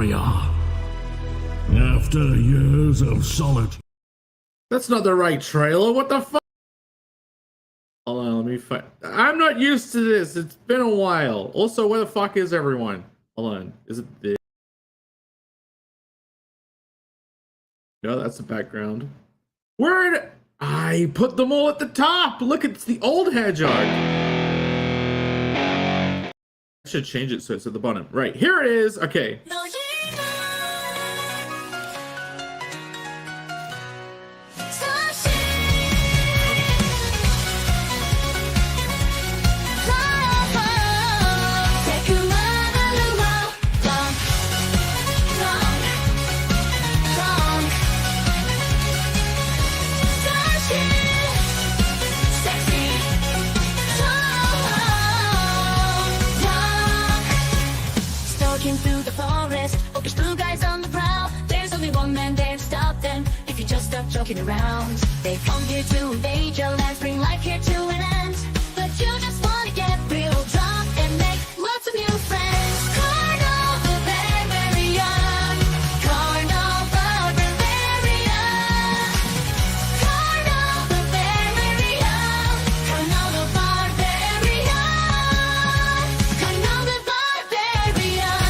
warrior. After years of solitude. That's not the right trailer. What the fuck? Hold on, let me find. I'm not used to this. It's been a while. Also, where the fuck is everyone? Hold on. Is it this? No, that's the background. Where? I put them all at the top. Look, it's the old hedgehog. I should change it so it's at the bottom. Right, here it is. Okay. Through the forest, focus blue guys on the prowl. There's only one man there to stop them. If you just stop joking around, they come here to invade your lands, bring life here to an end. But you just wanna get real drunk and make lots of new friends. Carnal Barbarian, Carnal Barbarian, Carnal Barbarian, Carnal Barbarian, Carnal Barbarian.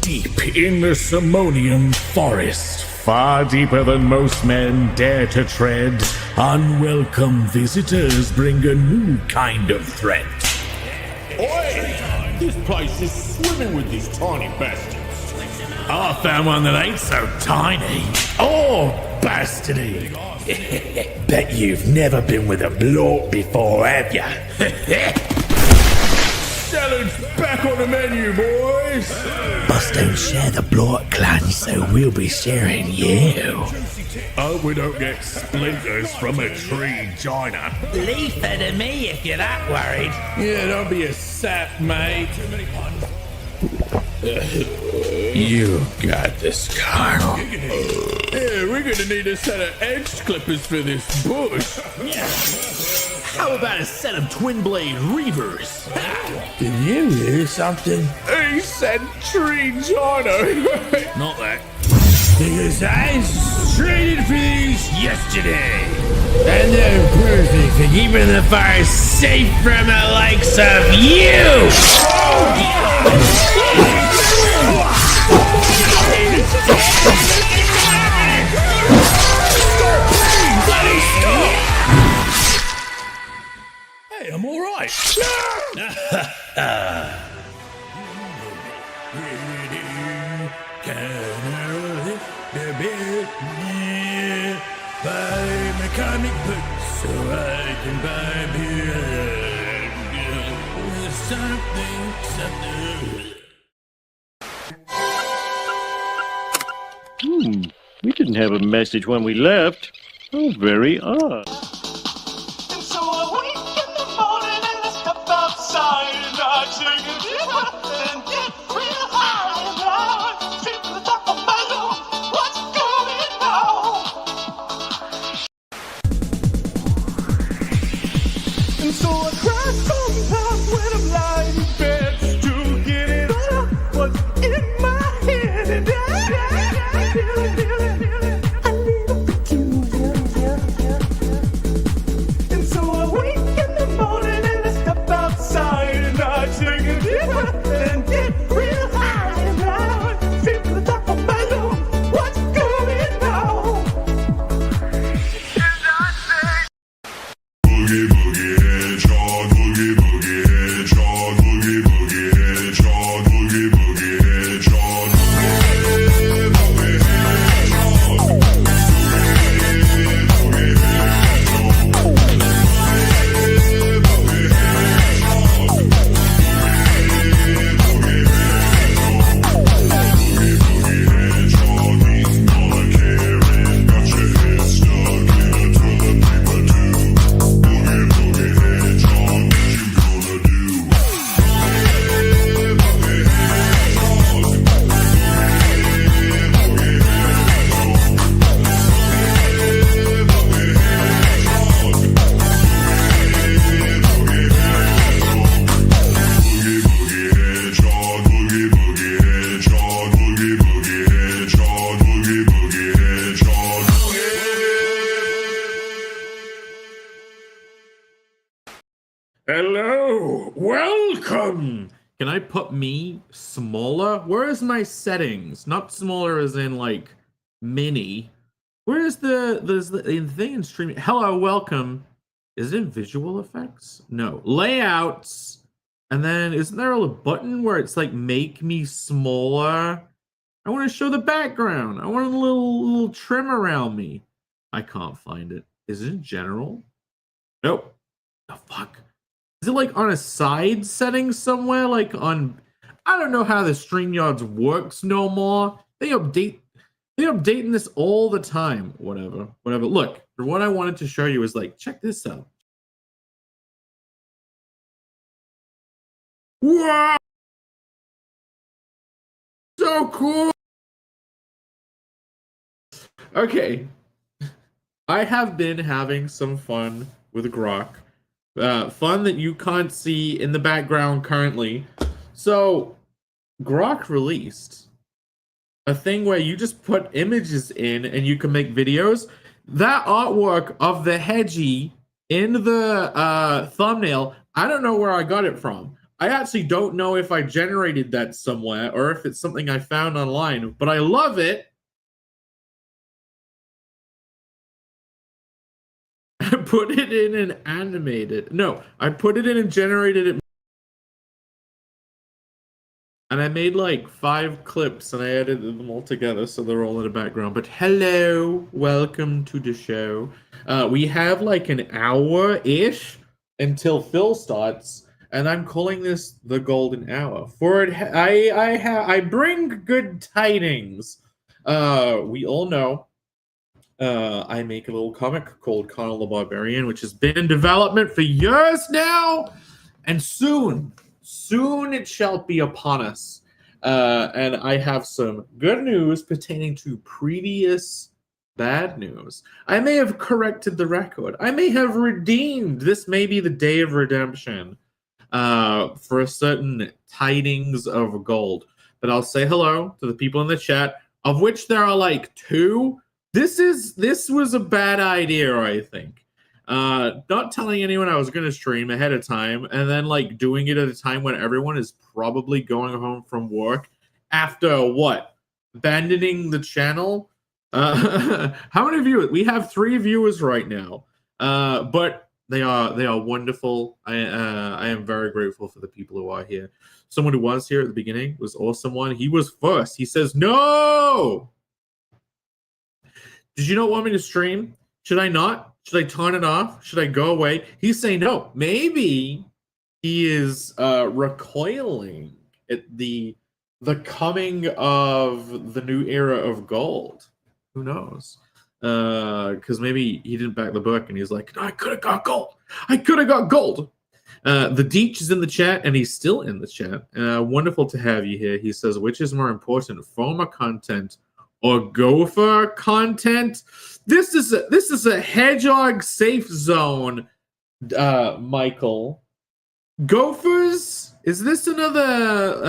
Deep in the Simonian forest, far deeper than most men dare to tread, unwelcome visitors bring a new kind of threat. Oi! This place is swimming with these tiny bastards. I found one that ain't so tiny or bastardy. Bet you've never been with a bloke before, have ya? Salad's back on the menu, boys! Bus don't share the block clan, so we'll be sharing you. Hope we don't get splinters from a tree joiner. Leave it to me if you're that worried. Yeah, don't be a sap, mate. You got this, Colonel. Yeah, we're gonna need a set of edge clippers for this bush. How about a set of twin-blade reavers? Did you hear something? He said tree joiner. Not that. Because I traded for these yesterday. And they're perfect for keeping the fire safe from the likes of you! Hey, I'm all right. Buy my comic book so I can buy beer. Something. We didn't have a message when we left. Oh, very odd. And so I wake in the morning and I step outside and I take a deep breath and get real high and I sit to the top of my lungs. What's going on? And so I cry sometimes when I'm lying in bed to get it all out what's in my head and I feel it. I need a peculiar. Hello, welcome. Can I put me smaller? Where is my settings? Not smaller as in like mini. Where is the thing in streaming? Hello, welcome. Is it in visual effects? No. Layouts. And then isn't there a button where it's like make me smaller? I want to show the background. I want a little trim around me. I can't find it. Is it in general? Nope. The fuck? Is it like on a side setting somewhere? Like on, I don't know how the StreamYards works no more. They're updating this all the time. Whatever. Look, what I wanted to show you is like, check this out. Wow! So cool! Okay. I have been having some fun with Grok. Fun that you can't see in the background currently. So, Grok released a thing where you just put images in and you can make videos. That artwork of the hedgie in the thumbnail, I don't know where I got it from. I actually don't know if I generated that somewhere or if it's something I found online, but I love it. I put it in and animated. No, I put it in and generated it. And I made like 5 clips and I edited them all together so they're all in the background. But hello, welcome to the show. We have like an hour-ish until Phil starts. And I'm calling this the golden hour. For it, I bring good tidings. We all know I make a little comic called Connell the Barbarian, which has been in development for years now, and soon it shall be upon us. And I have some good news pertaining to previous bad news. I may have corrected the record. I may have redeemed. This may be the day of redemption. For a certain tidings of gold. But I'll say hello to the people in the chat, of which there are like 2. This was a bad idea, I think. Not telling anyone I was going to stream ahead of time and then like doing it at a time when everyone is probably going home from work after what? Abandoning the channel? How many viewers? We have 3 viewers right now. But they are wonderful. I am very grateful for the people who are here. Someone who was here at the beginning was awesome one. He was first. He says, no! Did you not want me to stream? Should I not? Should I turn it off? Should I go away? He's saying no. Maybe he is recoiling at the coming of the new era of gold. Who knows? Because maybe he didn't back the book and he's like, I could have got gold. The Deech is in the chat and he's still in the chat. Wonderful to have you here. He says, which is more important, Foma content or Gopher content? This is a hedgehog safe zone, Michael. Gophers? Is this another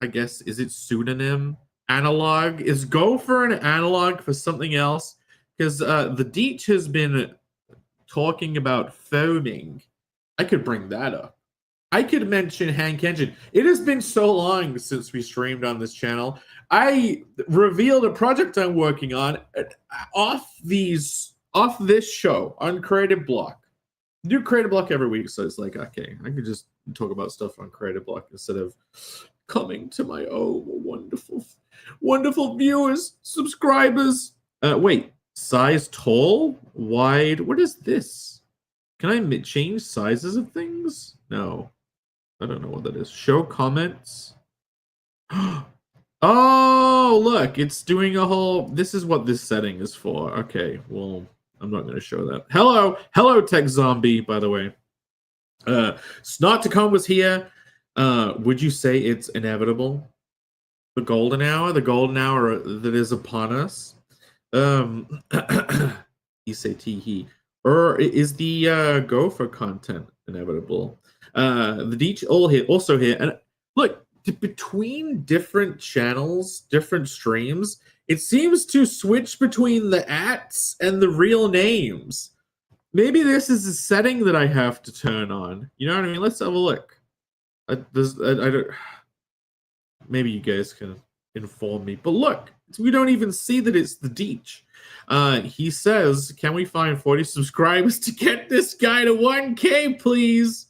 I guess, is it pseudonym? Analog? Is Gopher an analog for something else? Because the Deech has been talking about foaming. I could bring that up. I could mention Hank Engine. It has been so long since we streamed on this channel. I revealed a project I'm working on off this show on Creative Block. I do Creative Block every week, so it's like, okay, I could just talk about stuff on Creative Block instead of coming to my wonderful viewers, subscribers. Wait, size tall, wide. What is this? Can I change sizes of things? No, I don't know what that is. Show comments. Oh, look, it's doing a whole. This is what this setting is for. Okay, well, I'm not going to show that. Hello, Tech Zombie. By the way, Snot to Come was here. Would you say it's inevitable? The golden hour that is upon us. You say he. Or is the Gopher content inevitable? The Deech also here. And look, between different channels, different streams, it seems to switch between the ats and the real names. Maybe this is a setting that I have to turn on. You know what I mean? Let's have a look. I don't. Maybe you guys can inform me. But look, we don't even see that it's the Deech. He says, "Can we find 40 subscribers to get this guy to 1K, please?"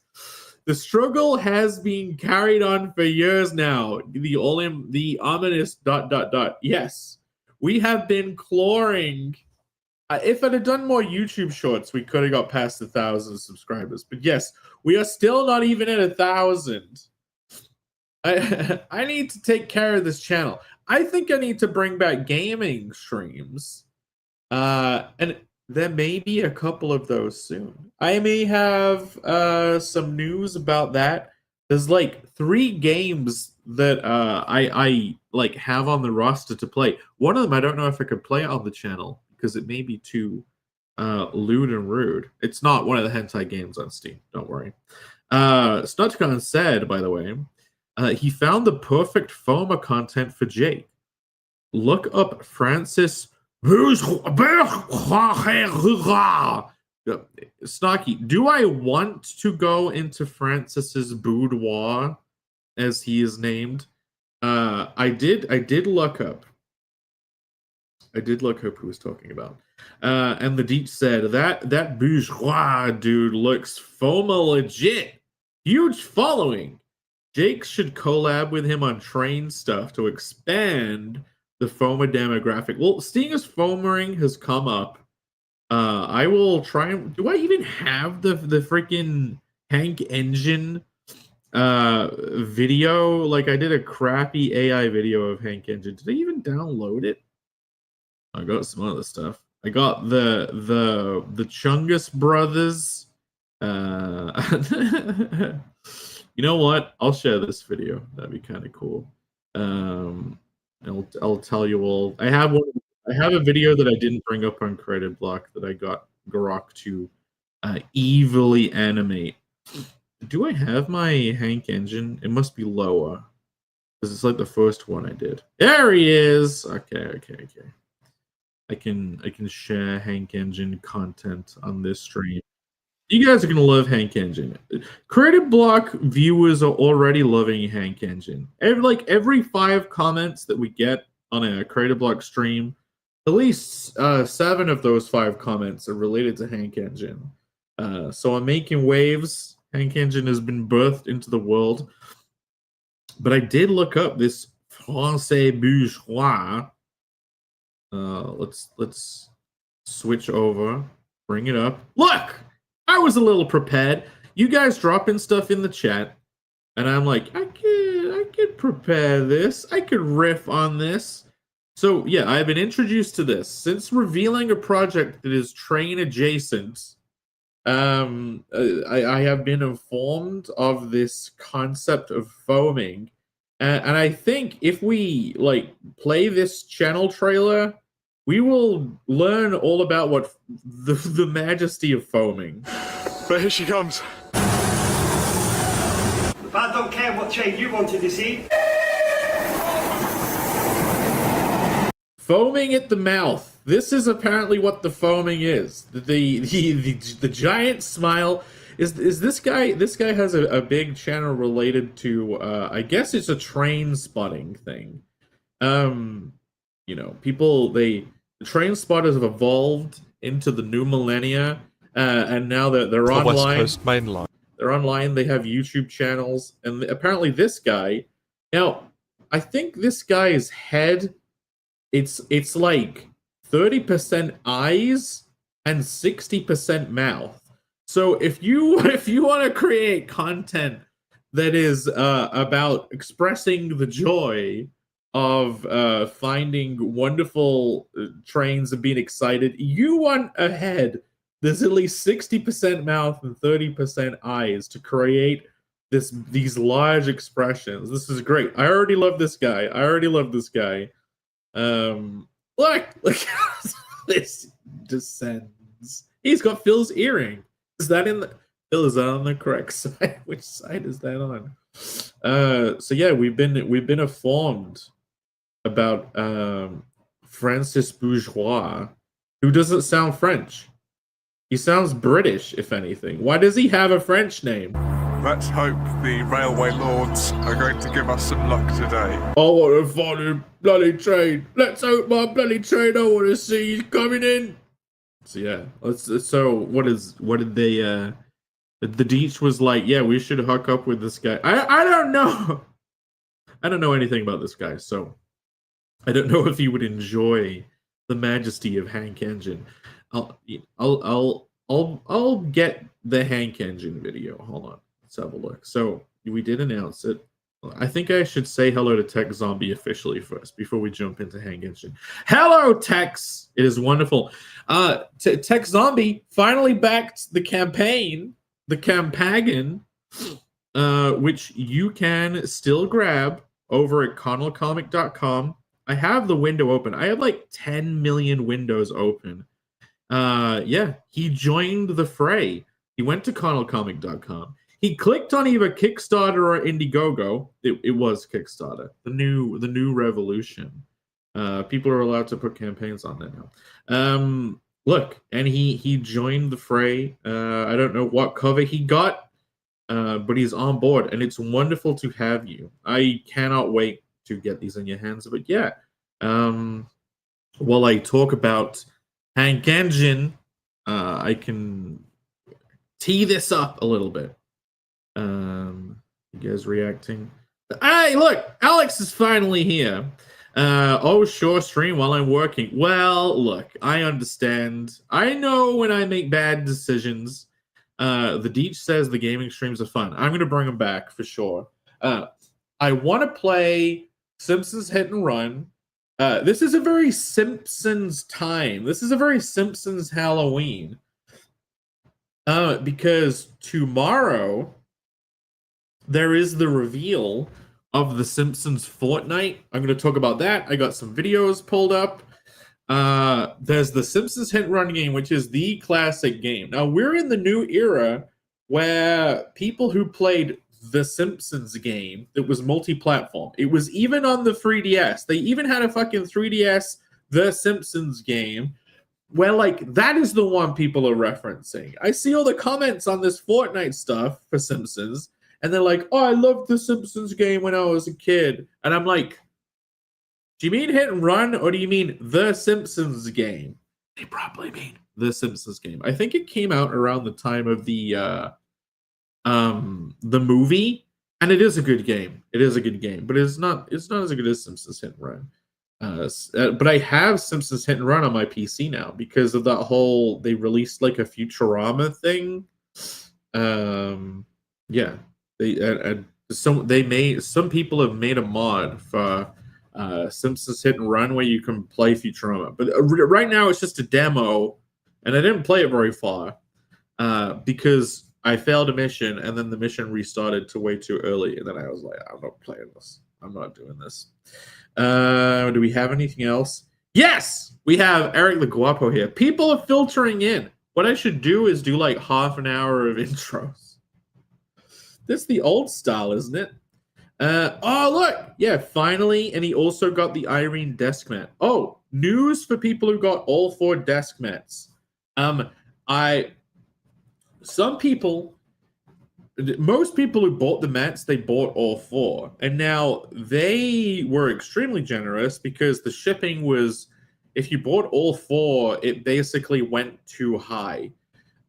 The struggle has been carried on for years now. The ominous ... Yes, we have been clawing. If I'd have done more YouTube shorts, we could have got past 1,000 subscribers. But yes, we are still not even at 1,000. I need to take care of this channel. I think I need to bring back gaming streams. And there may be a couple of those soon. I may have some news about that. There's like 3 games that I like have on the roster to play. One of them I don't know if I could play it on the channel because it may be too lewd and rude. It's not one of the hentai games on Steam. Don't worry. Snutcon said, by the way, he found the perfect FOMA content for Jake. Look up Francis Snarky. Do I want to go into Francis's boudoir, as he is named? I did look up. I did look up who was talking about. And the Deep said that bourgeois dude looks FOMA legit. Huge following. Jake should collab with him on train stuff to expand the FOMA demographic. Well, seeing as FOMering has come up, I will try and... Do I even have the freaking Hank Engine video? Like, I did a crappy AI video of Hank Engine. Did I even download it? I got some other stuff. I got the Chungus Brothers. You know what? I'll share this video. That'd be kind of cool. I'll tell you all. I have a video that I didn't bring up on Creative Block that I got Grok to evilly animate. Do I have my Hank Engine? It must be lower because it's like the first one I did. There he is. Okay. I can share Hank Engine content on this stream. You guys are gonna love Hank Engine. Creative Block viewers are already loving Hank Engine. Every 5 comments that we get on a Creative Block stream, at least 7 of those 5 comments are related to Hank Engine. So I'm making waves. Hank Engine has been birthed into the world. But I did look up this Francais bourgeois. Let's switch over. Bring it up. Look! I was a little prepared. You guys dropping stuff in the chat, and I'm like, I could prepare this. I could riff on this. So yeah, I've been introduced to this since revealing a project that is train adjacent. I have been informed of this concept of foaming, and I think if we like play this channel trailer, we will learn all about what the majesty of foaming. But here she comes. But I don't care what chain you wanted to see. Foaming at the mouth. This is apparently what the foaming is. The giant smile. Is this guy? This guy has a big channel related to. I guess it's a train spotting thing. You know, the train spotters have evolved into the new millennia, and now they're online. West Coast Main Line. They're online. They have YouTube channels, and apparently this guy. Now, I think this guy's head. It's like 30% eyes and 60% mouth. So if you want to create content that is about expressing the joy of finding wonderful trains and being excited, you want a head there's at least 60% mouth and 30% eyes to create these large expressions. This is great. I already love this guy. Look how this descends. He's got Phil's earring. Is that Phil, is that on the correct side? Which side is that on? So yeah, we've been informed about Francis Bourgeois, who doesn't sound French. He sounds British, if anything. Why does he have a French name? Let's hope the railway lords are going to give us some luck today. I want to find a bloody train. Let's hope my bloody train I want to see is coming in. So yeah, so what did they the Deech was like, yeah, we should hook up with this guy. I don't know. I don't know anything about this guy, so I don't know if he would enjoy the majesty of Hank Engine. I'll get the Hank Engine video. Hold on. Let's have a look. So we did announce it. I think I should say hello to Tech Zombie officially first before we jump into Hank Engine. Hello, Tex. It is wonderful. Tech Zombie finally backed the campaign, the Campaign, which you can still grab over at connellcomic.com. I have the window open. I have like 10 million windows open. Yeah, he joined the fray. He went to connellcomic.com. He clicked on either Kickstarter or Indiegogo. It was Kickstarter. The new revolution. People are allowed to put campaigns on there now. Look, and he joined the fray. I don't know what cover he got, but he's on board, and it's wonderful to have you. I cannot wait to get these in your hands. But yeah, while I talk about Hank Engine, I can tee this up a little bit. You guys reacting? Hey, look, Alex is finally here. Oh, sure, stream while I'm working. Well, look, I understand. I know when I make bad decisions. The Deech says the gaming streams are fun. I'm going to bring them back for sure. I want to play Simpsons Hit and Run. This is a very Simpsons time. This is a very Simpsons Halloween. Because tomorrow there is the reveal of the Simpsons Fortnite. I'm going to talk about that. I got some videos pulled up. There's the Simpsons Hit and Run game, which is the classic game. Now, we're in the new era where people who played the Simpsons game, it was multi-platform. It was even on the 3DS. They even had a fucking 3DS The Simpsons game where, like, that is the one people are referencing. I see all the comments on this Fortnite stuff for Simpsons, and they're like, oh, I loved the Simpsons game when I was a kid. And I'm like, do you mean Hit and Run, or do you mean The Simpsons game? They probably mean The Simpsons game. I think it came out around the time of the movie, and it is a good game. It is a good game, but it's not as good as Simpsons Hit and Run. But I have Simpsons Hit and Run on my PC now because of that whole, they released like a Futurama thing. Yeah, some people have made a mod for Simpsons Hit and Run where you can play Futurama, but right now it's just a demo, and I didn't play it very far because I failed a mission, and then the mission restarted to way too early, and then I was like, I'm not playing this. I'm not doing this. Do we have anything else? Yes, we have Eric the Guapo here. People are filtering in. What I should do is do like half an hour of intros. That's the old style, isn't it? Oh, look. Yeah, finally. And he also got the Irene desk mat. Oh, news for people who got all 4 desk mats. Most people who bought the mats, they bought all 4. And now they were extremely generous because the shipping was, if you bought all 4, it basically went too high.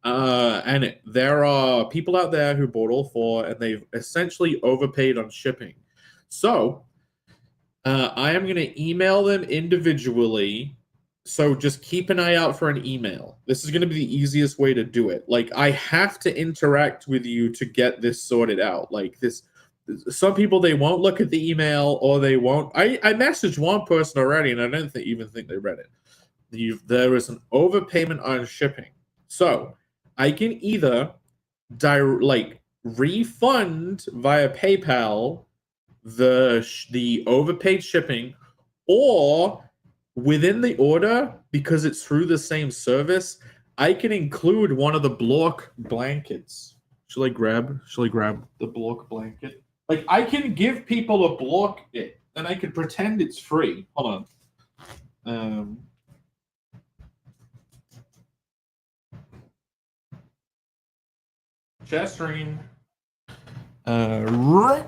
And there are people out there who bought all 4, and they've essentially overpaid on shipping. So I am going to email them individually. So just keep an eye out for an email. This is going to be the easiest way to do it. Like, I have to interact with you to get this sorted out. Like this, some people, they won't look at the email, or they won't. I messaged one person already, and I don't even think they read it. There is an overpayment on shipping. So I can either refund via PayPal the overpaid shipping, or within the order, because it's through the same service, I can include one of the block blankets. Shall I grab the block blanket? Like, I can give people a block it, and I can pretend it's free. Hold on. Share screen. Right.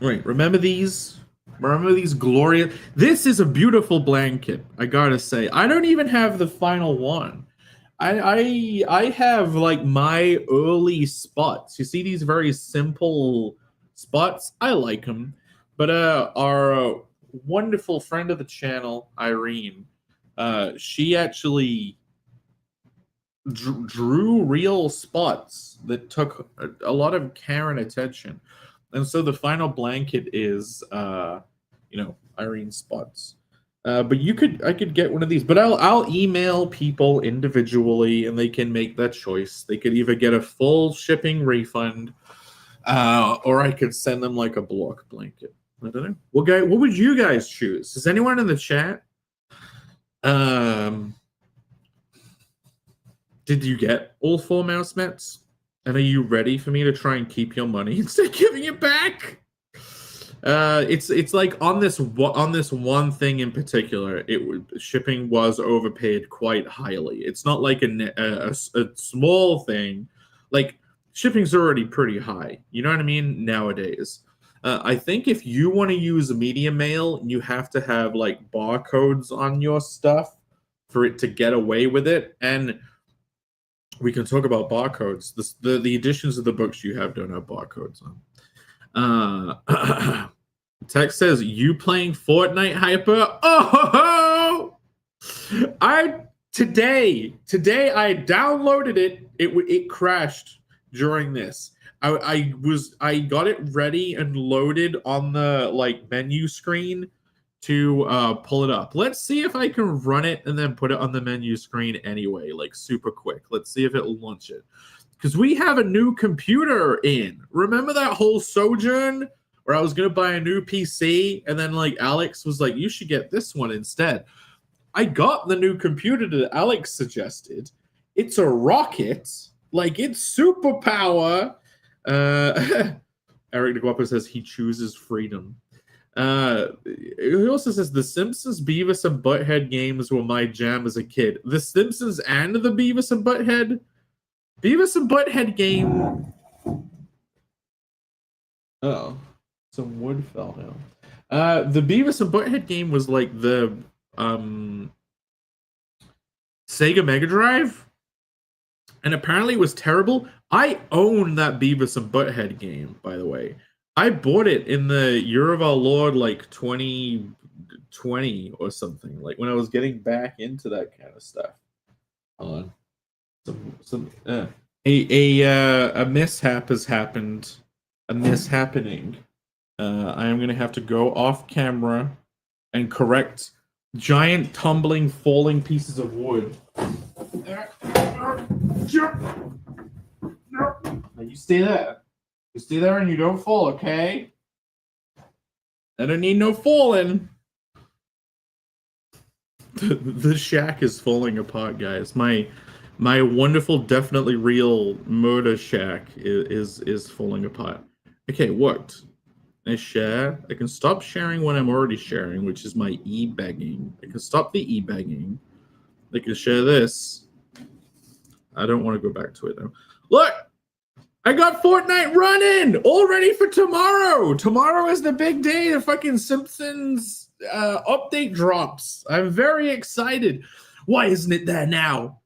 Right. Remember these? Remember these glorious. This is a beautiful blanket. I gotta say. I don't even have the final one. I have like my early spots. You see these very simple spots? I like them. But our wonderful friend of the channel, Irene, she actually drew real spots that took a lot of care and attention. And so the final blanket is Irene spots. But I could get one of these, but I'll email people individually and they can make that choice. They could either get a full shipping refund, or I could send them like a block blanket. I don't know. What would you guys choose? Is anyone in the chat? Did you get all 4 mouse mats? And are you ready for me to try and keep your money instead of giving it back? It's like on this one thing in particular, shipping was overpaid quite highly. It's not like a small thing. Like shipping's already pretty high. You know what I mean? Nowadays, I think if you want to use media mail, you have to have like barcodes on your stuff for it to get away with it. And we can talk about barcodes. The editions of the books you have don't have barcodes on. Text says, "You playing Fortnite, Hyper?" Oh, today I downloaded it. It crashed during this. I got it ready and loaded on the like menu screen to pull it up. Let's see if I can run it and then put it on the menu screen anyway, like super quick. Let's see if it'll launch it. Because we have a new computer in. Remember that whole sojourn where I was going to buy a new PC and then like Alex was like, you should get this one instead. I got the new computer that Alex suggested. It's a rocket. Like it's superpower. Eric de Guapo says he chooses freedom. He also says the Simpsons, Beavis and Butthead games were my jam as a kid. The Simpsons and the Beavis and Butthead game. Oh, some wood fell down. The Beavis and Butthead game was like the Sega Mega Drive, and apparently it was terrible. I own that Beavis and Butthead game, by the way. I bought it in the year of our Lord, like 2020 or something, like when I was getting back into that kind of stuff. Hold on. A mishap has happened. A mishappening. I am going to have to go off camera and correct giant tumbling, falling pieces of wood. Now you stay there. You stay there and you don't fall, okay? I don't need no falling. The shack is falling apart, guys. My wonderful, definitely real murder shack is falling apart. Okay, it worked. I share. I can stop sharing when I'm already sharing, which is my e-begging. I can stop the e-begging. I can share this. I don't want to go back to it though. Look! I got Fortnite running! All ready for tomorrow! Tomorrow is the big day. The fucking Simpsons update drops. I'm very excited. Why isn't it there now?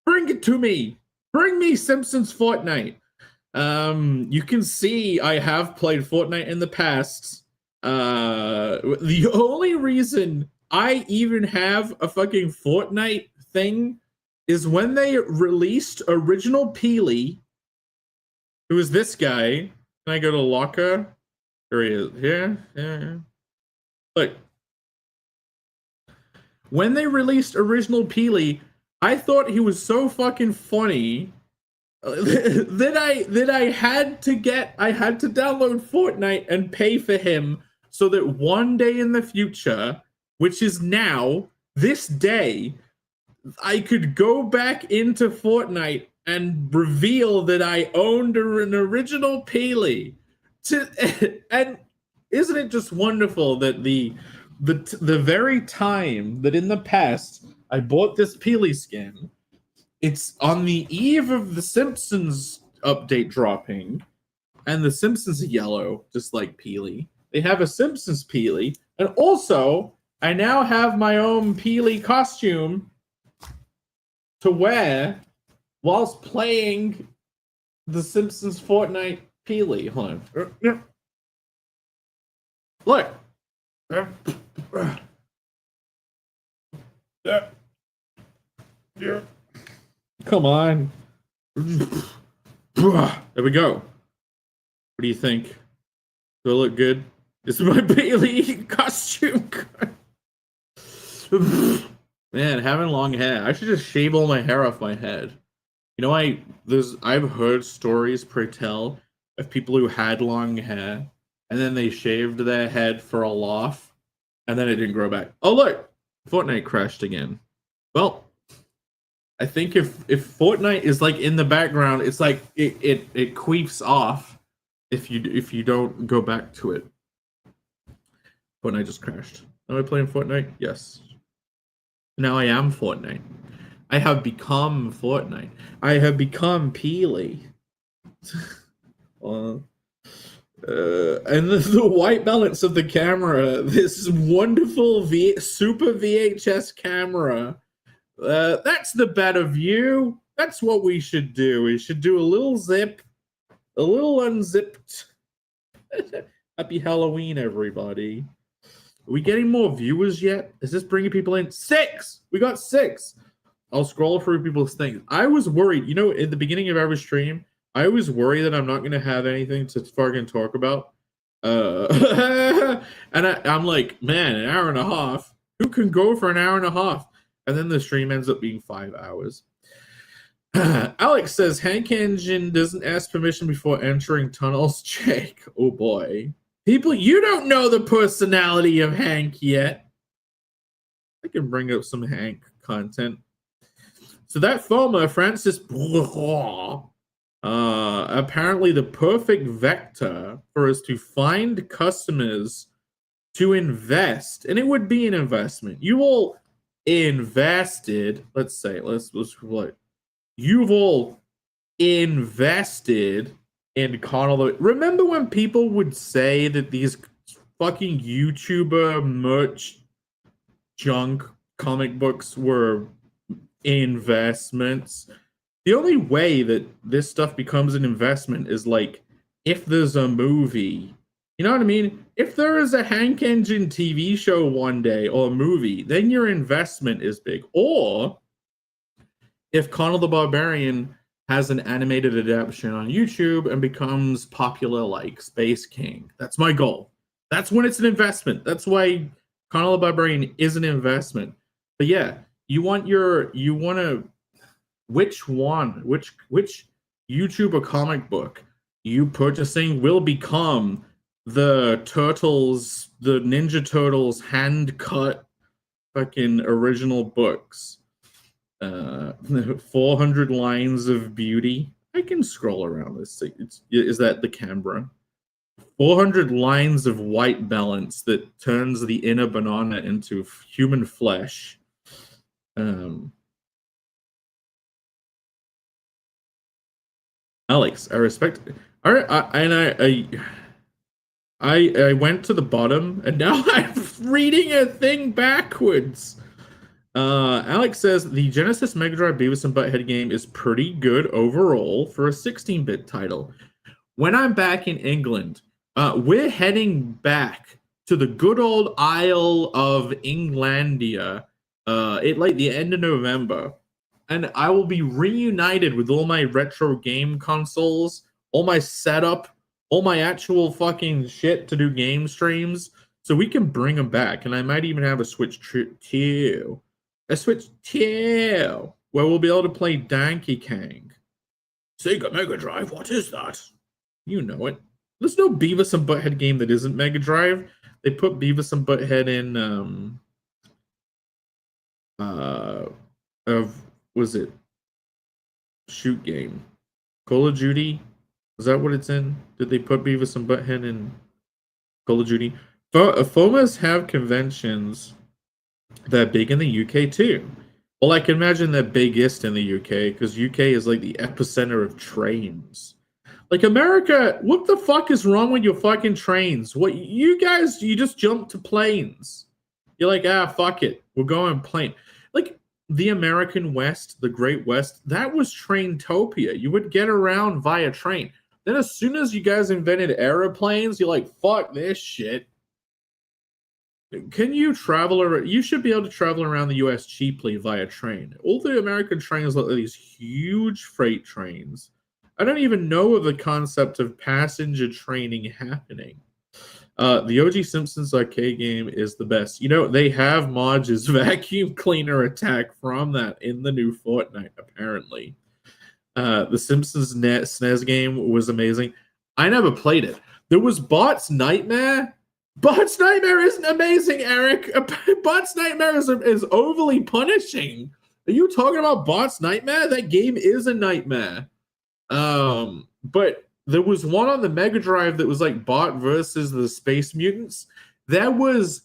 Bring it to me. Bring me Simpsons Fortnite. You can see I have played Fortnite in the past. The only reason I even have a fucking Fortnite thing is when they released Original Peely, who is this guy. Can I go to locker? Here he is. Here. Look. When they released Original Peely, I thought he was so fucking funny that I had to download Fortnite and pay for him so that one day in the future, which is now, this day, I could go back into Fortnite and reveal that I owned an Original Peely. And isn't it just wonderful that the very time that in the past I bought this Peely skin, it's on the eve of the Simpsons update dropping, and the Simpsons are yellow, just like Peely. They have a Simpsons Peely, and also I now have my own Peely costume to wear whilst playing the Simpsons Fortnite Peely. Hold on. Look. Come on. There we go. What do you think? Do I look good? This is my Bailey costume. Man, having long hair. I should just shave all my hair off my head. You know, I've heard stories, pray tell, of people who had long hair and then they shaved their head for a laugh and then it didn't grow back. Oh look, Fortnite crashed again. Well, I think if Fortnite is like in the background, it's like it queefs off if you don't go back to it. Fortnite just crashed. Am I playing Fortnite? Yes. Now I am Fortnite. I have become Fortnite. I have become Peely. And the white balance of the camera, this wonderful super VHS camera. That's the better view. That's what we should do. We should do a little zip, a little unzipped. Happy Halloween, everybody. Are we getting more viewers yet? Is this bringing people in? 6! We got 6. I'll scroll through people's things. I was worried, you know, in the beginning of every stream, I was worried that I'm not going to have anything to fucking talk about. And I'm like, man, an hour and a half. Who can go for an hour and a half? And then the stream ends up being 5 hours. Alex says, Hank Engine doesn't ask permission before entering tunnels. Jake, oh boy. People, you don't know the personality of Hank yet. I can bring up some Hank content. So that FOMA, Francis, apparently the perfect vector for us to find customers to invest, and it would be an investment. You all invested, let's what? You've all invested in Connell. Remember when people would say that these fucking YouTuber merch junk comic books were investments? The only way that this stuff becomes an investment is like if there's a movie. You know what I mean? If there is a Hank Engine TV show one day or a movie, then your investment is big. Or if Conan the Barbarian has an animated adaptation on YouTube and becomes popular like Space King. That's my goal. That's when it's an investment. That's why Conan the Barbarian is an investment. But yeah, which YouTuber comic book you purchasing will become the Turtles, the Ninja Turtles hand-cut fucking original books. 400 lines of beauty. I can scroll around this. Is that the camera? 400 lines of white balance that turns the inner banana into human flesh. Alex, I respect. I went to the bottom, and now I'm reading a thing backwards. Alex says the Genesis Mega Drive Beavis and Butthead game is pretty good overall for a 16-bit title. When I'm back in England, we're heading back to the good old Isle of Englandia at like the end of November, and I will be reunited with all my retro game consoles, all my setup, all my actual fucking shit to do game streams, so we can bring them back. And I might even have a Switch 2. A Switch 2, where we'll be able to play Donkey Kong. Sega Mega Drive, what is that? You know it. There's no Beavis and Butthead game that isn't Mega Drive. They put Beavis and Butthead in, was it? Shoot game. Call of Duty? Is that what it's in? Did they put Beavis and Butthead in Call of Duty? FOMAs have conventions that are big in the UK too. Well, I can imagine they're biggest in the UK because UK is like the epicenter of trains. Like America, what the fuck is wrong with your fucking trains? What you guys, you just jump to planes. You're like, ah, fuck it. We're going plane. Like the American West, the Great West, that was Traintopia. You would get around via train. Then as soon as you guys invented airplanes, you're like, fuck this shit. Can you travel around? You should be able to travel around the US cheaply via train. All the American trains are these huge freight trains. I don't even know of the concept of passenger training happening. The OG Simpsons arcade game is the best. You know, they have Marge's vacuum cleaner attack from that in the new Fortnite, apparently. The Simpsons SNES game was amazing. I never played it. There was Bot's Nightmare. Bot's Nightmare isn't amazing, Eric. Bot's Nightmare is overly punishing. Are you talking about Bot's Nightmare? That game is a nightmare. But there was one on the Mega Drive that was like Bot versus the Space Mutants. That was,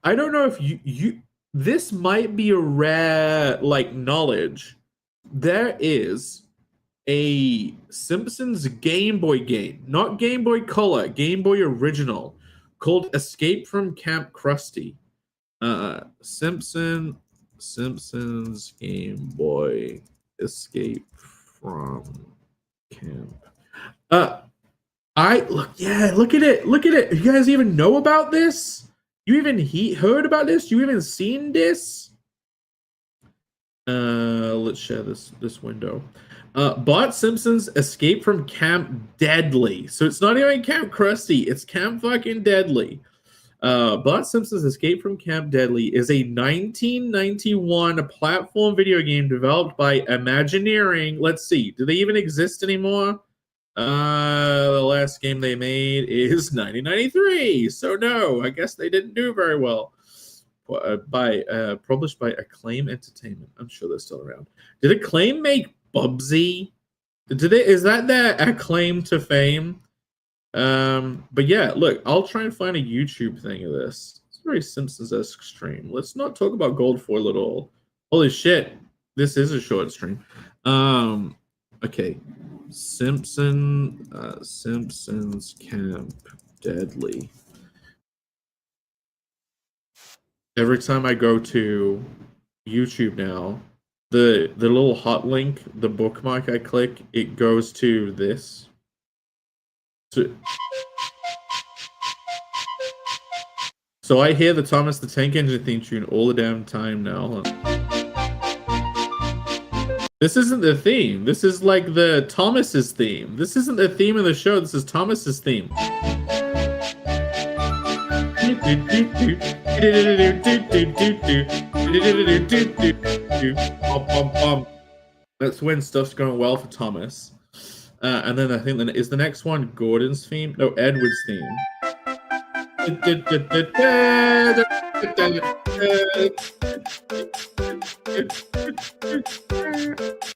I don't know if you this might be a rare like knowledge. There is a Simpsons Game Boy game, not Game Boy Color, Game Boy Original, called Escape from Camp Krusty. Simpsons Game Boy Escape from Camp. Look at it. You guys even know about this? You even heard about this? You even seen this? Let's share this window. Bart Simpson's Escape from Camp Deadly. So it's not even Camp Krusty, it's Camp fucking Deadly. Bart Simpson's Escape from Camp Deadly is a 1991 platform video game developed by Imagineering. Let's see, do they even exist anymore? The last game they made is 1993. So no, I guess they didn't do very well. Published by Acclaim Entertainment. I'm sure they're still around. Did Acclaim make Bubsy? Is that their acclaim to fame? But yeah, look, I'll try and find a YouTube thing of this. It's very Simpsons-esque stream. Let's not talk about Goldfoil at all. Holy shit, this is a short stream. Okay, Simpsons Camp Deadly. Every time I go to YouTube now, the little hot link, the bookmark I click, it goes to this. So I hear the Thomas the Tank Engine theme tune all the damn time now. This isn't the theme. This is like the Thomas's theme. This isn't the theme of the show. This is Thomas's theme. That's when stuff's going well for Thomas. And then I think is the next one Gordon's theme? No, Edward's theme.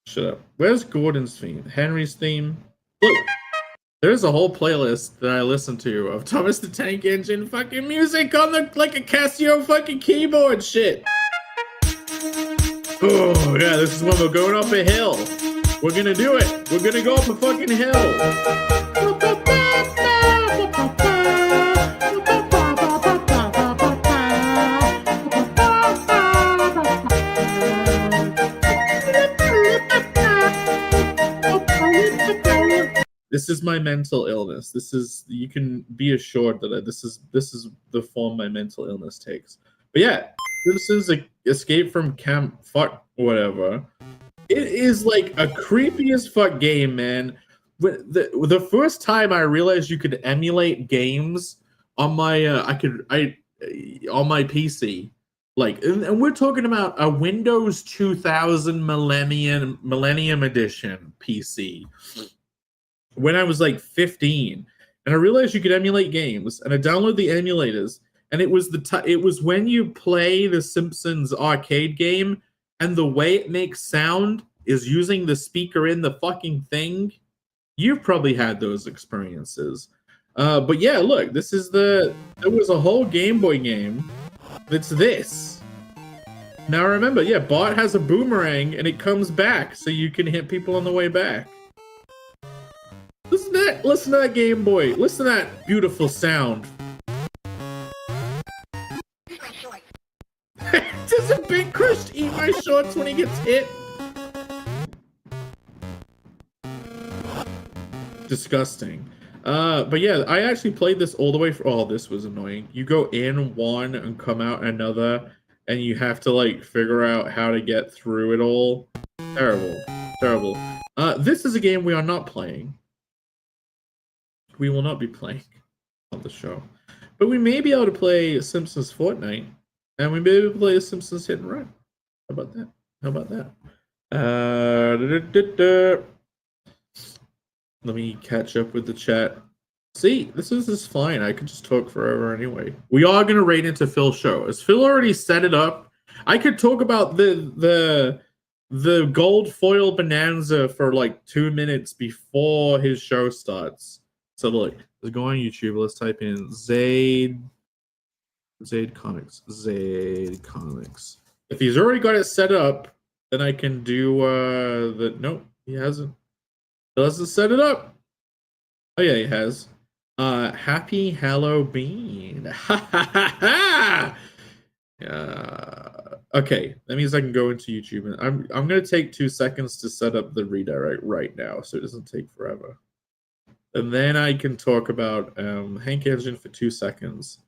Shut up. Where's Gordon's theme? Henry's theme? Look, there's a whole playlist that I listen to of Thomas the Tank Engine fucking music on the like a Casio fucking keyboard shit. Oh yeah, this is when we're going up a hill. We're gonna do it. We're gonna go up a fucking hill. This is my mental illness. This is, you can be assured that this is the form my mental illness takes. But yeah, this is a Escape from Camp fuck whatever. It is like a creepy as fuck game, man. The first time I realized you could emulate games on my on my PC, like, and we're talking about a Windows 2000 Millennium Edition PC. When I was like 15, and I realized you could emulate games, and I downloaded the emulators, and it was it was when you play the Simpsons arcade game, and the way it makes sound is using the speaker in the fucking thing. You've probably had those experiences. But yeah, look, there was a whole Game Boy game that's this. Now remember, yeah, bot has a boomerang and it comes back so you can hit people on the way back. Listen to that Game Boy. Listen to that beautiful sound. Does a big Chris eat my shorts when he gets hit? Disgusting. But yeah, I actually played this all the way for. Oh, this was annoying. You go in one and come out another, and you have to like figure out how to get through it all. Terrible, terrible. This is a game we are not playing. We will not be playing on the show, but we may be able to play Simpsons Fortnite, and we may be able to play Simpsons Hit and Run. How about that? How about that? Let me catch up with the chat. See, this is fine. I could just talk forever anyway. We are gonna raid into Phil's show. As Phil already set it up, I could talk about the gold foil bonanza for like 2 minutes before his show starts. So look, let's go on YouTube. Let's type in Zaid Comics. If he's already got it set up, then I can do the. Nope, he hasn't. He hasn't set it up. Oh yeah, he has. Happy Halloween. Okay, that means I can go into YouTube, and I'm gonna take 2 seconds to set up the redirect right now, so it doesn't take forever. And then I can talk about Hank Engine for 2 seconds,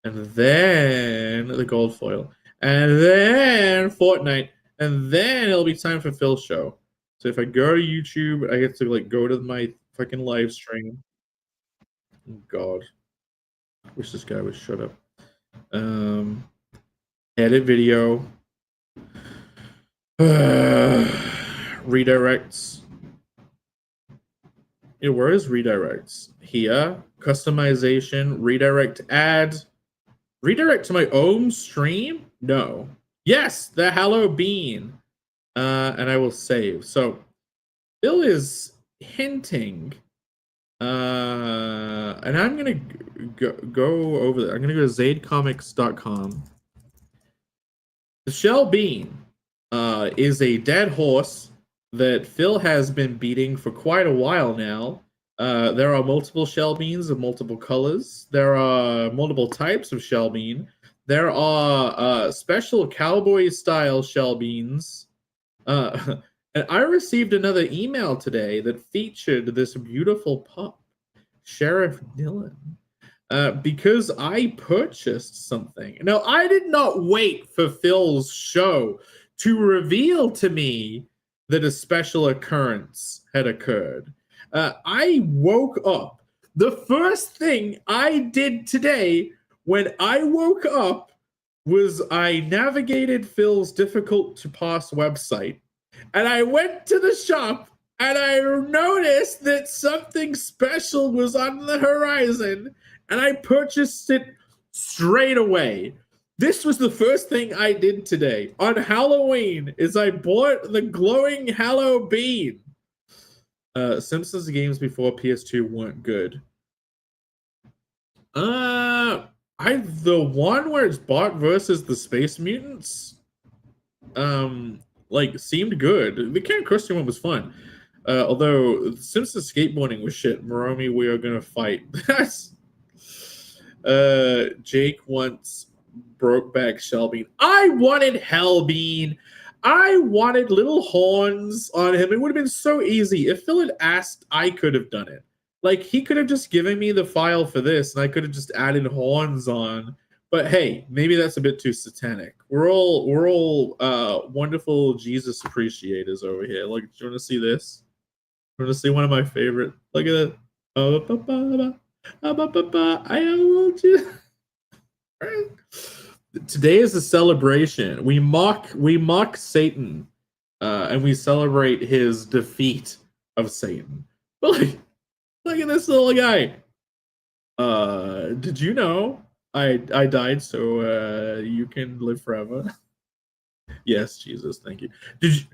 and then the gold foil, and then Fortnite, and then it'll be time for Phil's show. So if I go to YouTube, I get to like go to my fucking live stream. Oh, God, wish this guy would shut up. Edit video. Redirects. Yeah, where is redirects? Here, customization, redirect ad, redirect to my own stream? No. Yes, the Halloween. And I will save. So Bill is hinting. And I'm gonna go over there. I'm gonna go to zaidcomics.com. The Shell Bean is a dead horse that Phil has been beating for quite a while now. There are multiple shell beans of multiple colors. There are multiple types of shell bean. There are special cowboy-style shell beans. And I received another email today that featured this beautiful pup, Sheriff Dylan. Because I purchased something. Now, I did not wait for Phil's show to reveal to me that a special occurrence had occurred. I woke up. The first thing I did today when I woke up was I navigated Phil's difficult to pass website, and I went to the shop and I noticed that something special was on the horizon, and I purchased it straight away. This was the first thing I did today on Halloween. Is I bought the glowing Hallow Bean. Simpsons games before PS2 weren't good. The one where it's Bot versus the Space Mutants, like seemed good. The Ken Christian one was fun. Although Simpsons skateboarding was shit. Moromi, we are gonna fight. That's Jake wants Brokeback Shellbean. I wanted Hellbean. I wanted little horns on him. It would have been so easy. If Phil had asked, I could have done it. Like, he could have just given me the file for this, and I could have just added horns on. But hey, maybe that's a bit too satanic. We're all wonderful Jesus appreciators over here. Like, do you want to see this? You want to see one of my favorite? Look at that. I will just. Today is a celebration. We mock Satan, and we celebrate his defeat of Satan. But look at this little guy. Did you know I died so you can live forever? Yes, Jesus, thank you. Did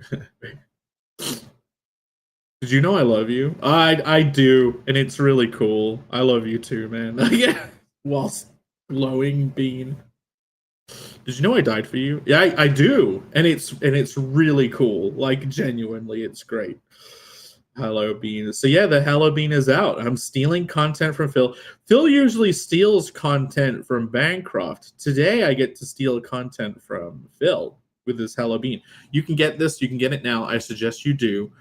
you know I love you? I do, and it's really cool. I love you too, man. Yeah, whilst glowing bean. Did you know I died for you? Yeah, I do, and it's really cool. Like genuinely, it's great. Hello Bean. So yeah, the Hello Bean is out. I'm stealing content from Phil. Phil usually steals content from Bancroft. Today I get to steal content from Phil with this Hello Bean. You can get this. You can get it now. I suggest you do.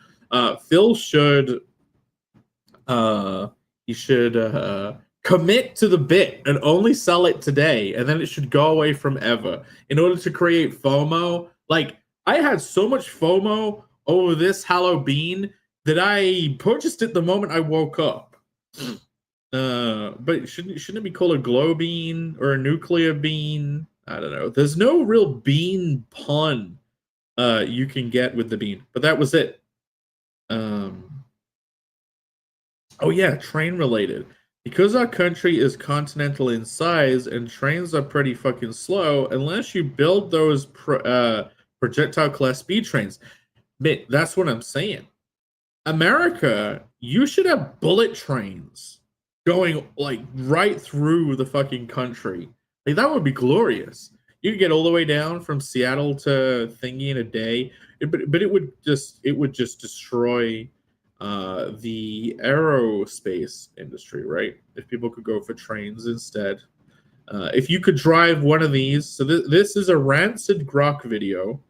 Phil should he should commit to the bit and only sell it today, and then it should go away from ever in order to create FOMO. Like I had so much FOMO over this Hello Bean that I purchased it the moment I woke up. But shouldn't it be called a glow bean or a nuclear bean? I don't know. There's no real bean pun you can get with the bean, but that was it. Oh yeah, train related. Because our country is continental in size and trains are pretty fucking slow, unless you build those projectile class speed trains. But that's what I'm saying. America, you should have bullet trains going like right through the fucking country. Like that would be glorious. You could get all the way down from Seattle to Thingy in a day, but it would just destroy the aerospace industry, right? If people could go for trains instead. If you could drive one of these, so this is a Rancid Grok video.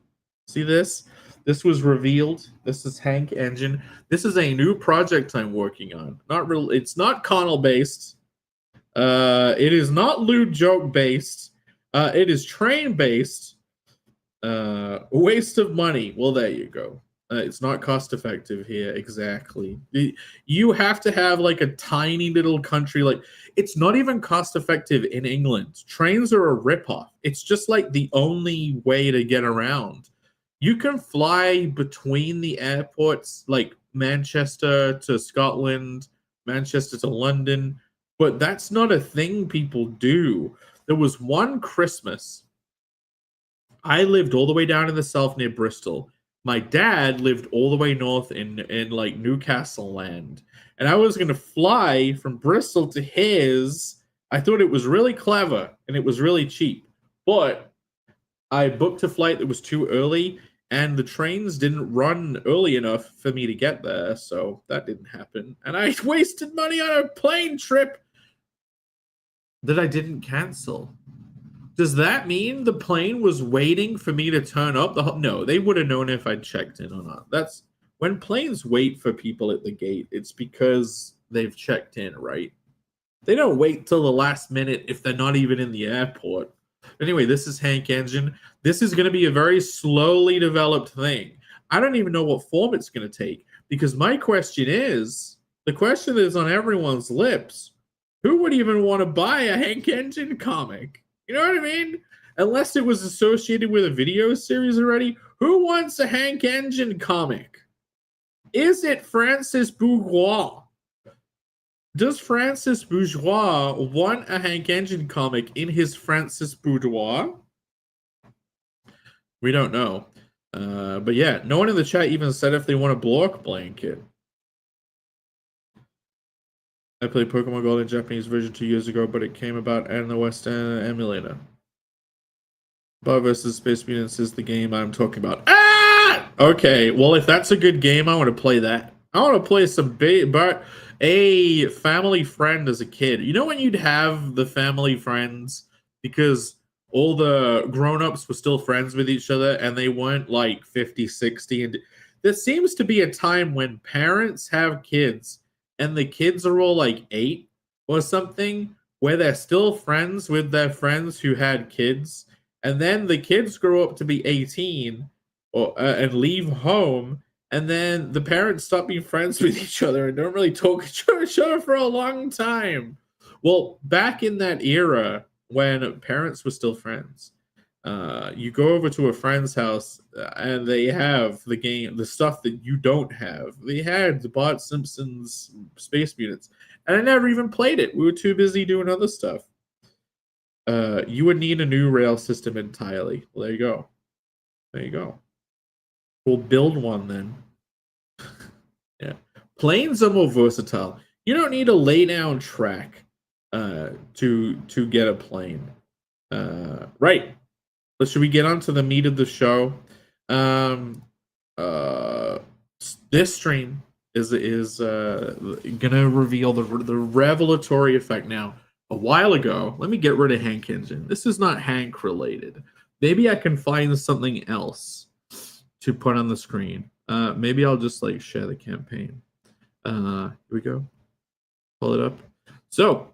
See this? This was revealed. This is Hank Engine. This is a new project I'm working on. Not real. It's not Connell based. It is not lewd joke based. It is train based. Waste of money. Well, there you go. It's not cost effective here. Exactly. You have to have like a tiny little country. Like it's not even cost effective in England. Trains are a ripoff. It's just like the only way to get around. You can fly between the airports, like Manchester to Scotland, Manchester to London, but that's not a thing people do. There was one Christmas. I lived all the way down in the south near Bristol. My dad lived all the way north in like Newcastle land. And I was going to fly from Bristol to his. I thought it was really clever and it was really cheap. But I booked a flight that was too early and the trains didn't run early enough for me to get there. So that didn't happen. And I wasted money on a plane trip that I didn't cancel. Does that mean the plane was waiting for me to turn up? No, they would have known if I'd checked in or not. That's when planes wait for people at the gate. It's because they've checked in, right? They don't wait till the last minute if they're not even in the airport. Anyway, this is Hank Engine. This is going to be a very slowly developed thing. I don't even know what form it's going to take because my question is, the question that is on everyone's lips, who would even want to buy a Hank Engine comic? You know what I mean? Unless it was associated with a video series already. Who wants a Hank Engine comic? Is it Francis Bourgeois? Does Francis Bourgeois want a Hank Engine comic in his Francis Bourgeois? We don't know. But yeah, no one in the chat even said if they want a block blanket. I played Pokemon Gold in Japanese version 2 years ago, but it came about in the West End emulator. Bar vs. Space Mutants is the game I'm talking about. Ah! Okay, well, if that's a good game, I want to play that. I want to play some a family friend as a kid. You know when you'd have the family friends because all the grown-ups were still friends with each other and they weren't like 50, 60. And there seems to be a time when parents have kids and the kids are all like 8 or something, where they're still friends with their friends who had kids, and then the kids grow up to be 18 and leave home, and then the parents stop being friends with each other and don't really talk to each other for a long time. Well, back in that era when parents were still friends, you go over to a friend's house and they have the stuff that you don't have. They had the Bart Simpson's Space Mutants, and I never even played it. We were too busy doing other stuff. You would need a new rail system entirely. Well, there you go. There you go. We'll build one then. Yeah. Planes are more versatile. You don't need a lay down track to get a plane. Right. But should we get on to the meat of the show? Um, uh, this stream is gonna reveal the revelatory effect. Now, a while ago, let me get rid of Hank Engine. This is not Hank related. Maybe I can find something else to put on the screen. Maybe I'll just like share the campaign. Here we go. Pull it up. So,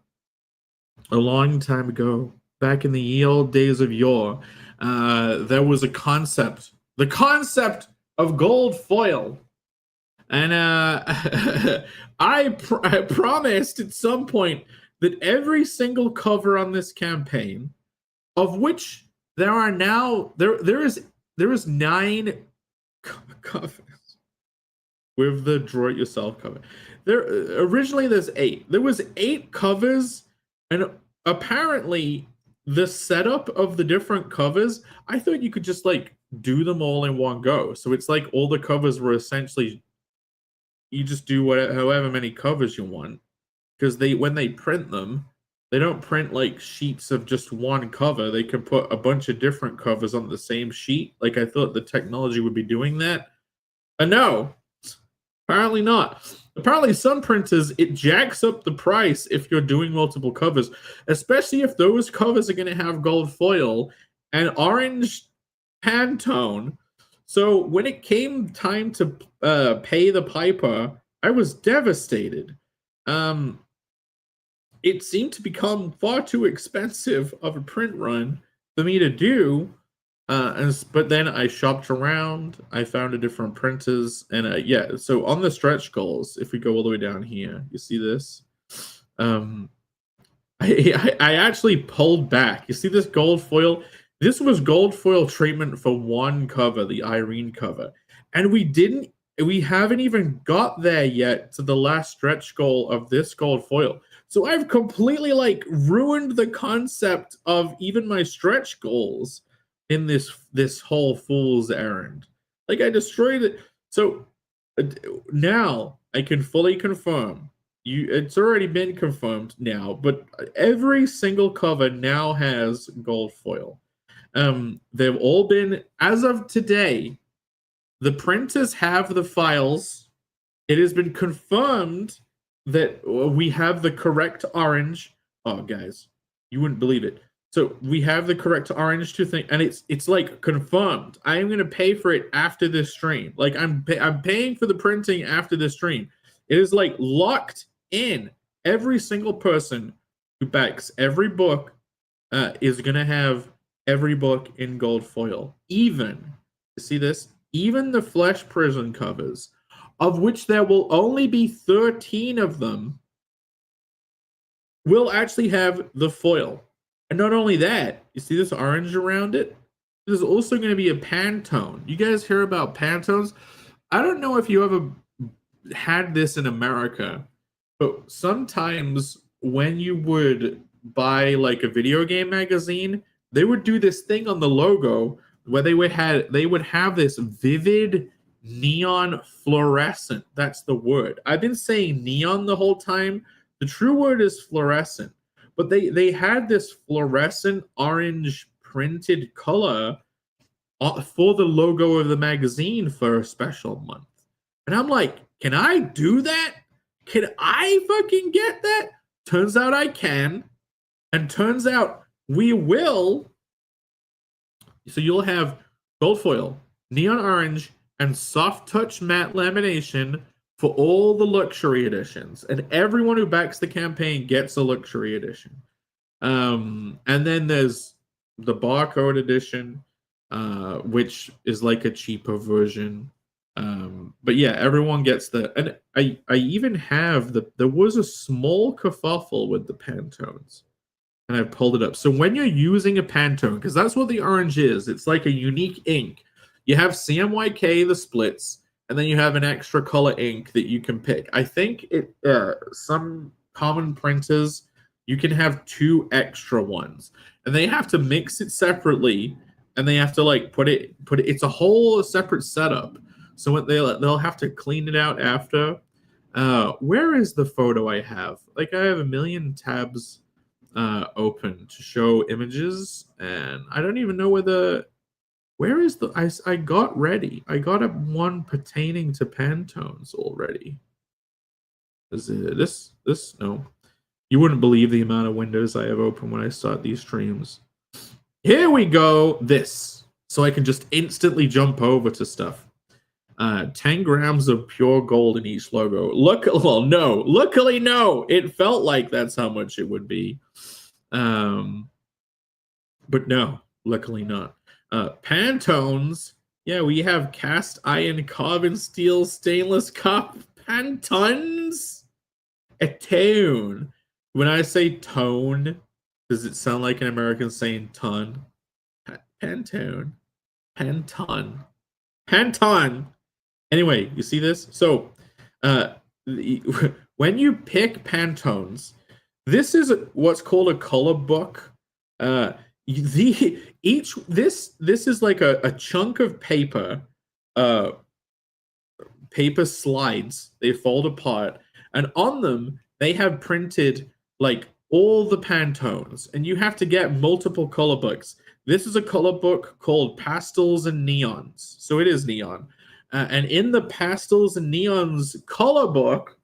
a long time ago, back in the ye old days of yore, there was a concept, the concept of gold foil. And I promised at some point that every single cover on this campaign, of which there are now there is 9 covers with the draw it yourself cover. There originally there's 8. There was 8 covers, and apparently the setup of the different covers, I thought you could just like do them all in one go. So it's like all the covers were essentially, you just do whatever, however many covers you want, because when they print them, they don't print like sheets of just one cover. They can put a bunch of different covers on the same sheet. Like I thought the technology would be doing that. No, apparently not. Apparently some printers, it jacks up the price if you're doing multiple covers, especially if those covers are going to have gold foil and orange Pantone. So when it came time to pay the piper, I was devastated. It seemed to become far too expensive of a print run for me to do. But then I shopped around. I found a different printers, and yeah. So on the stretch goals, if we go all the way down here, you see this. I actually pulled back. You see this gold foil? This was gold foil treatment for one cover, the Irene cover, and we haven't even got there yet to the last stretch goal of this gold foil. So I've completely like ruined the concept of even my stretch goals in this whole fool's errand. Like I destroyed it. So now I can fully confirm. It's already been confirmed now, but every single cover now has gold foil. They've all been, as of today, the printers have the files. It has been confirmed that we have the correct orange. Oh, guys, you wouldn't believe it. So we have the correct orange to think, and it's like confirmed. I am going to pay for it after this stream. Like I'm paying for the printing after this stream. It is like locked in. Every single person who backs every book is going to have every book in gold foil. Even, see this? Even the Flesh Prison covers, of which there will only be 13 of them, will actually have the foil. And not only that, you see this orange around it? There's also going to be a Pantone. You guys hear about Pantones? I don't know if you ever had this in America, but sometimes when you would buy like a video game magazine, they would do this thing on the logo where they would have this vivid neon fluorescent. That's the word. I've been saying neon the whole time. The true word is fluorescent. But they had this fluorescent orange printed color for the logo of the magazine for a special month. And I'm like, can I do that? Can I fucking get that? Turns out I can. And turns out we will. So you'll have gold foil, neon orange, and soft touch matte lamination for all the luxury editions. And everyone who backs the campaign gets a luxury edition. And then there's the barcode edition, which is like a cheaper version. But yeah, everyone gets the, and I even have there was a small kerfuffle with the Pantones. And I pulled it up. So when you're using a Pantone, because that's what the orange is, it's like a unique ink. You have CMYK, the splits, and then you have an extra color ink that you can pick. I think some common printers, you can have 2 extra ones, and they have to mix it separately, and they have to like put it. It's a whole separate setup. So what they'll have to clean it out after. Where is the photo I have? Like I have a million tabs open to show images, and I don't even know where is the I got ready. I got up one pertaining to Pantones already. Is it this? No. You wouldn't believe the amount of windows I have open when I start these streams. Here we go. This. So I can just instantly jump over to stuff. 10 grams of pure gold in each logo. Luckily, no. It felt like that's how much it would be. But no, luckily not. Pantones. Yeah, we have cast iron, carbon steel, stainless cup. Pantones. A tone. When I say tone, does it sound like an American saying ton? Pantone. Panton. Panton. Anyway, you see this? So, when you pick Pantones, this is this is like a chunk of paper, paper slides. They fold apart, and on them they have printed like all the Pantones, and you have to get multiple color books. This is a color book called Pastels and Neons, so it is neon. And in the Pastels and Neons color book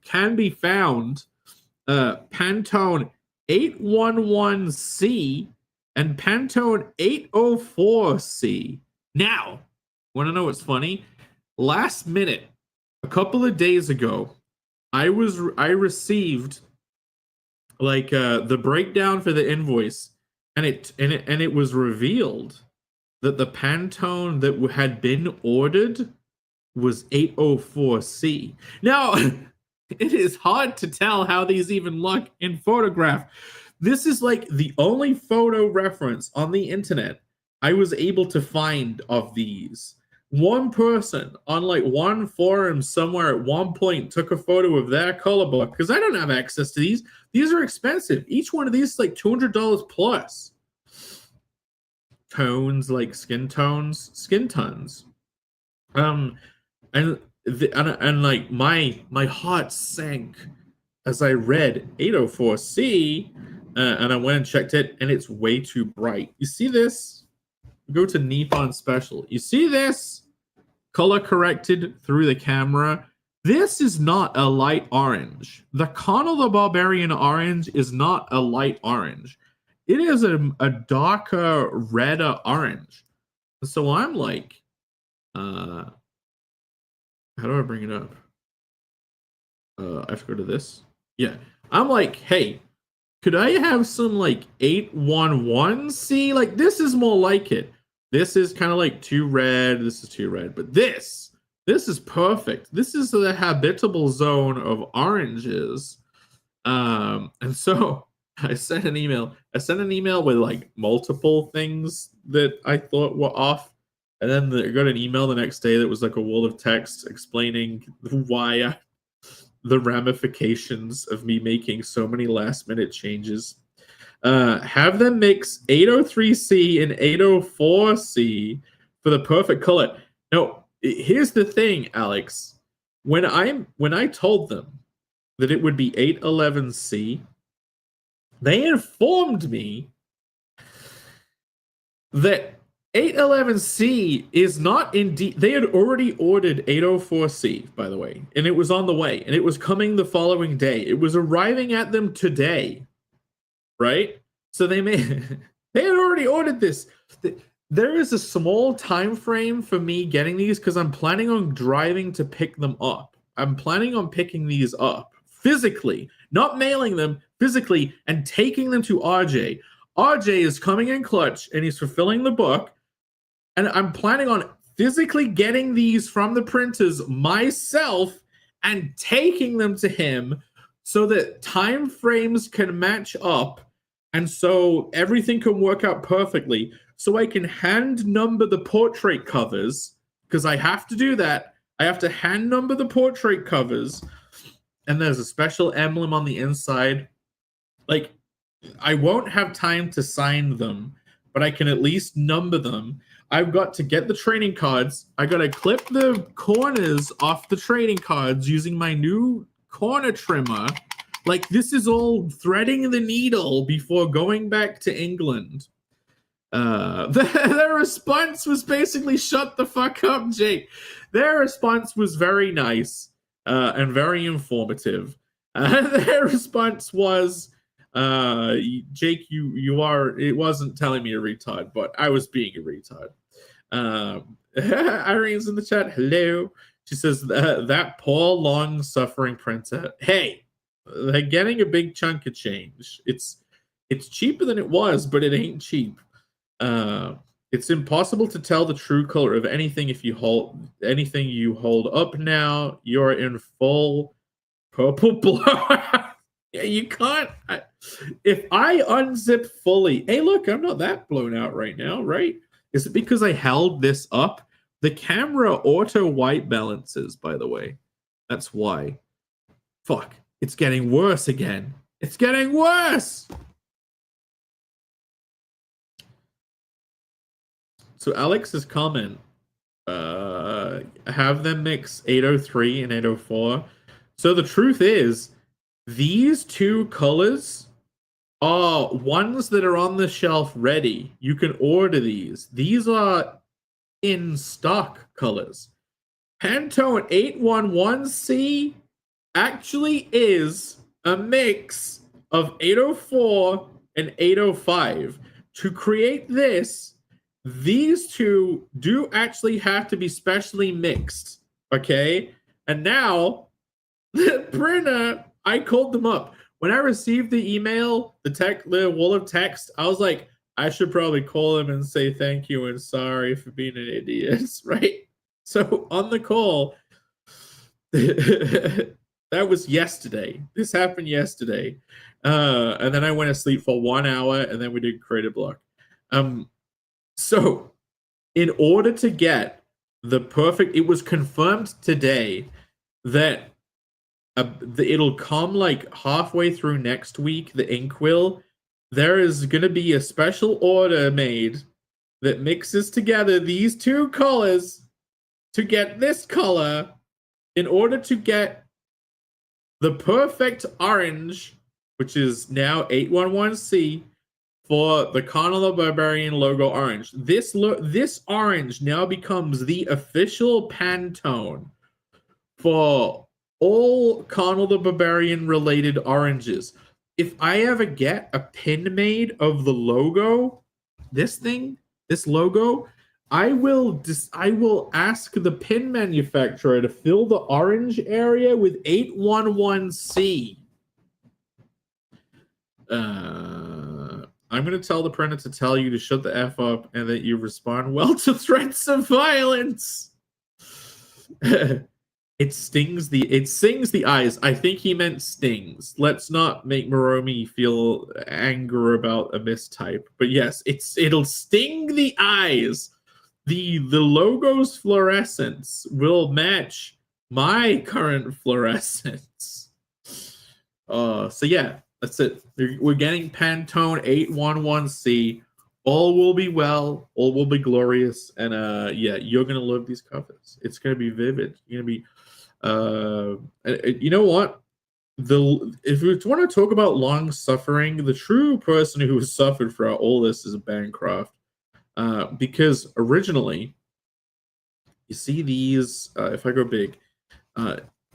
can be found Pantone 811C and Pantone 804C. Now, want to know what's funny? Last minute, a couple of days ago, I received like the breakdown for the invoice, and it was revealed that the Pantone that had been ordered was 804C. Now, it is hard to tell how these even look in photograph. This is like the only photo reference on the internet I was able to find of these. One person on like one forum somewhere at one point took a photo of their color book, because I don't have access to these. These are expensive. Each one of these is like $200 plus. Tones, like skin tones. And like my heart sank as I read 804C, and I went and checked it, and it's way too bright. You see this? Go to Nippon Special. You see this? Color corrected through the camera. This is not a light orange. The Connell the Barbarian orange is not a light orange. It is a darker, redder orange. So I'm like, how do I bring it up? I have to go to this. Yeah. I'm like, hey, could I have some like 811C? Like, this is more like it. This is kind of like too red. This is too red. But this is perfect. This is the habitable zone of oranges. And so I sent an email. I sent an email with like multiple things that I thought were off. And then I got an email the next day that was like a wall of text explaining why the ramifications of me making so many last minute changes. Have them mix 803C and 804C for the perfect color. Now, here's the thing, Alex. When I told them that it would be 811C, they informed me that 811C is not indeed. They had already ordered 804C, by the way, and it was on the way, and it was coming the following day. It was arriving at them today, right? So they had already ordered this. There is a small time frame for me getting these because I'm planning on driving to pick them up. I'm planning on picking these up physically, not mailing them, physically, and taking them to RJ. RJ is coming in clutch, and he's fulfilling the book. And I'm planning on physically getting these from the printers myself and taking them to him so that time frames can match up, and so everything can work out perfectly. So I can hand number the portrait covers, because I have to do that. I have to hand number the portrait covers, and there's a special emblem on the inside. Like, I won't have time to sign them, but I can at least number them. I've got to get the trading cards. I got to clip the corners off the trading cards using my new corner trimmer. Like, this is all threading the needle before going back to England. Their response was basically, shut the fuck up, Jake. Their response was very nice and very informative. Their response was, Jake, you are, it wasn't telling me a retard, but I was being a retard. Irene's in the chat. Hello. She says that poor long-suffering printer. Hey, they're getting a big chunk of change. It's cheaper than it was, but it ain't cheap. It's impossible to tell the true color of anything if you hold anything you hold up now. You're in full purple blowout. Yeah, you can't. If I unzip fully, hey, look, I'm not that blown out right now, right? Is it because I held this up? The camera auto white balances, by the way. That's why. Fuck. It's getting worse again. It's getting worse! So Alex's comment, have them mix 803 and 804. So the truth is, these two colors are ones that are on the shelf ready. You can order these. These are in stock colors. Pantone 811C actually is a mix of 804 and 805. To create this, these two do actually have to be specially mixed, okay? And now, the printer, I called them up. When I received the email, the wall of text, I was like, I should probably call them and say thank you and sorry for being an idiot, right? So on the call, that was yesterday. This happened yesterday. And then I went to sleep for 1 hour, and then we did Creative Block. So in order to get the perfect, it was confirmed today that it'll come like halfway through next week, the ink will. There is going to be a special order made that mixes together these two colors to get this color in order to get the perfect orange, which is now 811C, for the Conan the Barbarian logo orange. This orange now becomes the official Pantone for all Conan the Barbarian related oranges. If I ever get a pin made of the logo, this logo, I will ask the pin manufacturer to fill the orange area with 811C. I'm going to tell the printer to tell you to shut the F up and that you respond well to threats of violence. It sings the eyes. I think he meant stings. Let's not make Moromi feel anger about a mistype. But yes, it'll sting the eyes. The logo's fluorescence will match my current fluorescence. So yeah, that's it. We're getting Pantone 811C. All will be well. All will be glorious. And yeah, you're gonna love these covers. It's gonna be vivid. You're gonna be. You know what? If we want to talk about long suffering, the true person who has suffered throughout all this is Bancroft, because originally, you see these. If I go big,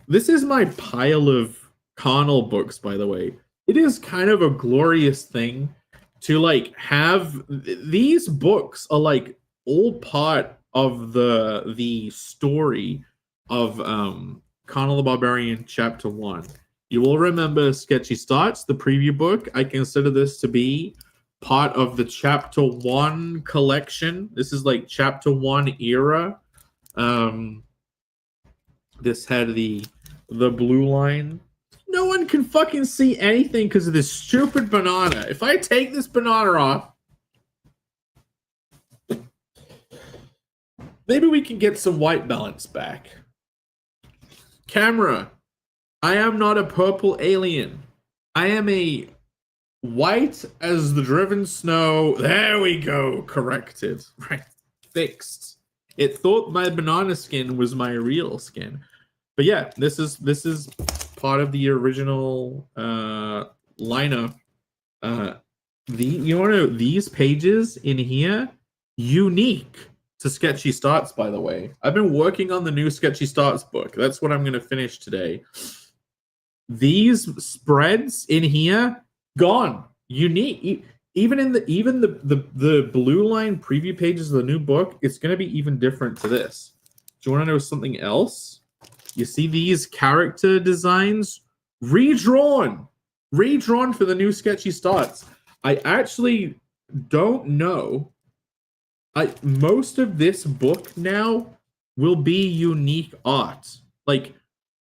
this is my pile of Connell books. By the way, it is kind of a glorious thing to like have these books are like all part of the story of Conan the Barbarian Chapter 1. You will remember Sketchy Starts, the preview book. I consider this to be part of the Chapter 1 collection. This is like Chapter 1 era. This had the blue line. No one can fucking see anything because of this stupid banana. If I take this banana off, maybe we can get some white balance back. Camera, I am not a purple alien. I am a white as the driven snow. There we go. Corrected. Right. Fixed. It thought my banana skin was my real skin. But yeah, this is part of the original lineup. You want to know these pages in here, unique to Sketchy Starts, by the way. I've been working on the new Sketchy Starts book. That's what I'm going to finish today. These spreads in here, gone. Unique. Even the blue line preview pages of the new book, it's going to be even different to this. Do you want to know something else? You see these character designs redrawn for the new Sketchy Starts. I actually don't know. Most of this book now will be unique art. Like,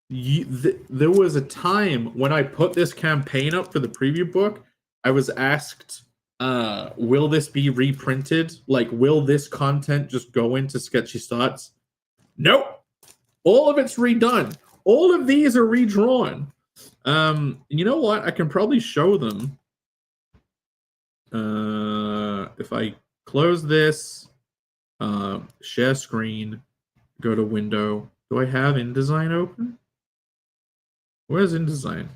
there was a time when I put this campaign up for the preview book, I was asked, will this be reprinted? Like, will this content just go into Sketchy Starts? Nope. All of it's redone. All of these are redrawn. You know what? I can probably show them. If I close this, share screen, go to window. Do I have InDesign open? Where's InDesign?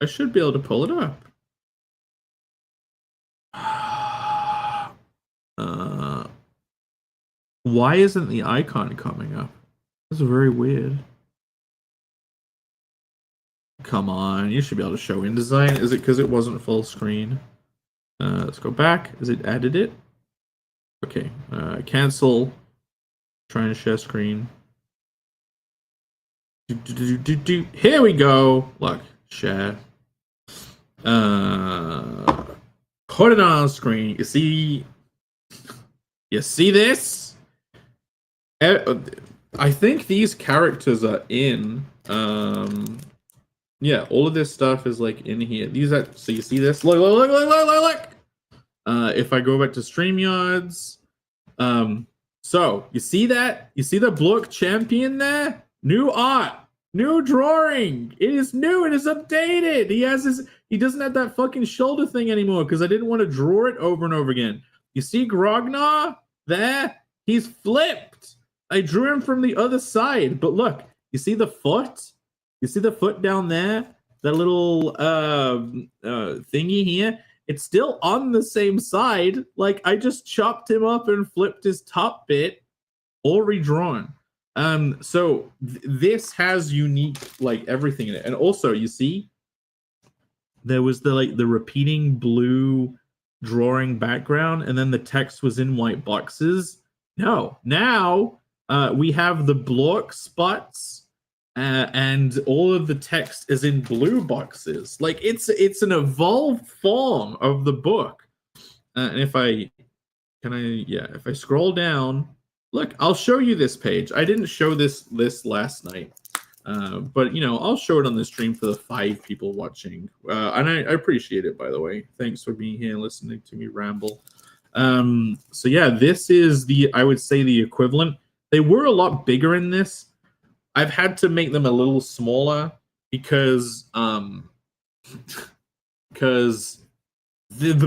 I should be able to pull it up. Why isn't the icon coming up? That's very weird. Come on, you should be able to show InDesign. Is it because it wasn't full screen? Let's go back. Is it added it? Okay. Cancel. Trying to share screen. Here we go. Look, share. Put it on screen. You see this? I think these characters are in. Yeah, all of this stuff is like in here. So you see this? Look. If I go back to StreamYards, so you see that? You see the Block champion there? New art, new drawing. It is new. It is updated. He doesn't have that fucking shoulder thing anymore because I didn't want to draw it over and over again. You see Grognar there? He's flipped. I drew him from the other side, but look, you see the foot? You see the foot down there? That little thingy here? It's still on the same side. Like, I just chopped him up and flipped his top bit, all redrawn. So this has unique, like, everything in it. And also, you see, there was the repeating blue drawing background, and then the text was in white boxes. No, now we have the block spots, and all of the text is in blue boxes. Like, it's an evolved form of the book. And if I scroll down, look, I'll show you this page. I didn't show this last night, but I'll show it on the stream for the 5 people watching. And I appreciate it, by the way. Thanks for being here and listening to me ramble. So yeah, this is I would say the equivalent. They were a lot bigger in this. I've had to make them a little smaller because the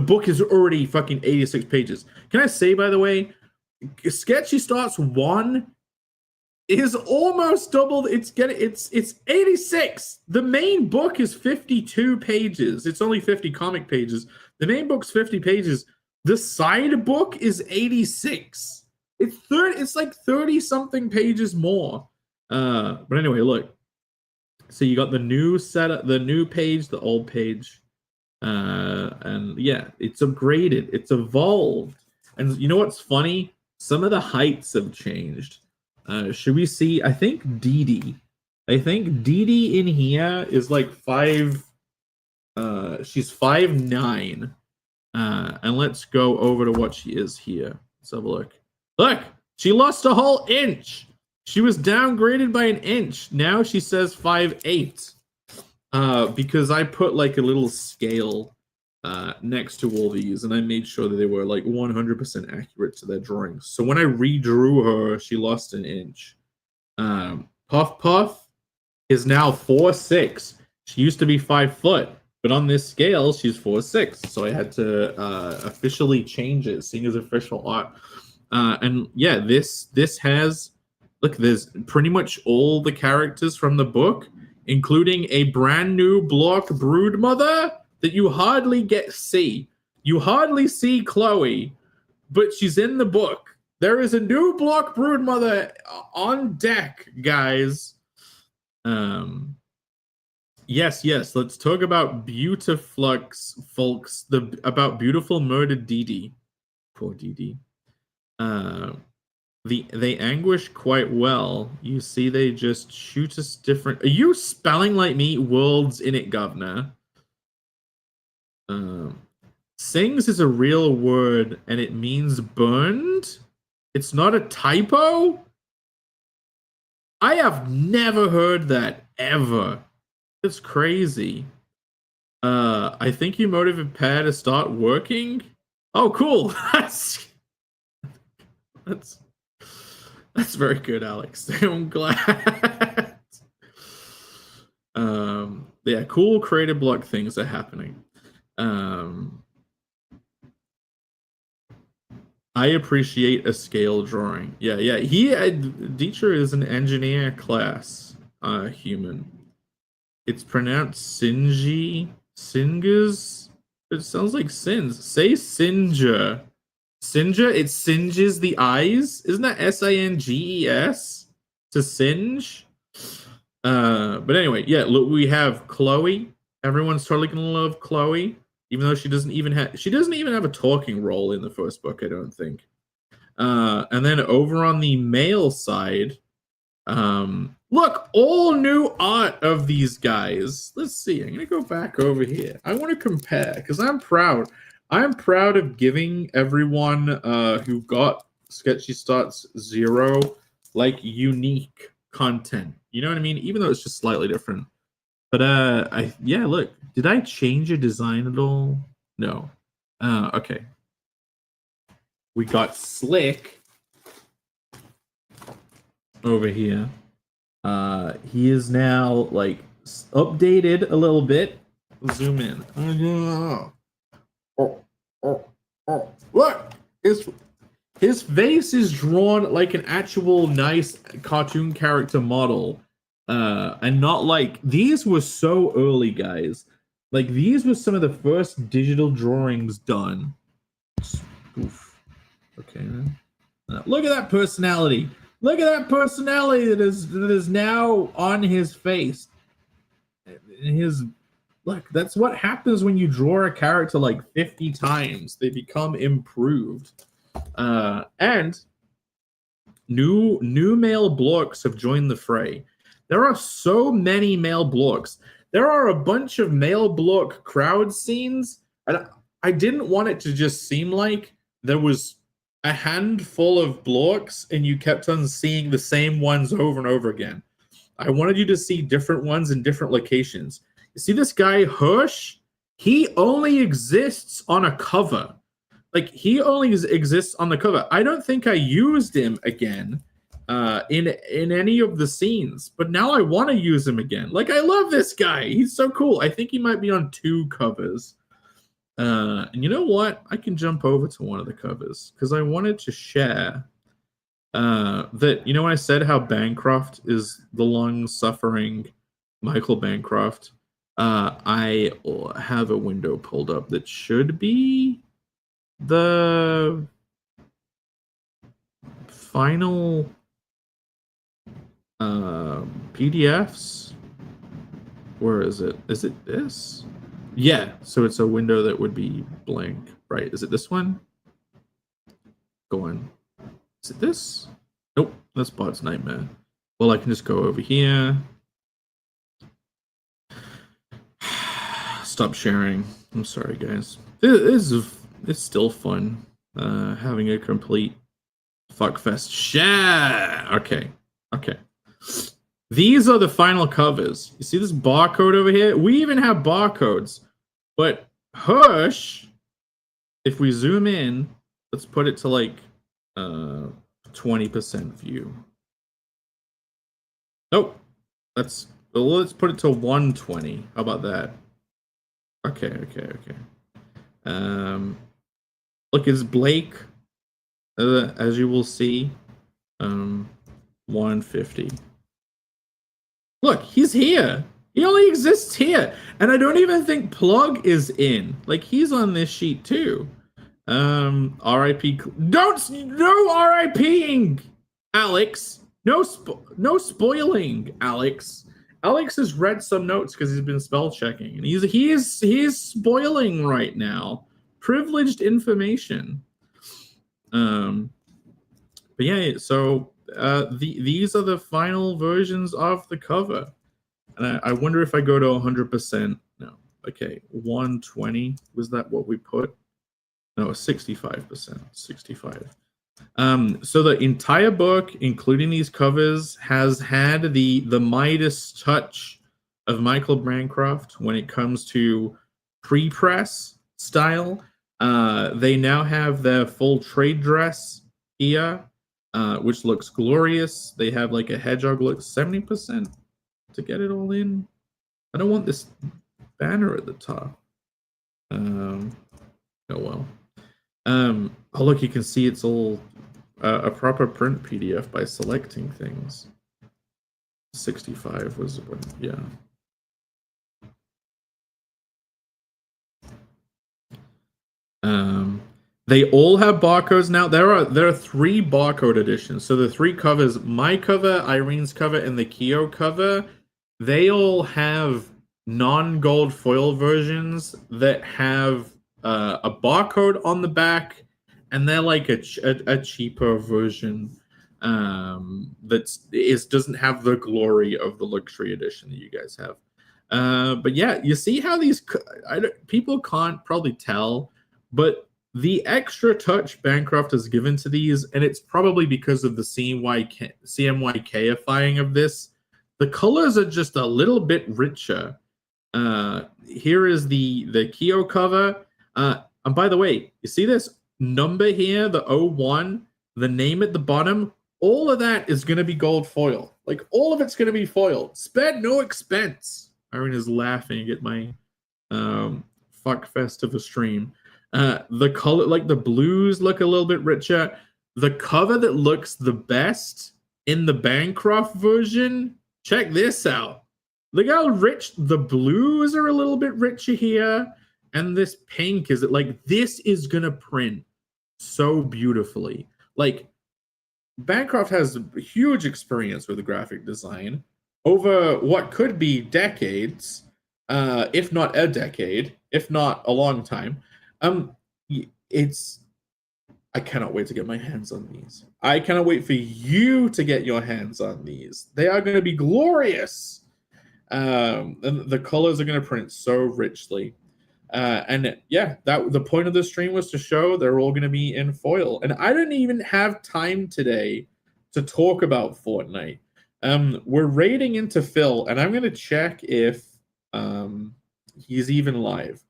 book is already fucking 86 pages. Can I say, by the way, Sketchy Starts 1 is almost doubled. It's 86. The main book is 52 pages. It's only 50 comic pages. The main book's 50 pages. The side book is 86. It's like 30 something pages more. But anyway, look. So you got the new setup, the new page, the old page. And yeah, it's upgraded. It's evolved. And you know what's funny? Some of the heights have changed. Should we see? I think Dee Dee in here is like 5. She's 5'9". And let's go over to what she is here. Let's have a look. Look, she lost a whole inch. She was downgraded by an inch. Now she says 5'8". Because I put like a little scale next to all these, and I made sure that they were like 100% accurate to their drawings. So when I redrew her, she lost an inch. Puff Puff is now 4'6". She used to be 5 foot, but on this scale, she's 4'6". So I had to officially change it, seeing as official art. And yeah, this has, look, there's pretty much all the characters from the book including a brand new block broodmother that you hardly see. You hardly see Chloe, but she's in the book. There is a new block broodmother on deck, guys. Yes. Let's talk about Beautiflux, folks. About beautiful murdered Dee Dee. Poor Dee Dee. They anguish quite well. You see, they just shoot us different. Are you spelling like me? Worlds in it, governor. Sings is a real word, and it means burned. It's not a typo. I have never heard that ever. It's crazy. I think you motivated Pear to start working. Oh, cool. That's very good, Alex. I'm glad. Yeah, cool creative block things are happening. I appreciate a scale drawing. Yeah. Dieter is an engineer class human. It's pronounced Sinji. Singas? It sounds like sins. Say Sinja. Sinja, it singes the eyes. Isn't that Singes? To singe? But anyway, yeah, look, we have Chloe. Everyone's totally gonna love Chloe, even though she doesn't even have a talking role in the first book, I don't think. And then over on the male side, look, all new art of these guys. Let's see. I'm gonna go back over here. I want to compare because I'm proud. I'm proud of giving everyone who got Sketchy Starts 0 like unique content. You know what I mean? Even though it's just slightly different. But look, did I change a design at all? No. Okay. We got Slick over here. He is now like updated a little bit. Zoom in. Look, his face is drawn like an actual nice cartoon character model, and not like these were so early, guys. Like these were some of the first digital drawings done. Oof. Okay, man. Look at that personality. Look at that personality that is now on his face. Look, that's what happens when you draw a character like 50 times. They become improved. And new male blocks have joined the fray. There are so many male blocks. There are a bunch of male block crowd scenes, and I didn't want it to just seem like there was a handful of blocks and you kept on seeing the same ones over and over again. I wanted you to see different ones in different locations. You see this guy, Hirsch? He only exists on a cover. Like, he only exists on the cover. I don't think I used him again in any of the scenes, but now I want to use him again. Like, I love this guy. He's so cool. I think he might be on 2 covers. And you know what? I can jump over to one of the covers because I wanted to share that, you know, when I said how Bancroft is the long-suffering Michael Bancroft, I have a window pulled up that should be the final PDFs. Where is it? Is it this? Yeah, so it's a window that would be blank, right? Is it this one? Go on. Is it this? Nope, that's Bot's Nightmare. Well, I can just go over here. Stop sharing. I'm sorry, guys. It's still fun having a complete fuckfest. Share. Okay. These are the final covers. You see this barcode over here? We even have barcodes. But Hirsch, if we zoom in, let's put it to like 20% view. Nope. Let's put it to 120. How about that? Okay. Look, it's Blake, as you will see. 150. Look, he's here. He only exists here. And I don't even think Plug is in. Like, he's on this sheet too. R.I.P. No R.I.P.ing, Alex. No spoiling, Alex. Alex has read some notes because he's been spell checking, and he is spoiling right now. Privileged information. But yeah, so these are the final versions of the cover. And I wonder if I go to 100%. No. Okay, 120. Was that what we put? No, 65%. 65. So the entire book, including these covers, has had the Midas touch of Michael Bancroft when it comes to pre-press style. They now have their full trade dress here, which looks glorious. They have like a hedgehog look, 70% to get it all in. I don't want this banner at the top. Oh well. Oh look, you can see it's all a proper print PDF by selecting things. 65 was when, yeah. They all have barcodes now. There are 3 barcode editions. So the 3 covers, my cover, Irene's cover, and the Kyo cover, they all have non-gold foil versions that have a barcode on the back, and they're like a cheaper version doesn't have the glory of the luxury edition that you guys have. But yeah, you see how these people can't probably tell, but the extra touch Bancroft has given to these, and it's probably because of the CMYKifying of this, the colors are just a little bit richer. Here is the Kyo cover. And by the way, you see this number here, the 01, the name at the bottom, all of that is going to be gold foil. Like, all of it's going to be foil. Spared no expense. Irene is laughing at my fuck fest of a stream. The color, like the blues look a little bit richer. The cover that looks the best in the Bancroft version, check this out. Look how rich the blues are, a little bit richer here. And this pink is like, this is gonna print so beautifully. Like, Bancroft has huge experience with the graphic design over what could be decades, if not a decade, if not a long time. I cannot wait to get my hands on these. I cannot wait for you to get your hands on these. They are going to be glorious. And the colors are going to print so richly. And yeah, the point of the stream was to show they're all going to be in foil. And I didn't even have time today to talk about Fortnite. We're raiding into Phil, and I'm going to check if he's even live.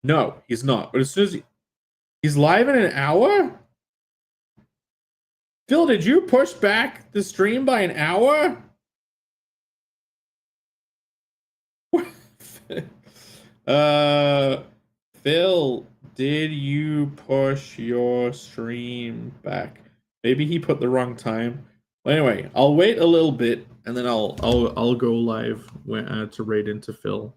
No, he's not. But as soon as he's live in an hour? Phil, did you push back the stream by an hour? Phil, did you push your stream back? Maybe he put the wrong time. Well, anyway, I'll wait a little bit and then I'll go live to raid into Phil.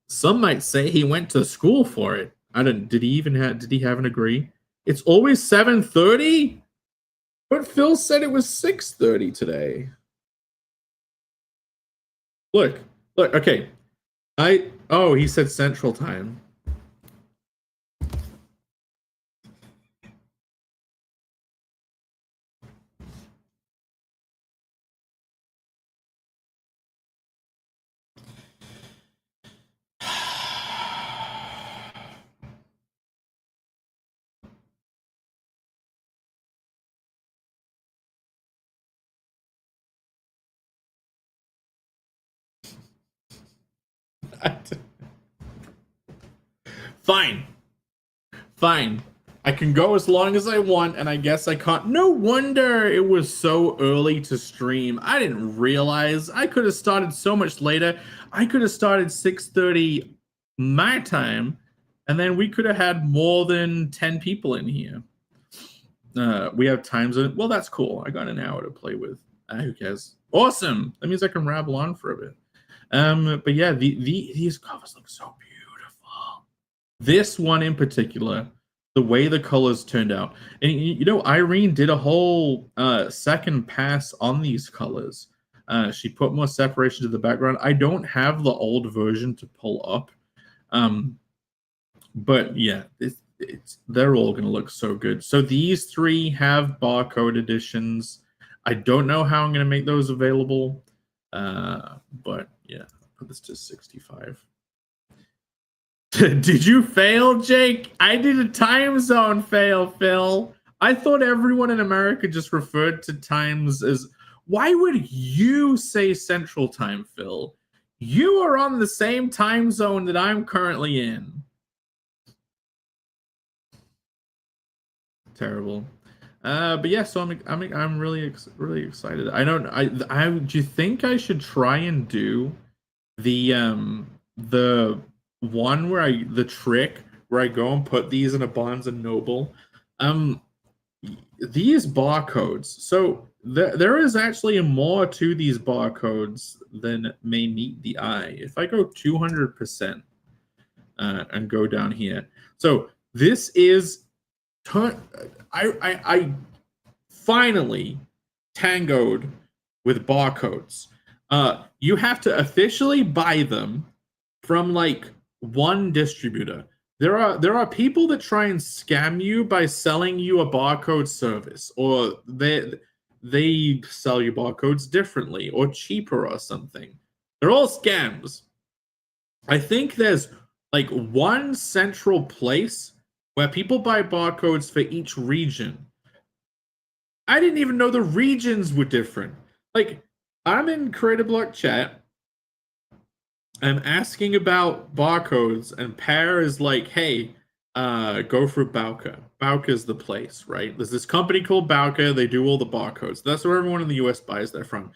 Some might say he went to school for it. Did he have an agree? It's always 7:30? But Phil said it was 6:30 today. Look, okay. He said Central Time. Fine. I can go as long as I want, and I guess I can't. No wonder it was so early to stream. I didn't realize. I could have started so much later. I could have started 6:30 my time, and then we could have had more than 10 people in here. We have time zone. Well, that's cool. I got an hour to play with. Who cares? Awesome. That means I can rabble on for a bit. But yeah, these covers look so beautiful. This one in particular, the way the colors turned out, and you know, Irene did a whole second pass on these colors. She put more separation to the background. I don't have the old version to pull up, but yeah, they're all gonna look so good. So these three have barcode editions. I don't know how I'm gonna make those available, but yeah, put this to 65. Did you fail, Jake? I did a time zone fail, Phil. I thought everyone in America just referred to times as. Why would you say Central Time, Phil? You are on the same time zone that I'm currently in. Terrible. But yeah, so I'm really excited. Do you think I should try and do the one where the trick where I go and put these in a Barnes and Noble? These barcodes. So there is actually more to these barcodes than may meet the eye. If I go 200% and go down here, so this is. I finally tangoed with barcodes. You have to officially buy them from like one distributor. There are people that try and scam you by selling you a barcode service, or they sell you barcodes differently or cheaper or something. They're all scams. I think there's like one central place where people buy barcodes for each region. I didn't even know the regions were different. Like, I'm in Creative Block chat. I'm asking about barcodes, and Pear is like, hey, go for Bauka. Bauka's the place, right? There's this company called Bauka. They do all the barcodes. That's where everyone in the US buys that from.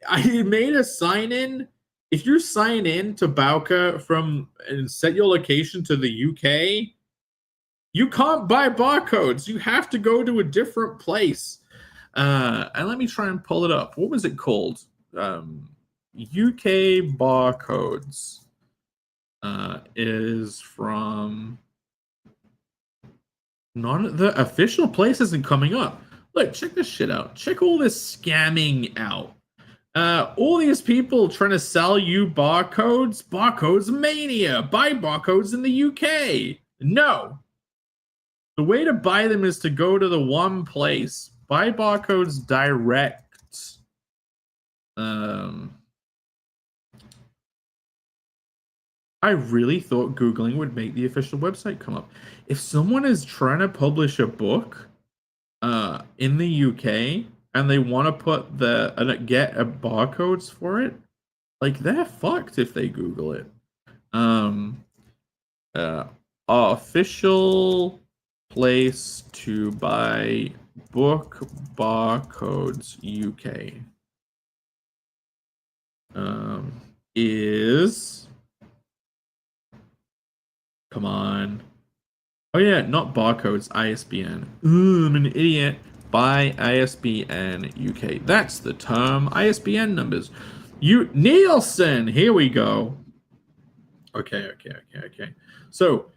I made a sign in. If you sign in to Bauka and set your location to the UK, you can't buy barcodes. You have to go to a different place. And let me try and pull it up. What was it called? UK barcodes is from the official place isn't coming up. Look, check this shit out. Check all this scamming out. All these people trying to sell you barcodes. Barcodes mania. Buy barcodes in the UK. No. The way to buy them is to go to the one place. Buy barcodes direct. I really thought Googling would make the official website come up. If someone is trying to publish a book in the UK and they want to put get barcodes for it, like they're fucked if they Google it. Official place to buy book barcodes UK is, come on. Oh yeah, not barcodes, ISBN. Ooh, I'm an idiot. Buy ISBN UK. That's the term. ISBN numbers. Nielsen, here we go. Okay. So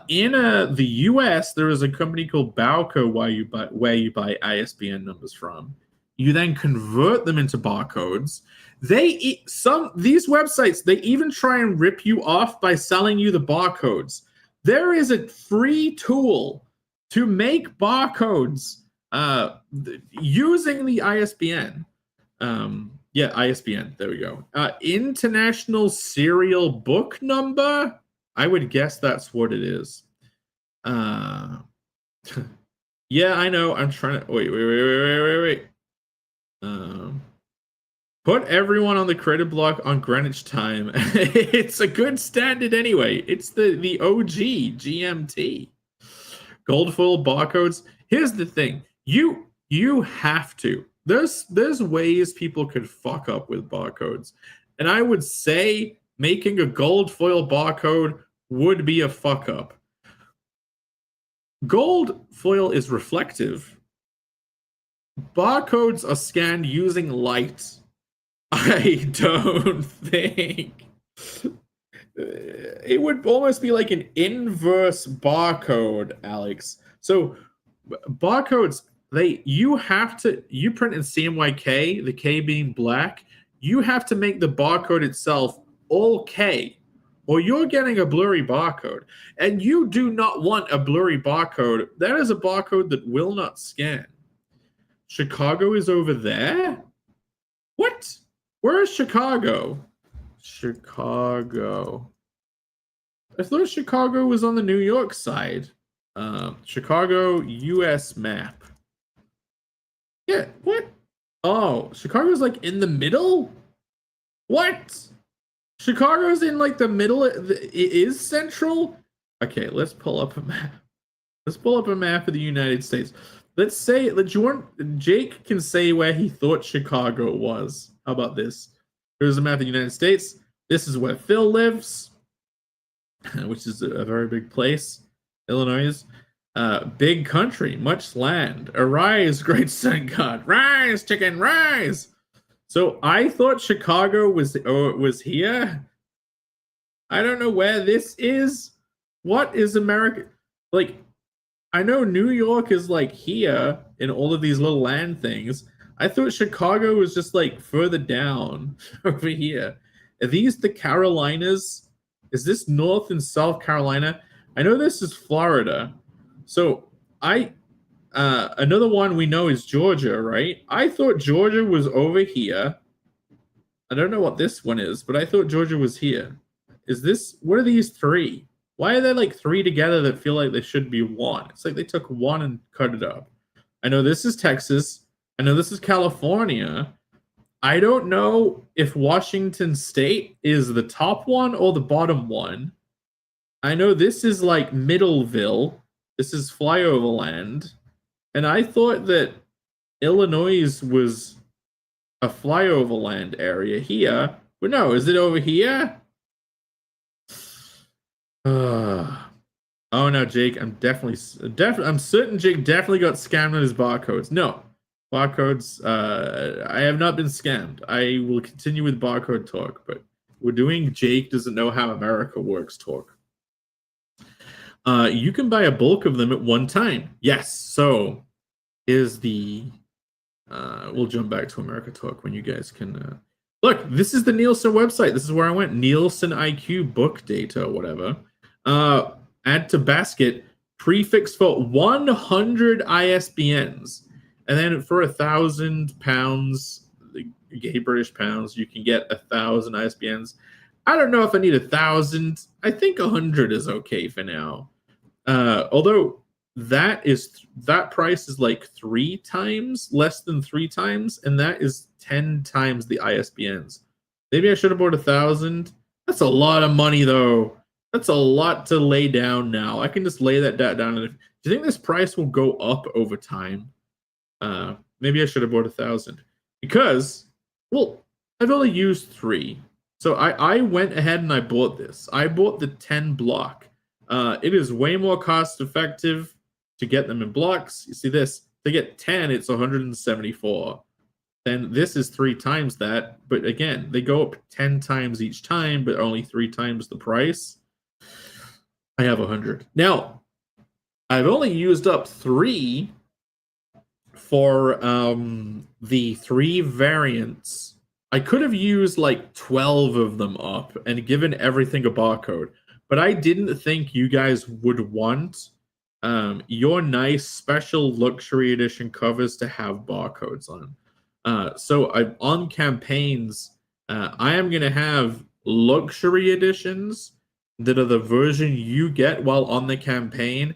in the US, there is a company called Bauka where you buy ISBN numbers from. You then convert them into barcodes. These websites, they even try and rip you off by selling you the barcodes. There is a free tool to make barcodes using the ISBN. ISBN. There we go. International Serial Book Number. I would guess that's what it is. Yeah, I know. I'm trying to wait. Put everyone on the Creative Block on Greenwich time. It's a good standard anyway. It's the OG GMT. Gold foil barcodes. Here's the thing. You have to. There's ways people could fuck up with barcodes. And I would say making a gold foil barcode would be a fuck up. Gold foil is reflective. Barcodes are scanned using light. I don't think it would almost be like an inverse barcode, Alex. So barcodes, you print in CMYK, the K being black, you have to make the barcode itself all K, or you're getting a blurry barcode. And you do not want a blurry barcode. That is a barcode that will not scan. Chicago is over there? What? Where is Chicago? Chicago. I thought Chicago was on the New York side. Chicago US map. Yeah, what? Oh, Chicago's like in the middle? What? Chicago's in like the middle. It is central? Okay, let's pull up a map. Let's pull up a map of the United States. Let's say Jake can say where he thought Chicago was. How about this? Here's a map of the United States. This is where Phil lives, which is a very big place. Illinois. Big country, much land. Arise, great sun god. Rise, chicken, rise. So I thought Chicago was here. I don't know where this is. What is America? Like, I know New York is like here in all of these little land things. I thought Chicago was just like further down over here. Are these the Carolinas? Is this North and South Carolina? I know this is Florida. So another one we know is Georgia, right? I thought Georgia was over here. I don't know what this one is, but I thought Georgia was here. What are these three? Why are there like three together that feel like they should be one? It's like they took one and cut it up. I know this is Texas. I know this is California. I don't know if Washington State is the top one or the bottom one. I know this is like Middleville. This is flyover land. And I thought that Illinois was a flyover land area here. But no, is it over here? Oh no, Jake, I'm I'm certain Jake definitely got scammed on his barcodes. No, barcodes, I have not been scammed. I will continue with barcode talk, but we're doing Jake doesn't know how America works talk. You can buy a bulk of them at one time. Yes, so is the we'll jump back to America talk when you guys can look, this is the Nielsen website. This is where I went. Nielsen IQ book data or whatever. Add to basket, prefix for 100 ISBNs. And then for £1,000, gay British pounds, you can get 1,000 ISBNs. I don't know if I need 1,000. I think 100 is okay for now. Although that price is like 3 times, less than 3 times, and that is 10 times the ISBNs. Maybe I should have bought 1,000. That's a lot of money, though. That's a lot to lay down now. I can just lay that down. Do you think this price will go up over time? Maybe I should have bought 1,000 because, well, I've only used 3. So I went ahead and I bought this. I bought the 10 block. It is way more cost effective to get them in blocks. You see this? To get 10, it's 174. Then this is 3 times that. But again, they go up 10 times each time, but only 3 times the price. I have 100. Now, I've only used up 3 for the 3 variants. I could have used like 12 of them up and given everything a barcode, but I didn't think you guys would want your nice special luxury edition covers to have barcodes on. So on campaigns, I am going to have luxury editions that are the version you get while on the campaign.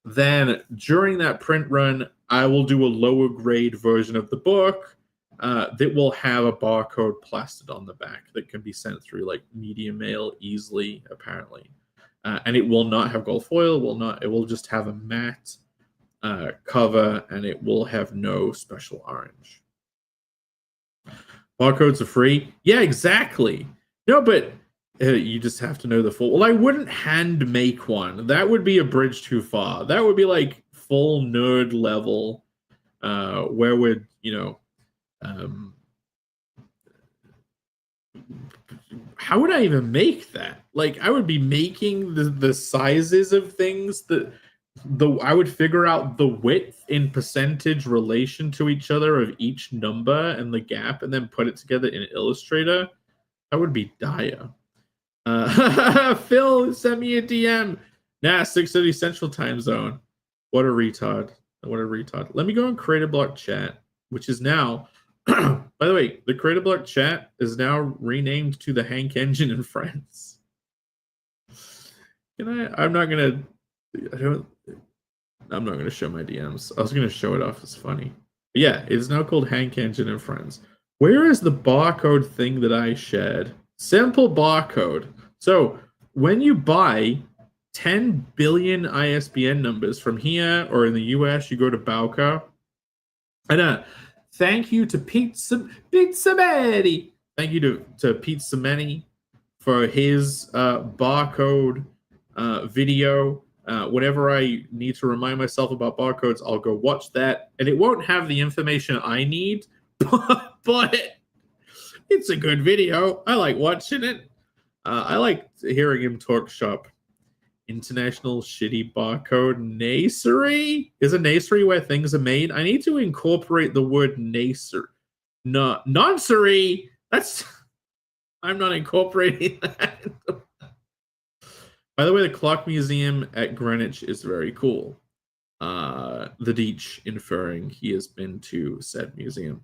Then during that print run, I will do a lower grade version of the book that will have a barcode plastered on the back that can be sent through like media mail easily, apparently. And it will not have gold foil. It will just have a matte cover, and it will have no special orange. Barcodes are free. Yeah, exactly. No, but you just have to know the full. Well, I wouldn't hand make one. That would be a bridge too far. That would be like full nerd level, where would how would I even make that? Like, I would be making the sizes of things that I would figure out the width in percentage relation to each other of each number and the gap, and then put it together in Illustrator. That would be dire. Phil sent me a DM. Nah, 6:30 Central Time Zone. What a retard. What a retard. Let me go and create a block chat, which is now, by the way, the create a block chat is now renamed to the Hank Engine and Friends. I'm not gonna show my DMs. I was gonna show it off as funny. But yeah, it's now called Hank Engine and Friends. Where is the barcode thing that I shared? Simple barcode. So when you buy 10 billion ISBN numbers from here or in the US, you go to Bowker. And thank you to Pizza Many. Thank you to Pizza Many for his barcode video. Whenever I need to remind myself about barcodes, I'll go watch that. And it won't have the information I need, but it's a good video. I like watching it. I like hearing him talk shop. International shitty barcode nacery? Is a nacery where things are made? I need to incorporate the word nacer. No, noncery. I'm not incorporating that. By the way, the Clock Museum at Greenwich is very cool. The Deech inferring he has been to said museum.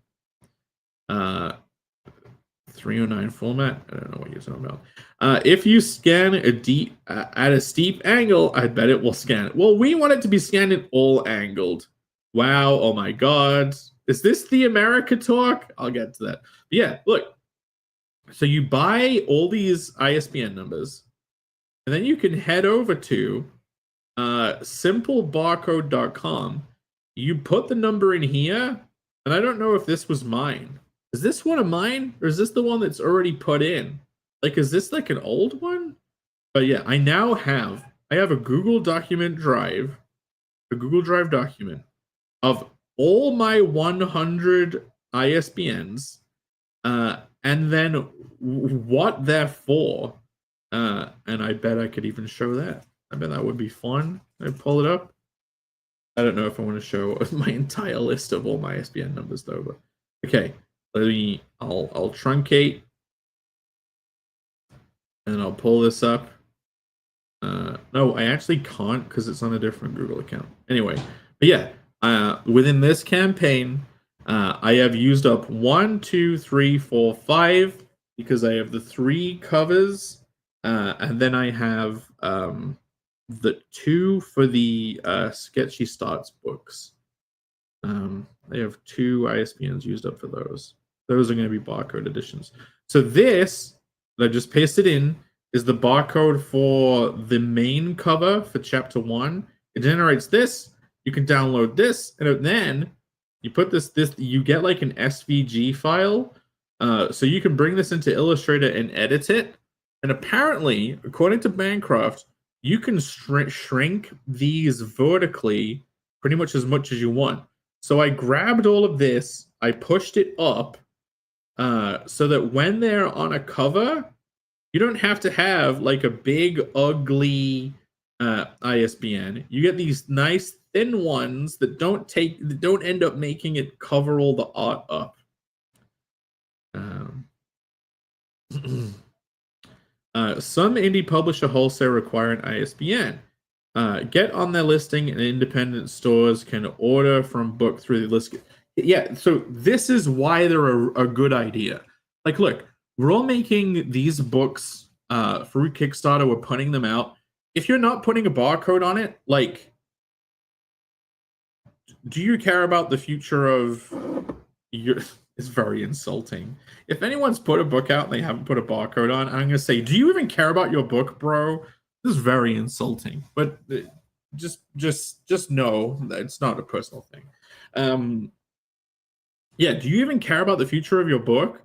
309 format. I don't know what you're talking about. If you scan at a steep angle, I bet it will scan it. Well, we want it to be scanned at all angled. Wow. Oh my God. Is this the America talk? I'll get to that. But yeah, look. So you buy all these ISBN numbers, and then you can head over to simplebarcode.com. You put the number in here, and I don't know if this was mine. Is this one of mine, or is this the one that's already put in? Like, is this like an old one? But yeah, I have a Google document drive, a Google Drive document of all my 100 ISBNs, and then what they're for. And I bet I could even show that. I bet that would be fun. I'd pull it up. I don't know if I want to show my entire list of all my ISBN numbers though, but okay. I'll truncate, and I'll pull this up. No, I actually can't because it's on a different Google account. Anyway, but yeah, within this campaign, I have used up 1, 2, 3, 4, 5 because I have the 3 covers, and then I have the 2 for the Sketchy Starts books. I have 2 ISBNs used up for those. Those are going to be barcode editions. So this that I just pasted in is the barcode for the main cover for chapter 1. It generates this. You can download this, and then you put this. You get like an SVG file, so you can bring this into Illustrator and edit it. And apparently, according to Bancroft, you can shrink these vertically pretty much as you want. So I grabbed all of this, I pushed it up, so that when they're on a cover, you don't have to have like a big, ugly ISBN. You get these nice thin ones that don't end up making it cover all the art up. Some indie publisher wholesale require an ISBN. Get on their listing, and independent stores can order from book through the list. Yeah, so this is why they're a good idea. Like, look, we're all making these books through Kickstarter. We're putting them out. If you're not putting a barcode on it, like, do you care about the future of your... It's very insulting. If anyone's put a book out and they haven't put a barcode on, I'm going to say, do you even care about your book, bro? This is very insulting. But just know that it's not a personal thing. Yeah, do you even care about the future of your book?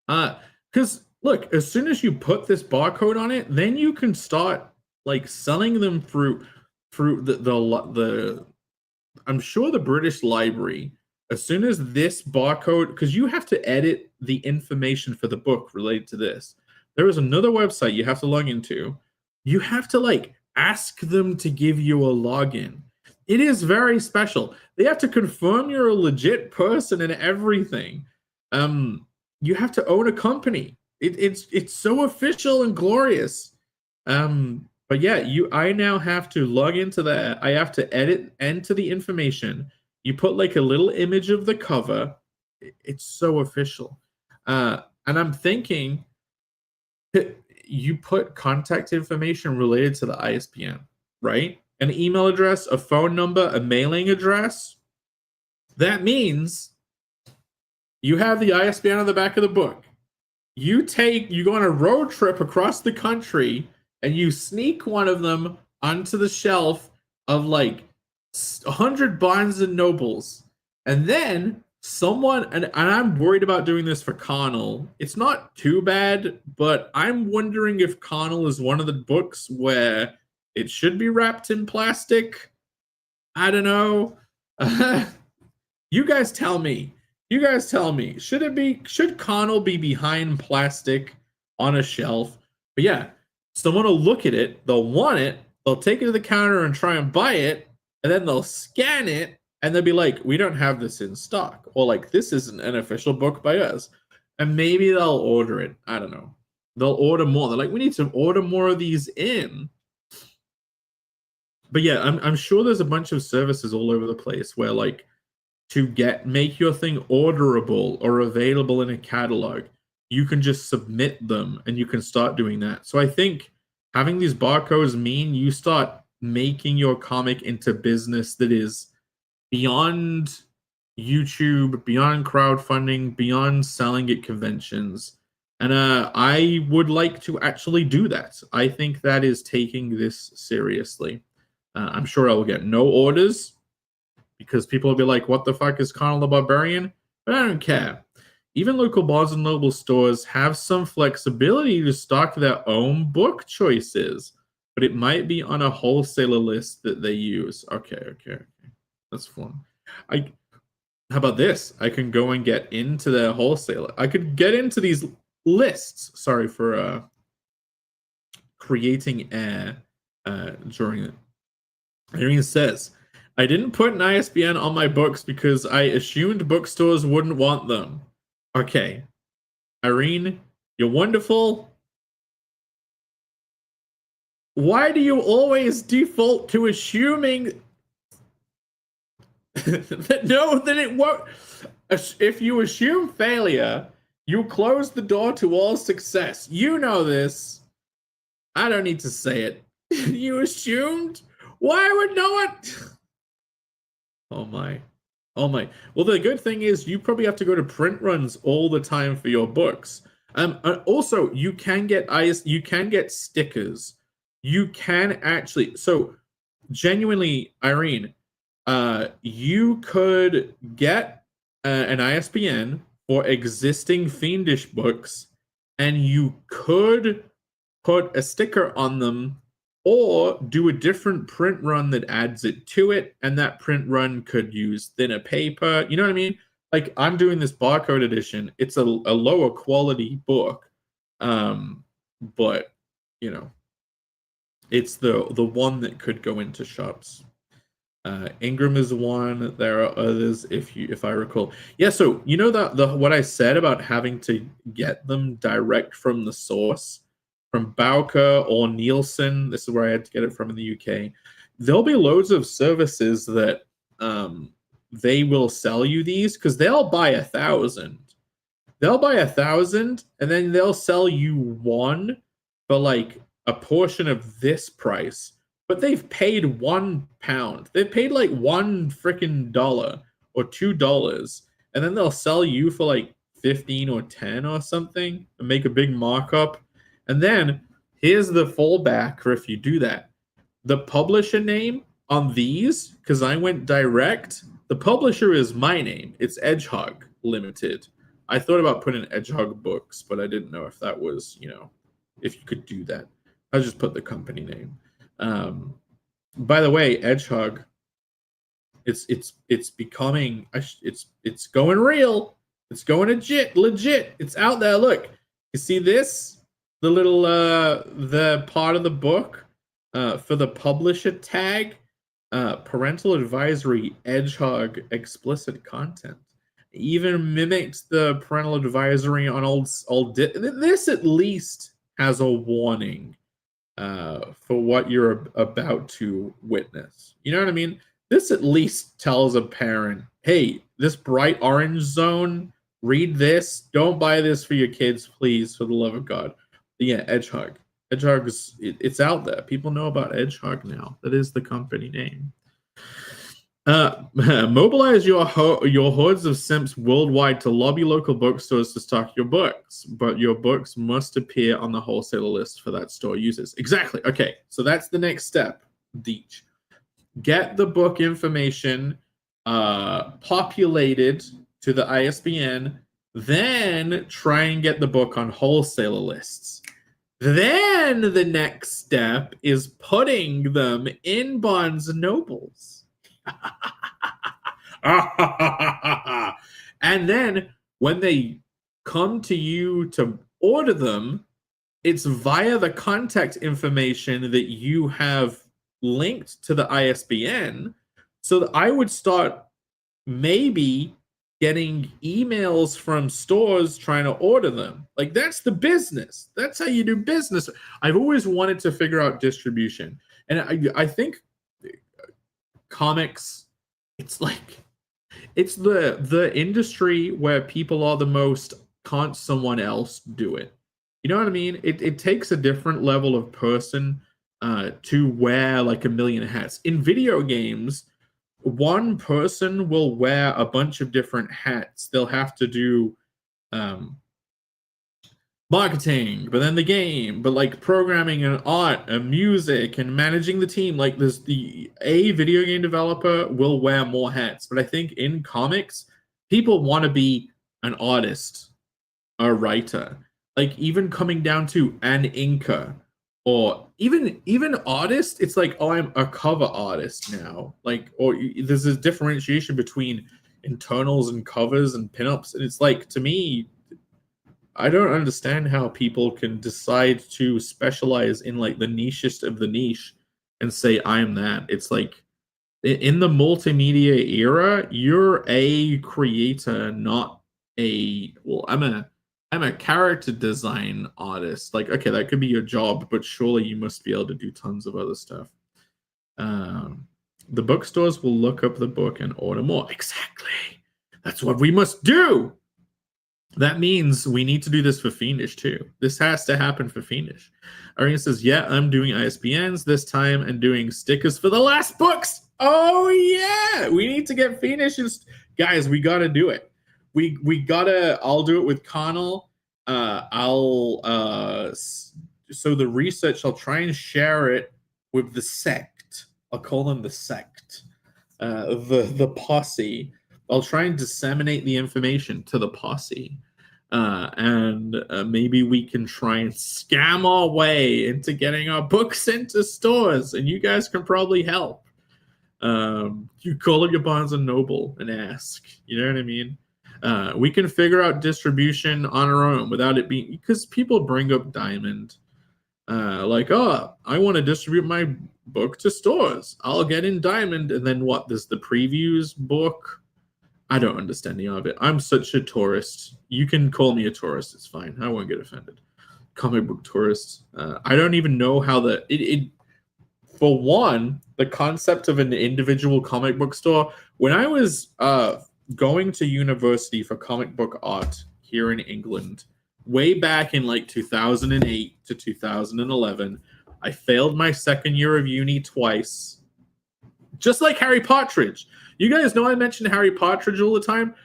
Because look, as soon as you put this barcode on it, then you can start like selling them through the I'm sure the British Library as soon as this barcode, because you have to edit the information for the book related to this. There is another website you have to log into. You have to like ask them to give you a login. It is very special. They have to confirm you're a legit person and everything. You have to own a company. It's so official and glorious. But yeah, I now have to log into that. I have to enter the information. You put like a little image of the cover. It's so official. And I'm thinking you put contact information related to the ISBN, right? An email address, a phone number, a mailing address. That means you have the ISBN on the back of the book. You go on a road trip across the country and you sneak one of them onto the shelf of like 100 Barnes and Nobles. And then someone, and I'm worried about doing this for Connell. It's not too bad, but I'm wondering if Connell is one of the books where it should be wrapped in plastic. I don't know. You guys tell me. Should Connell be behind plastic on a shelf? But yeah, someone will look at it, they'll want it, they'll take it to the counter and try and buy it, and then they'll scan it, and they'll be like, we don't have this in stock. Or like, this isn't an official book by us. And maybe they'll order it. I don't know. They'll order more. They're like, we need to order more of these in. But yeah, I'm sure there's a bunch of services all over the place where like to make your thing orderable or available in a catalog, you can just submit them and you can start doing that. So I think having these barcodes mean you start making your comic into business that is beyond YouTube, beyond crowdfunding, beyond selling at conventions. And I would like to actually do that. I think that is taking this seriously. I'm sure I will get no orders because people will be like, what the fuck is Connell the Barbarian? But I don't care. Even local Barnes and Noble stores have some flexibility to stock their own book choices, but it might be on a wholesaler list that they use. Okay. That's fun. How about this? I can go and get into their wholesaler. I could get into these lists. Sorry for creating air during it. Irene says, I didn't put an ISBN on my books because I assumed bookstores wouldn't want them. Okay. Irene, you're wonderful. Why do you always default to assuming that it won't? If you assume failure, you close the door to all success. You know this. I don't need to say it. You assumed? Why would no one? Oh my. Well, the good thing is you probably have to go to print runs all the time for your books. And also, you can get stickers. You can actually. So, genuinely, Irene, you could get an ISBN for existing Fiendish books, and you could put a sticker on them or do a different print run that adds it to it, and that print run could use thinner paper. You know what I mean? Like, I'm doing this barcode edition. It's a lower quality book, but you know, it's the one that could go into shops. Ingram is one. There are others, if I recall. Yeah. So you know that what I said about having to get them direct from the source, from Bowker or Nielsen. This is where I had to get it from in the UK. There'll be loads of services that they will sell you these because they'll buy 1,000. They'll buy 1,000 and then they'll sell you one for like a portion of this price. But they've paid £1. They've paid like $1 freaking dollar or $2, and then they'll sell you for like 15 or 10 or something and make a big markup. And then here's the fallback for if you do that. The publisher name on these, because I went direct, the publisher is my name. It's Edgehog Limited. I thought about putting Edgehog Books, but I didn't know if that was, if you could do that. I just put the company name. By the way, Edgehog It's becoming it's going real. It's going legit. It's out there. Look, you see this? The little the part of the book for the publisher tag, parental advisory, edgehog, explicit content. Even mimics the parental advisory on this at least has a warning for what you're about to witness. You know what I mean? This at least tells a parent, hey, this bright orange zone, read this. Don't buy this for your kids, please, for the love of God. Yeah, Edgehog. Edgehog is it's out there. People know about Edgehog now. That is the company name. Mobilize your hordes of simps worldwide to lobby local bookstores to stock your books, but your books must appear on the wholesaler list for that store uses. Exactly. Okay, so that's the next step. Deech. Get the book information populated to the ISBN, then try and get the book on wholesaler lists. Then the next step is putting them in Barnes and Nobles. And then when they come to you to order them, it's via the contact information that you have linked to the ISBN. So that I would start maybe getting emails from stores trying to order them. Like, that's the business. That's how you do business. I've always wanted to figure out distribution. And I think comics, it's the industry where people are the most can't someone else do it. You know what I mean? It takes a different level of person to wear like a million hats. In video games, one person will wear a bunch of different hats. They'll have to do marketing, but then the game, but like programming and art and music and managing the team. Like a video game developer will wear more hats. But I think in comics, people want to be an artist, a writer, like even coming down to an inker, or even artist. It's like, oh, I'm a cover artist now. Like, or there's a differentiation between internals and covers and pinups. And it's like, to me, I don't understand how people can decide to specialize in like the nichest of the niche and say I'm that. It's like in the multimedia era, you're a creator, not a I'm a character design artist. Like, okay, that could be your job, but surely you must be able to do tons of other stuff. The bookstores will look up the book and order more. Exactly. That's what we must do. That means we need to do this for Fiendish too. This has to happen for Fiendish. Arena says, yeah, I'm doing ISBNs this time and doing stickers for the last books. Oh yeah, we need to get Fiendish. Guys, we gotta do it. We gotta. I'll do it with Connell. So the research, I'll try and share it with the sect. I'll call them the sect, the posse. I'll try and disseminate the information to the posse. And maybe we can try and scam our way into getting our books into stores, and you guys can probably help. You call up your Barnes and Noble and ask. You know what I mean? We can figure out distribution on our own without it being, because people bring up Diamond. Like, oh, I want to distribute my book to stores. I'll get in Diamond, and then what? There's the previews book. I don't understand any of it. I'm such a tourist. You can call me a tourist. It's fine. I won't get offended. Comic book tourist. I don't even know how for one, the concept of an individual comic book store. When I was going to university for comic book art here in England, way back in like 2008 to 2011, I failed my second year of uni twice. Just like Harry Partridge. You guys know I mention Harry Partridge all the time.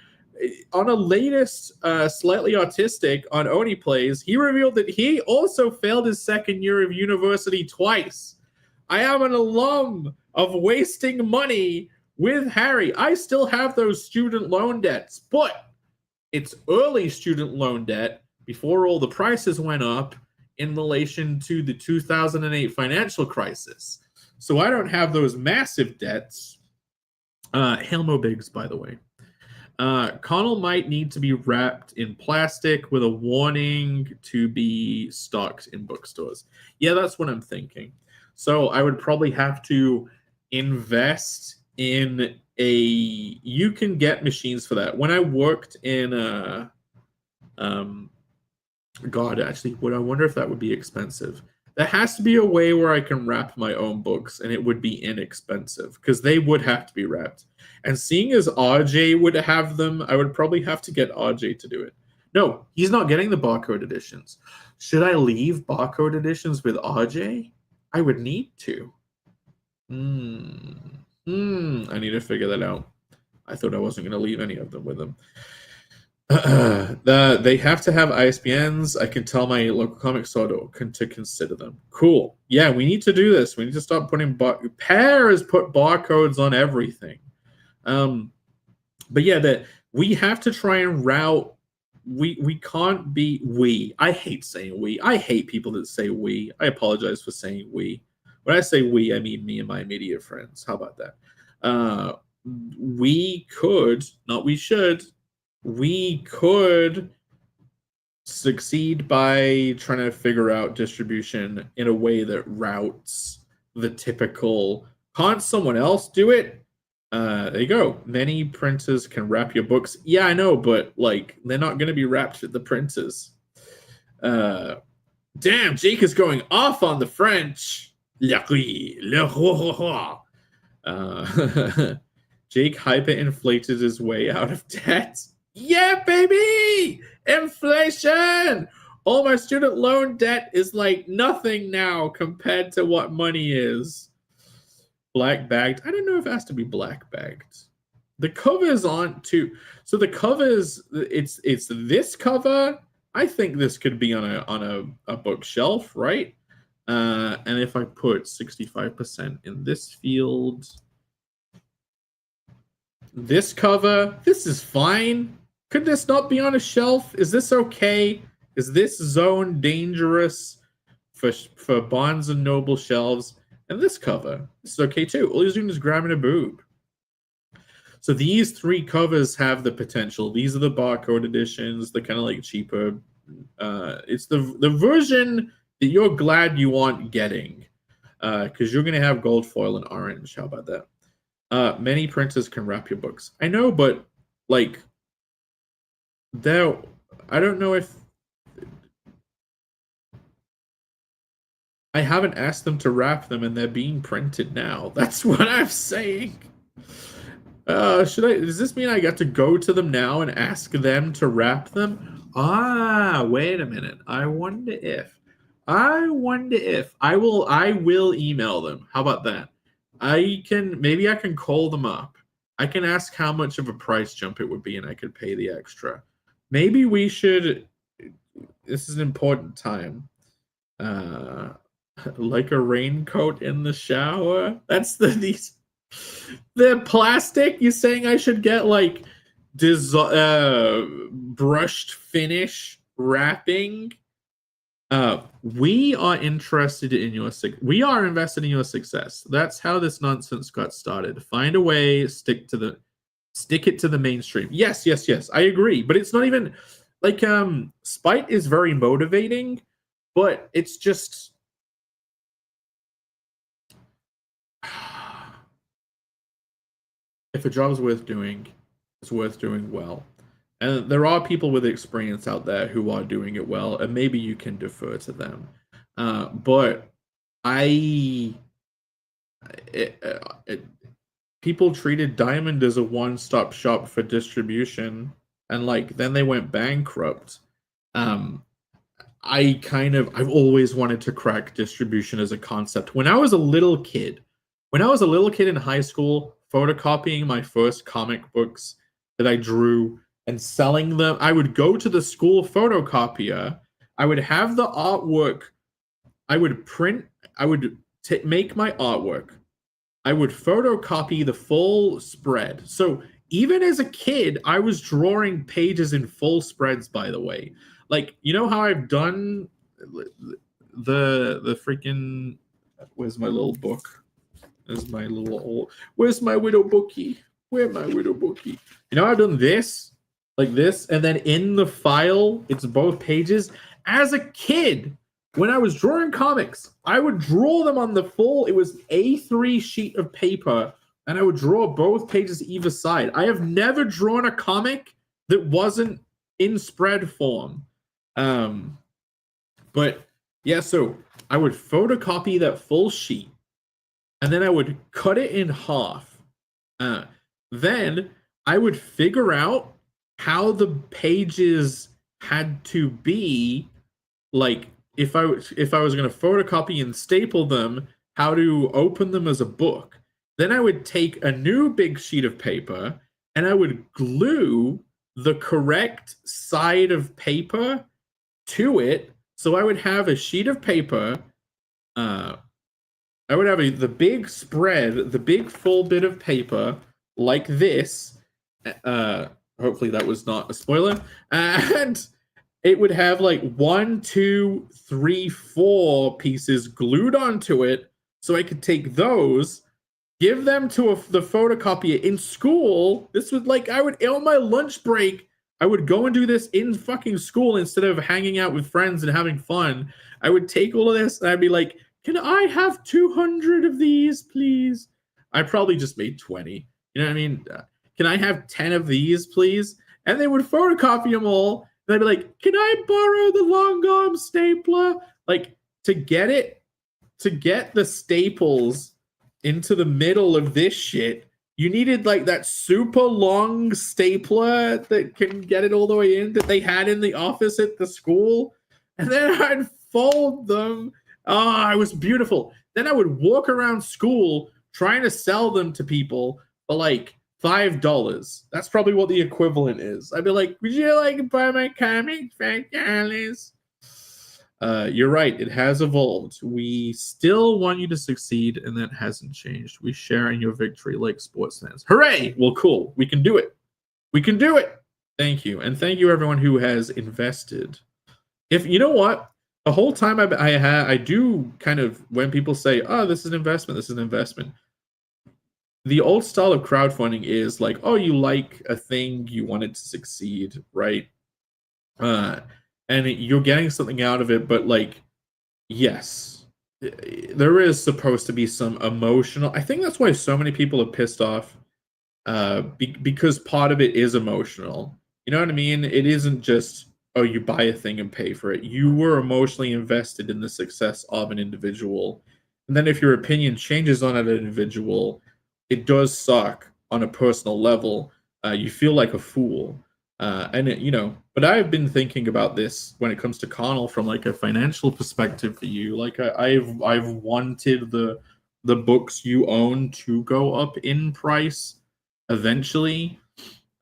On a latest Slightly Autistic on Oni Plays, he revealed that he also failed his second year of university twice. I am an alum of wasting money with Harry. I still have those student loan debts, but it's early student loan debt before all the prices went up in relation to the 2008 financial crisis. So I don't have those massive debts. Helmo Biggs, by the way. Connell might need to be wrapped in plastic with a warning to be stocked in bookstores. Yeah, that's what I'm thinking. So I would probably have to invest in a. You can get machines for that. When I worked in God, actually, I wonder if that would be expensive. There has to be a way where I can wrap my own books, and it would be inexpensive because they would have to be wrapped. And seeing as RJ would have them, I would probably have to get RJ to do it. No, he's not getting the barcode editions. Should I leave barcode editions with RJ? I would need to. I need to figure that out. I thought I wasn't going to leave any of them with him. They have to have ISBNs. I can tell my local comic store to consider them. Cool. Yeah, we need to do this. We need to start putting Pear has put barcodes on everything. But yeah, that we have to try and route. We can't be we. I hate saying we. I hate people that say we. I apologize for saying we. When I say we, I mean me and my immediate friends. How about that? We could, not we should. We could succeed by trying to figure out distribution in a way that routes the typical. Can't someone else do it? There you go. Many printers can wrap your books. Yeah, I know, but like they're not going to be wrapped at the printers. Damn, Jake is going off on the French. Jake hyperinflated his way out of debt. Yeah, baby! Inflation! All my student loan debt is like nothing now compared to what money is. Black bagged. I don't know if it has to be black bagged. The covers aren't too. So the covers, it's this cover. I think this could be on a bookshelf, right? And if I put 65% in this field, this cover, this is fine. Could this not be on a shelf? Is this okay? Is this zone dangerous for Barnes and Noble shelves? And this cover, this is okay too. All he's doing is grabbing a boob. So these three covers have the potential. These are the barcode editions, the kind of like cheaper. It's the version that you're glad you aren't getting, because you're gonna have gold foil and orange. How about that? Many printers can wrap your books. I know, but like, I don't know if I haven't asked them to wrap them, and they're being printed now. That's what I'm saying. Does this mean I got to go to them now and ask them to wrap them? Wait a minute. I wonder if I will email them. How about that? Maybe I can call them up. I can ask how much of a price jump it would be, and I could pay the extra. Maybe we should. This is an important time. Like a raincoat in the shower. That's the plastic. You're saying I should get like brushed finish wrapping? We are interested in your we are invested in your success. That's how this nonsense got started. Find a way, stick it to the mainstream. Yes. I agree, but it's not even like spite is very motivating, but it's just if a job is worth doing, it's worth doing well. And there are people with experience out there who are doing it well, and maybe you can defer to them. But people treated Diamond as a one-stop shop for distribution, and like then they went bankrupt. I've always wanted to crack distribution as a concept. When I was a little kid in high school, photocopying my first comic books that I drew and selling them, I would go to the school photocopier. I would have the artwork. I would make my artwork. I would photocopy the full spread. So even as a kid, I was drawing pages in full spreads, by the way. Like, you know how I've done the freaking... Where's my little book? Where's my widow bookie? Where my widow bookie? You know, I've done this, like this, and then in the file, it's both pages. As a kid, when I was drawing comics, I would draw them on the full, it was A3 sheet of paper, and I would draw both pages either side. I have never drawn a comic that wasn't in spread form. But yeah, so I would photocopy that full sheet, and then I would cut it in half. Then I would figure out how the pages had to be, like if I was going to photocopy and staple them, how to open them as a book. Then I would take a new big sheet of paper and I would glue the correct side of paper to it. So I would have a sheet of paper. I would have the big spread, the big full bit of paper like this. Hopefully that was not a spoiler. And it would have like 1, 2, 3, 4 pieces glued onto it. So I could take those, give them to the photocopier in school. This was like, I would, on my lunch break, I would go and do this in fucking school instead of hanging out with friends and having fun. I would take all of this and I'd be like, can I have 200 of these, please? I probably just made 20. You know what I mean? Can I have 10 of these, please? And they would photocopy them all. And I'd be like, can I borrow the long arm stapler? Like, to get the staples into the middle of this shit, you needed like that super long stapler that can get it all the way in that they had in the office at the school. And then I'd fold them. Oh, it was beautiful. Then I would walk around school trying to sell them to people for like $5. That's probably what the equivalent is. I'd be like, would you like to buy my comic? $5. You're right. It has evolved. We still want you to succeed, and that hasn't changed. We share in your victory like sports fans. Hooray! Well, cool. We can do it. We can do it. Thank you. And thank you, everyone who has invested. If you know what? The whole time I do kind of, when people say, oh, this is an investment, this is an investment. The old style of crowdfunding is like, oh, you like a thing, you want it to succeed, right? And you're getting something out of it, but like, yes, there is supposed to be some emotional. I think that's why so many people are pissed off, because part of it is emotional. You know what I mean? It isn't just, oh, you buy a thing and pay for it. You were emotionally invested in the success of an individual. And then if your opinion changes on an individual, it does suck on a personal level. You feel like a fool. But I've been thinking about this when it comes to Connell from like a financial perspective for you. Like I've wanted the books you own to go up in price eventually.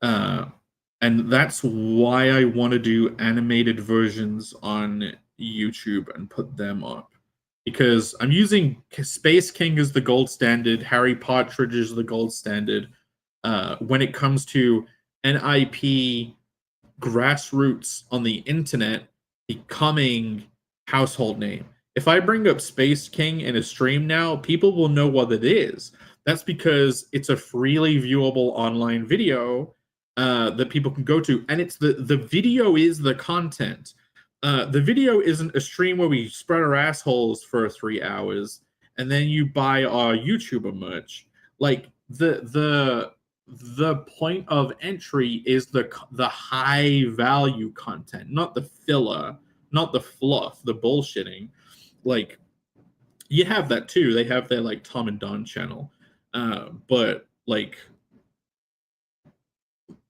And that's why I want to do animated versions on YouTube and put them up. Because I'm using Space King as the gold standard, Harry Partridge is the gold standard. When it comes to NIP grassroots on the internet becoming household name. If I bring up Space King in a stream now, people will know what it is. That's because it's a freely viewable online video that people can go to, and it's the video is the content. The video isn't a stream where we spread our assholes for 3 hours and then you buy our YouTuber merch. Like the point of entry is the high value content, not the filler, not the fluff, the bullshitting. Like, you have that too. They have their like Tom and Don channel, but like,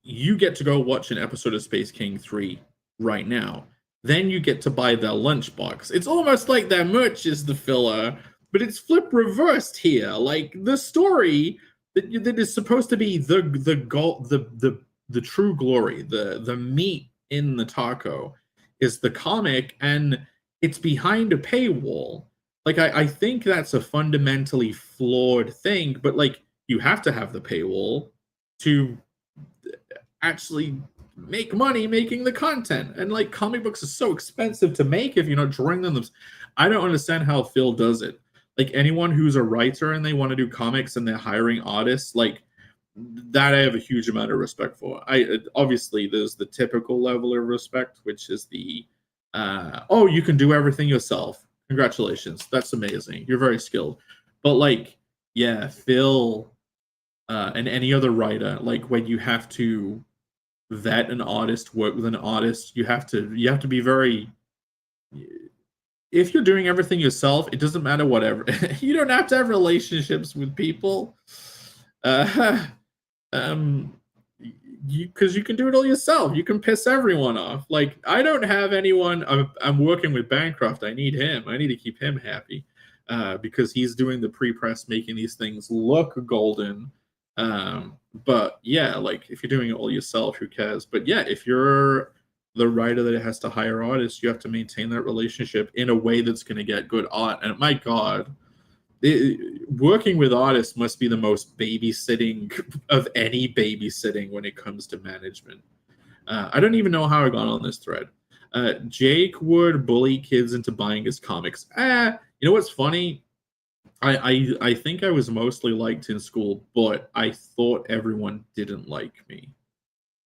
you get to go watch an episode of Space King 3 right now. Then you get to buy their lunchbox. It's almost like their merch is the filler, but it's flip reversed here. Like, the story that is supposed to be the true glory, the meat in the taco, is the comic, and it's behind a paywall. Like, I think that's a fundamentally flawed thing, but like, you have to have the paywall to actually make money making the content. And like, comic books are so expensive to make if you're not drawing them. I don't understand how Phil does it. Like, anyone who's a writer and they want to do comics and they're hiring artists, like, that I have a huge amount of respect for. Obviously there's the typical level of respect, which is the oh, you can do everything yourself. Congratulations, that's amazing. You're very skilled. But like, yeah, Phil and any other writer, like when you have to vet an artist, work with an artist, you have to be very. If you're doing everything yourself, it doesn't matter whatever. You don't have to have relationships with people. Um, because you can do it all yourself. You can piss everyone off. Like I don't have anyone. I'm working with Bancroft. I need him. I need to keep him happy because he's doing the pre-press, making these things look golden. But yeah, like if you're doing it all yourself, who cares? But yeah, if you're the writer that has to hire artists, you have to maintain that relationship in a way that's going to get good art. And my God, working with artists must be the most babysitting of any babysitting when it comes to management. I don't even know how I got on this thread. Jake would bully kids into buying his comics. You know what's funny? I think I was mostly liked in school, but I thought everyone didn't like me.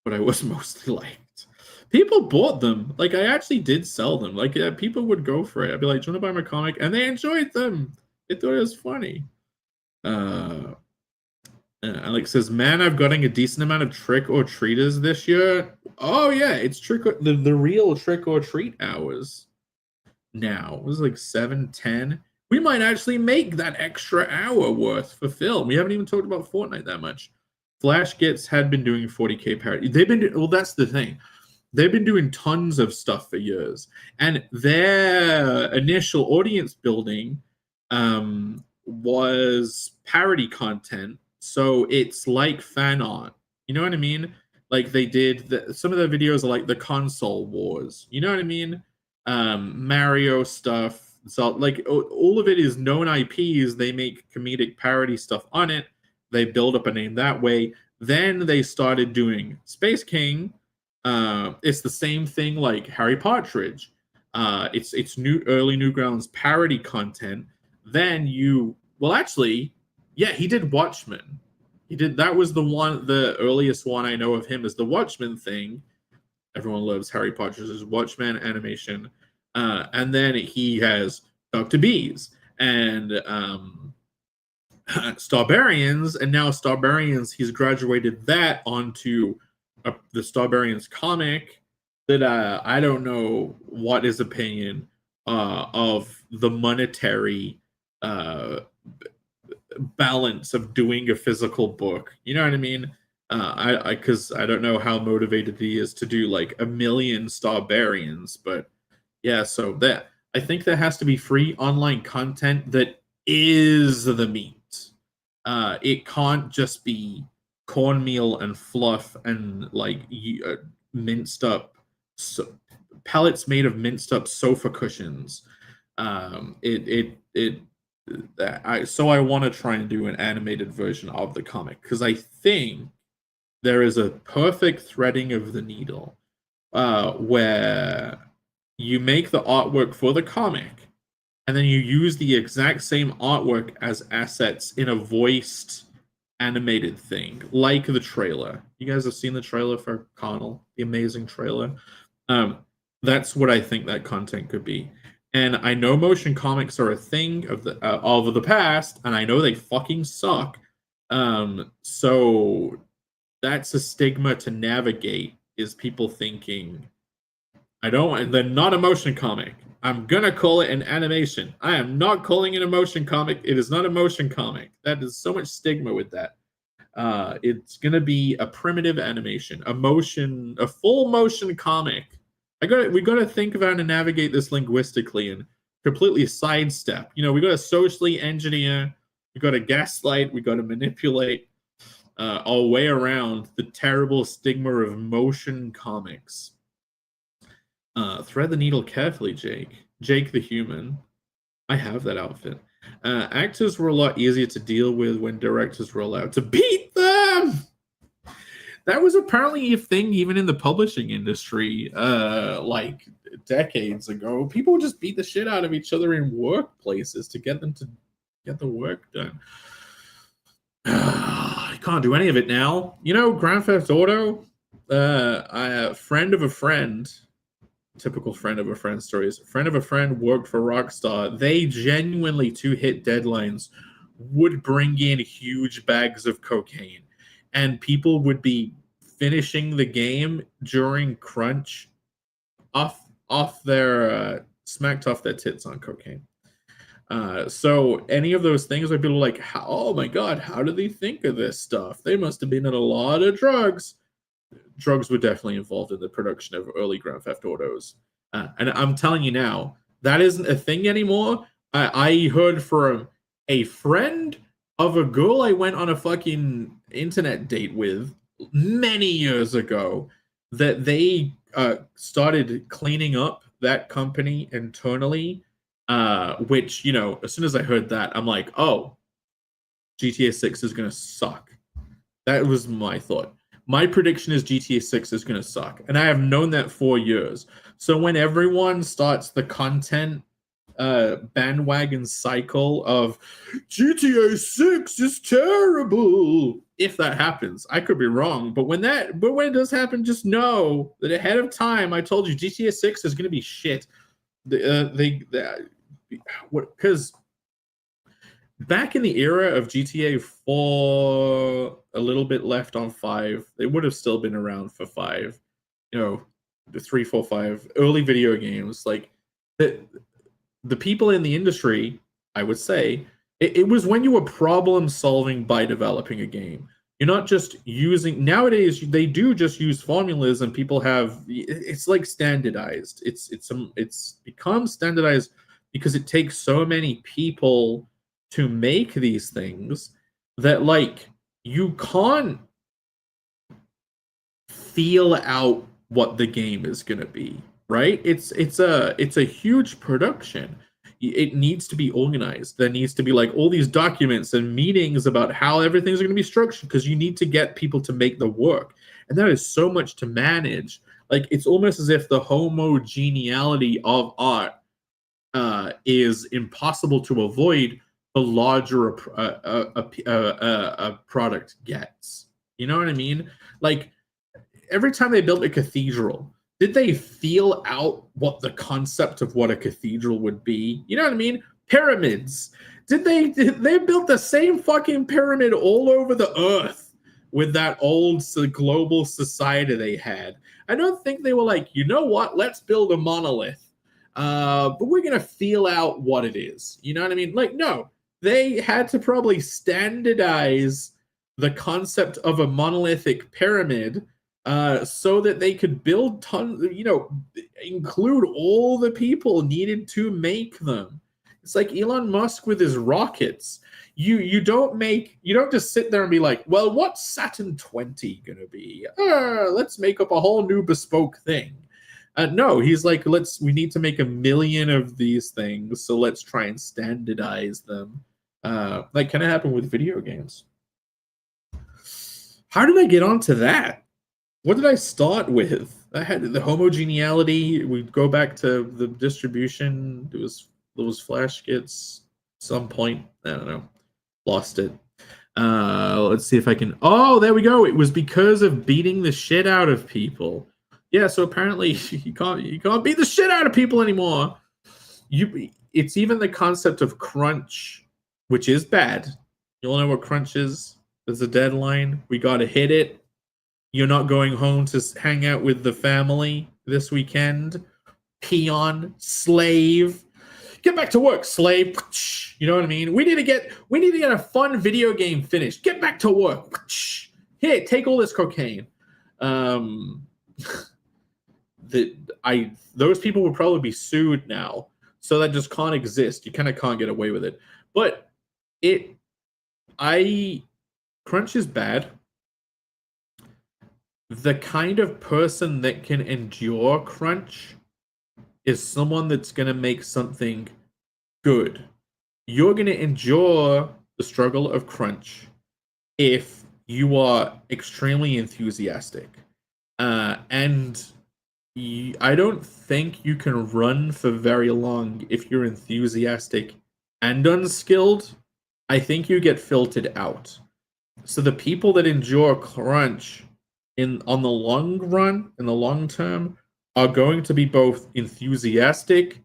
But I was mostly liked. People bought them. Like I actually did sell them. Like people would go for it. I'd be like, "Do you want to buy my comic?" And they enjoyed them. They thought it was funny. Alex says, "Man, I've gotten a decent amount of trick or treaters this year." Oh yeah, it's the real trick or treat hours. Now it was like 7-10. We might actually make that extra hour worth for film. We haven't even talked about Fortnite that much. Flash Gets had been doing 40K parody. Well, that's the thing. They've been doing tons of stuff for years, and their initial audience building was parody content. So it's like fan art. You know what I mean? Like they did some of their videos are like the console wars. You know what I mean? Mario stuff. So like all of it is known IPs. They make comedic parody stuff on it. They build up a name that way. Then they started doing Space King. It's the same thing like Harry Partridge. It's early Newgrounds parody content. Then actually, yeah, he did Watchmen. That was the earliest one I know of him is the Watchmen thing. Everyone loves Harry Partridge's Watchmen animation. And then he has Dr. Bees and Starbarians, and now Starbarians, he's graduated that onto the Starbarians comic that I don't know what his opinion of the monetary balance of doing a physical book. You know what I mean? Because I don't know how motivated he is to do like 1 million Starbarians, but yeah, so that I think there has to be free online content that is the meat. It can't just be cornmeal and fluff and like minced up pellets made of minced up sofa cushions. I want to try and do an animated version of the comic because I think there is a perfect threading of the needle where you make the artwork for the comic and then you use the exact same artwork as assets in a voiced animated thing, like the trailer. You guys have seen the trailer for Connell, the amazing trailer. That's what I think that content could be. And I know motion comics are a thing of the past, and I know they fucking suck. So that's a stigma to navigate, is people thinking, they're not a motion comic. I'm gonna call it an animation. I am not calling it a motion comic. It is not a motion comic. That is so much stigma with that. It's gonna be a primitive animation, a full motion comic. We gotta think of how to navigate this linguistically and completely sidestep. We gotta socially engineer, we gotta gaslight, we gotta manipulate our way around the terrible stigma of motion comics. Thread the needle carefully, Jake. Jake the human. I have that outfit. Actors were a lot easier to deal with when directors were allowed to beat them. That was apparently a thing even in the publishing industry, like decades ago. People would just beat the shit out of each other in workplaces to get them to get the work done. can't do any of it now. You know, Grand Theft Auto, a friend of a friend, typical friend of a friend stories. A friend of a friend worked for Rockstar. They genuinely, to hit deadlines, would bring in huge bags of cocaine, and people would be finishing the game during crunch off their smacked off their tits on cocaine. So any of those things where people are like, oh my god, how do they think of this stuff? They must have been in a lot of drugs. Drugs were definitely involved in the production of early Grand Theft Autos. And I'm telling you now, that isn't a thing anymore. I heard from a friend of a girl I went on a fucking internet date with many years ago that they started cleaning up that company internally. Which, you know, as soon as I heard that, I'm like, oh, GTA 6 is going to suck. That was my thought. My prediction is GTA 6 is going to suck. And I have known that for years. So when everyone starts the content bandwagon cycle of GTA 6 is terrible, if that happens, I could be wrong. But when it does happen, just know that ahead of time, I told you GTA 6 is going to be shit. Because back in the era of GTA 4, a little bit left on 5, they would have still been around for 5. You know, the 3, 4, 5 early video games. Like the people in the industry, I would say, it was when you were problem solving by developing a game. You're not just using, nowadays they do just use formulas, and people have, it's like standardized. It's become standardized because it takes so many people to make these things that, like, you can't feel out what the game is going to be, right? It's a huge production. It needs to be organized. There needs to be like all these documents and meetings about how everything's going to be structured, because you need to get people to make the work, and that is so much to manage. Like, it's almost as if the homogeneity of art is impossible to avoid the larger a product gets. You know what I mean? Like, every time they built a cathedral, did they feel out what the concept of what a cathedral would be? You know what I mean? Pyramids. Did they built the same fucking pyramid all over the earth with that old global society they had? I don't think they were like, you know what? Let's build a monolith. But we're going to feel out what it is. You know what I mean? Like, no, they had to probably standardize the concept of a monolithic pyramid so that they could build tons, you know, include all the people needed to make them. It's like Elon Musk with his rockets. You don't just sit there and be like, well, what's Saturn 20 going to be? Let's make up a whole new bespoke thing. No, he's like, we need to make 1 million of these things, so let's try and standardize them. Like, kind of happened with video games. How did I get onto that? What did I start with? I had the homogeneity. We go back to the distribution. It was those flash kits. Some point, I don't know, lost it. Let's see if I can. Oh, there we go. It was because of beating the shit out of people. Yeah, so apparently you can't beat the shit out of people anymore. It's even the concept of crunch, which is bad. You all know what crunch is. There's a deadline. We got to hit it. You're not going home to hang out with the family this weekend. Peon, slave. Get back to work, slave. You know what I mean? We need to get a fun video game finished. Get back to work. Here, take all this cocaine. Those people would probably be sued now, so that just can't exist. You kind of can't get away with it. But crunch is bad. The kind of person that can endure crunch is someone that's going to make something good. You're going to endure the struggle of crunch if you are extremely enthusiastic. And I don't think you can run for very long if you're enthusiastic and unskilled. I think you get filtered out. So the people that endure crunch on the long run, in the long term, are going to be both enthusiastic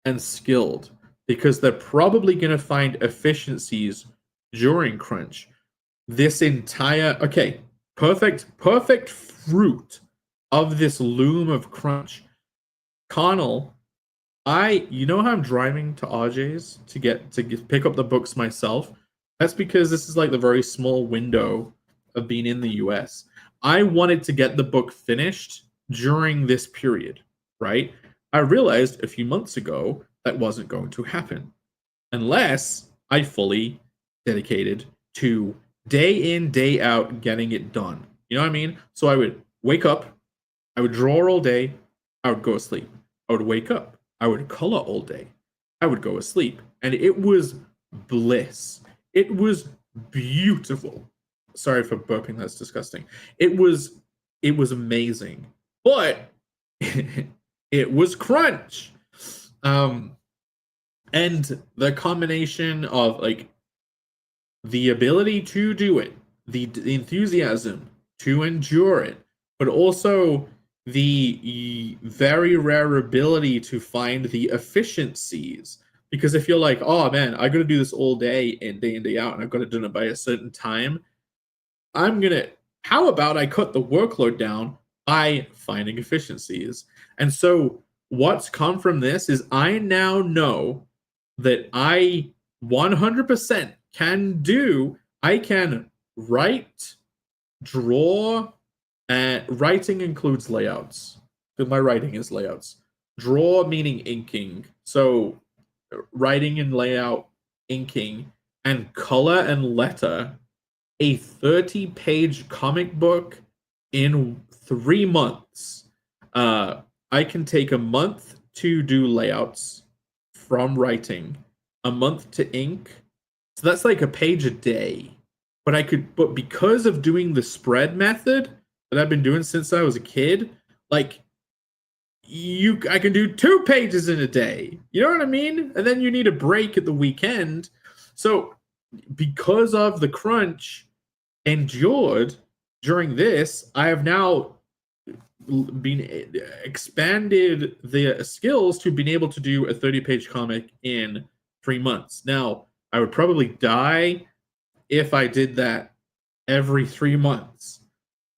and skilled because they're probably going to find efficiencies during crunch. This entire perfect fruit of this loom of crunch. Connell, you know how I'm driving to RJ's to pick up the books myself? That's because this is like the very small window of being in the US. I wanted to get the book finished during this period, right? I realized a few months ago that wasn't going to happen unless I fully dedicated to day in, day out getting it done. You know what I mean? So I would wake up, I would draw all day, I would go to sleep. I would wake up, I would color all day, I would go to sleep. And it was bliss. It was beautiful. Sorry for burping, that's disgusting. It was amazing. But it was crunch. And the combination of like the ability to do it, the enthusiasm to endure it, but also the very rare ability to find the efficiencies. Because if you're like, oh man, I gotta do this all day and day in, day out, and I've got to do it by a certain time, how about I cut the workload down by finding efficiencies? And so what's come from this is I now know that I 100% I can write, draw, and writing includes layouts. My writing is layouts. Draw meaning inking. So writing and layout, inking, and color and letter a 30-page comic book in 3 months. I can take a month to do layouts from writing, a month to ink. So that's like a page a day. But because of doing the spread method that I've been doing since I was a kid, like I can do 2 pages in a day. You know what I mean? And then you need a break at the weekend. So because of the crunch endured during this, I have now been expanded the skills to being able to do a 30-page comic in 3 months. Now, I would probably die if I did that every 3 months.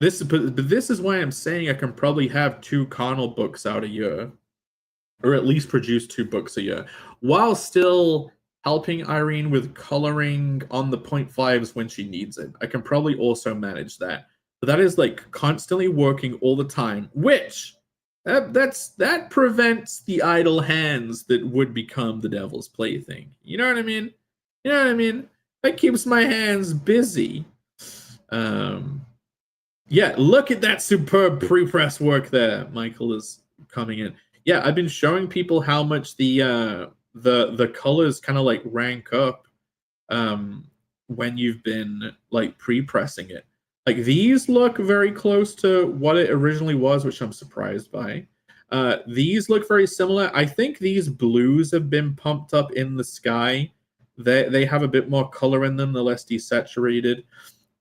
This is why I'm saying I can probably have 2 Connell books out a year, or at least produce 2 books a year, while still helping Irene with coloring on the 0.5s when she needs it. I can probably also manage that. But that is like constantly working all the time, which that prevents the idle hands that would become the devil's plaything. You know what I mean? You know what I mean? That keeps my hands busy. Yeah, look at that superb pre-press work there. Michael is coming in. Yeah, I've been showing people how much the colors kind of like rank up when you've been like pre-pressing it. Like these look very close to what it originally was, which I'm surprised by. These look very similar. I think these blues have been pumped up in the sky. They have a bit more color in them. They're less desaturated.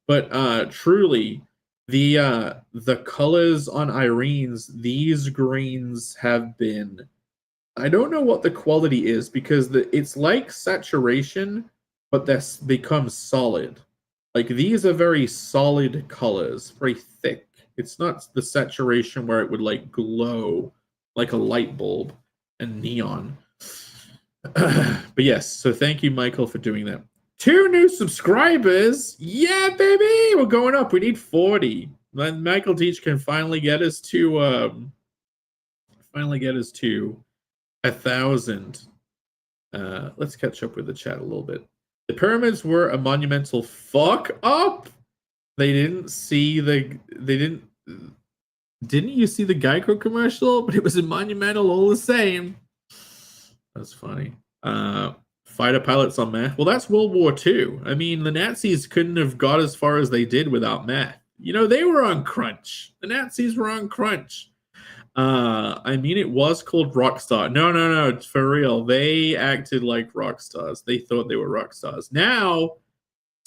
But truly, the colors on Irene's, these greens have been, I don't know what the quality is because it's like saturation, but this becomes solid. Like these are very solid colors, very thick. It's not the saturation where it would like glow like a light bulb and neon. But yes, so thank you, Michael, for doing that. 2 new subscribers. Yeah, baby. We're going up. We need 40. Then Michael Teach can finally get us to 1,000. Let's catch up with the chat a little bit. The pyramids were a monumental fuck up. Didn't you see the Geico commercial? But it was a monumental all the same. That's funny. Fighter pilots on meth. Well, that's World War II. I mean, the Nazis couldn't have got as far as they did without meth. You know, they were on crunch. The Nazis were on crunch. I mean, it was called Rockstar. No, it's for real. They acted like rock stars. They thought they were rock stars. Now,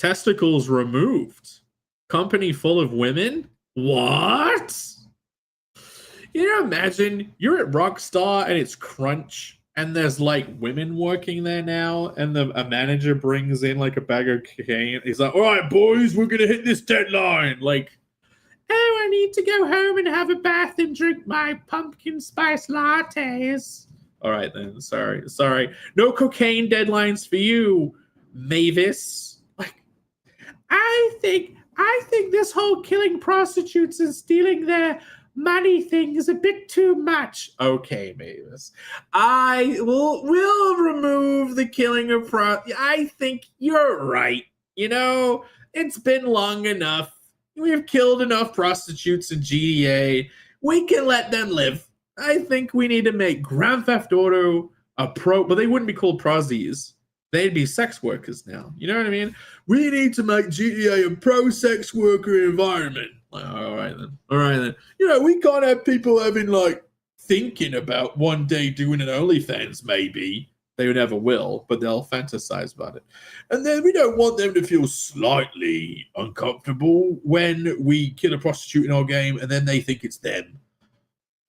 testicles removed. Company full of women? What? You know, imagine you're at Rockstar and it's crunch and there's like women working there now, and a manager brings in like a bag of cocaine. He's like, all right, boys, we're going to hit this deadline. Like, oh, I need to go home and have a bath and drink my pumpkin spice lattes. All right, then. Sorry. No cocaine deadlines for you, Mavis. Like, I think this whole killing prostitutes and stealing their money thing is a bit too much. Okay, Mavis. I will remove the killing of I think you're right. You know, it's been long enough. We've killed enough prostitutes in GTA. We can let them live. I think we need to make Grand Theft Auto but they wouldn't be called prosies. They'd be sex workers now. You know what I mean? We need to make GTA a pro-sex worker environment. Like, all right then. You know, we can't have people having like thinking about one day doing an OnlyFans. Maybe they never will, but they'll fantasize about it. And then we don't want them to feel slightly uncomfortable when we kill a prostitute in our game, and then they think it's them.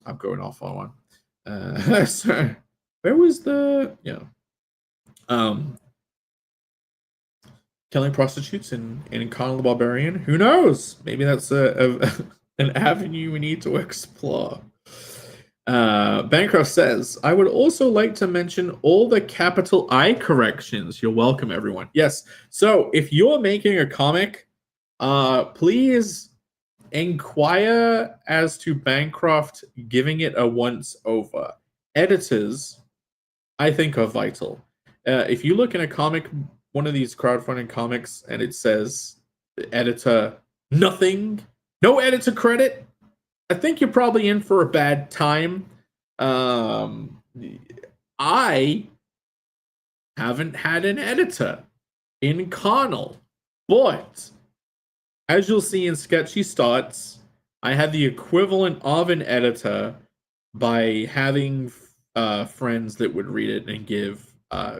I'm going off on one. So where was the killing prostitutes in Conan the Barbarian? Who knows? Maybe that's an avenue we need to explore. Bancroft says, I would also like to mention all the capital I corrections. You're welcome, everyone. Yes. So if you're making a comic, please inquire as to Bancroft giving it a once over. Editors, I think, are vital. If you look in a comic, one of these crowdfunding comics, and it says the editor nothing, no editor credit, I think you're probably in for a bad time. I haven't had an editor in Connell, but as you'll see in Sketchy Starts, I had the equivalent of an editor by having friends that would read it and give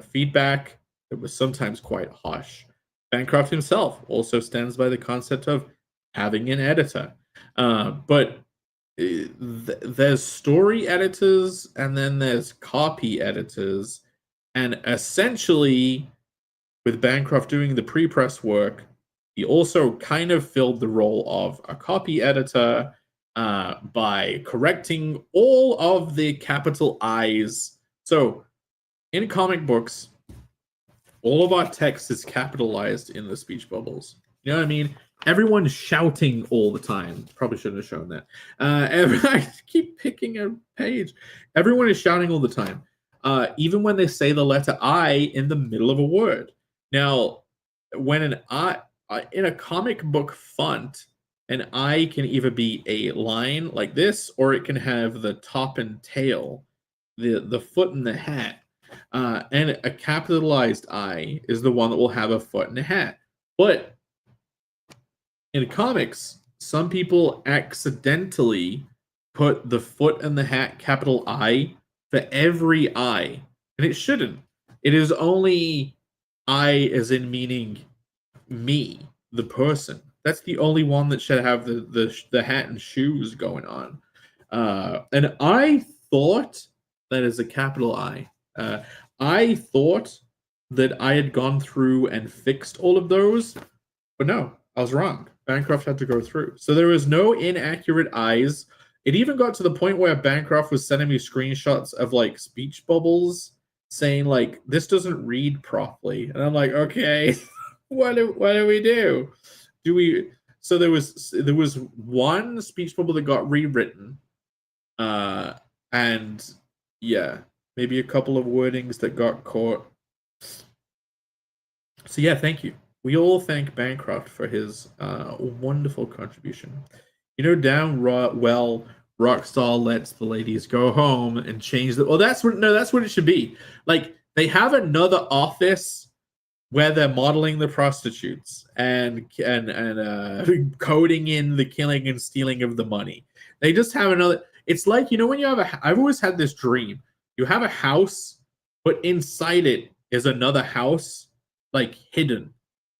feedback. It was sometimes quite harsh. Bancroft himself also stands by the concept of having an editor. But there's story editors and then there's copy editors. And essentially, with Bancroft doing the pre-press work, he also kind of filled the role of a copy editor by correcting all of the capital I's. So in comic books, all of our text is capitalized in the speech bubbles. You know what I mean? Everyone's shouting all the time. Probably shouldn't have shown that. I keep picking a page. Everyone is shouting all the time. Even when they say the letter I in the middle of a word. Now, when an I in a comic book font, an I can either be a line like this, or it can have the top and tail, the foot and the hat. And a capitalized I is the one that will have a foot and a hat. But in comics, some people accidentally put the foot and the hat capital I for every I, and it shouldn't. It is only I as in meaning me, the person. That's the only one that should have the hat and shoes going on. And I thought that is a capital I. I thought that I had gone through and fixed all of those, but no, I was wrong. Bancroft had to go through. So there was no inaccurate I's. It even got to the point where Bancroft was sending me screenshots of like speech bubbles saying like, this doesn't read properly. And I'm like, okay, what do we do? So there was one speech bubble that got rewritten. And yeah, maybe a couple of wordings that got caught. So yeah, thank you. We all thank Bancroft for his wonderful contribution. You know, well, Rockstar lets the ladies go home and change the. Well, that's what it should be. Like they have another office where they're modeling the prostitutes and coding in the killing and stealing of the money. They just have another. It's like, you know, when you have I've always had this dream. You have a house, but inside it is another house, like hidden.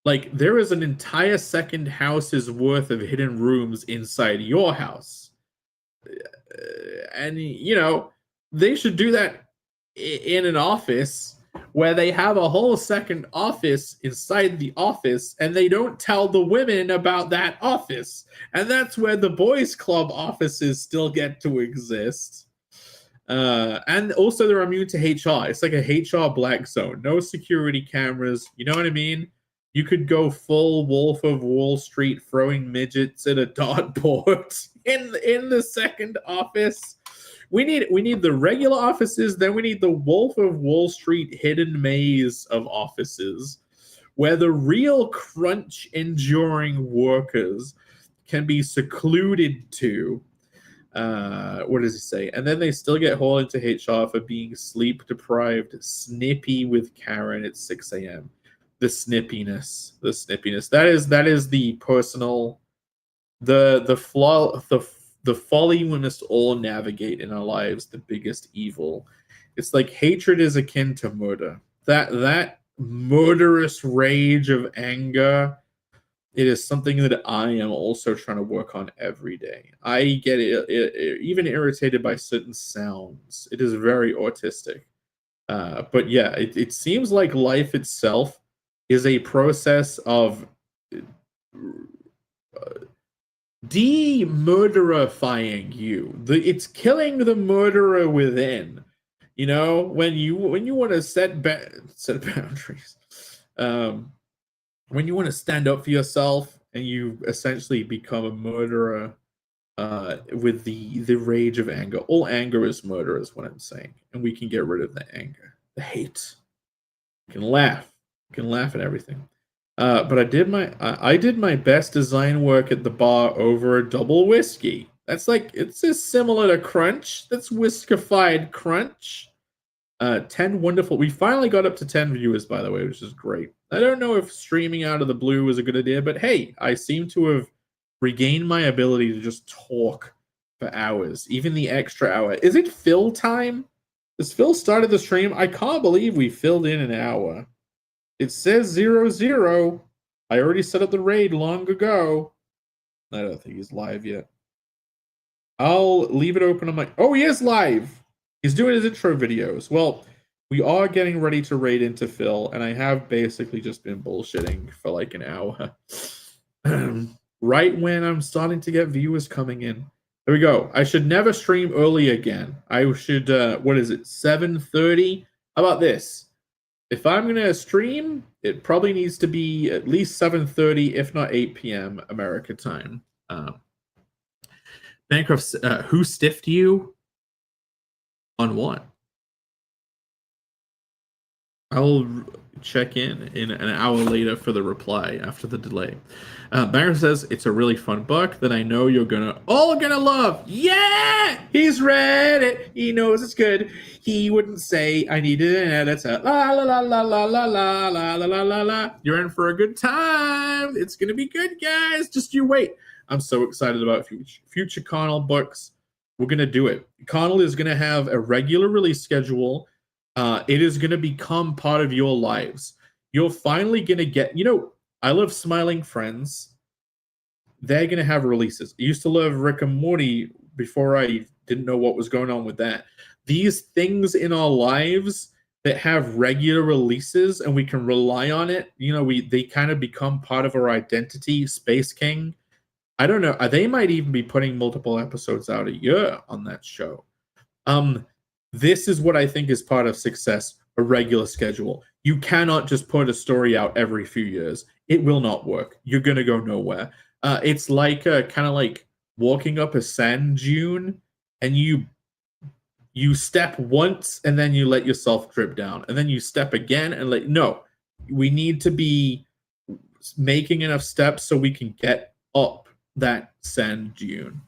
Like, there is an entire second house's worth of hidden rooms inside your house. And, you know, they should do that in an office where they have a whole second office inside the office and they don't tell the women about that office. And that's where the boys' club offices still get to exist. And also, they're immune to HR. It's like a HR black zone. No security cameras. You know what I mean? You could go full Wolf of Wall Street, throwing midgets at a dartboard in the second office. We need the regular offices. Then we need the Wolf of Wall Street hidden maze of offices, where the real crunch enduring workers can be secluded to. What does he say? And then they still get hauled into HR for being sleep deprived, snippy with Karen at 6 a.m. The snippiness. That is the personal, the flaw, the folly we must all navigate in our lives. The biggest evil. It's like hatred is akin to murder. That murderous rage of anger. It is something that I am also trying to work on every day. I get even irritated by certain sounds. It is very autistic. But yeah, it seems like life itself is a process of demurderifying you. It's killing the murderer within. You know, when you want to set boundaries. When you want to stand up for yourself and you essentially become a murderer with the rage of anger. All anger is murder is what I'm saying. And we can get rid of the anger, the hate. You can laugh. You can laugh at everything. But I did my best design work at the bar over a double whiskey. That's like, it's just similar to Crunch. That's whiskified Crunch. 10 wonderful. We finally got up to 10 viewers, by the way, which is great. I don't know if streaming out of the blue was a good idea, but hey, I seem to have regained my ability to just talk for hours, even the extra hour. Is it fill time? Has Phil started the stream? I can't believe we filled in an hour. It says 00. I already set up the raid long ago. I don't think he's live yet. I'll leave it open on my... Oh, he is live! He's doing his intro videos. Well, we are getting ready to raid into Phil, and I have basically just been bullshitting for like an hour. Right when I'm starting to get viewers coming in. There we go. I should never stream early again. I should, what is it, 7:30? How about this? If I'm going to stream, it probably needs to be at least 7:30, if not 8 p.m. America time. Bancroft, who stiffed you? On what? I'll check in an hour later for the reply after the delay. Baron says it's a really fun book that I know you're all gonna love. Yeah, he's read it. He knows it's good. He wouldn't say I needed an editor. La la la la la la la la la la la la. You're in for a good time. It's gonna be good, guys. Just you wait. I'm so excited about future Connell books. We're gonna do it. Connell is gonna have a regular release schedule. It is going to become part of your lives. You're finally going to get, I love Smiling Friends. They're going to have releases. I used to love Rick and Morty before I didn't know what was going on with that. These things in our lives that have regular releases and we can rely on it, they kind of become part of our identity. Space King. I don't know. They might even be putting multiple episodes out a year on that show. This is what I think is part of success, a regular schedule. You cannot just put a story out every few years. It will not work. You're going to go nowhere. It's like kind of like walking up a sand dune and you step once and then you let yourself drip down. And then you step again and no. We need to be making enough steps so we can get up that sand dune.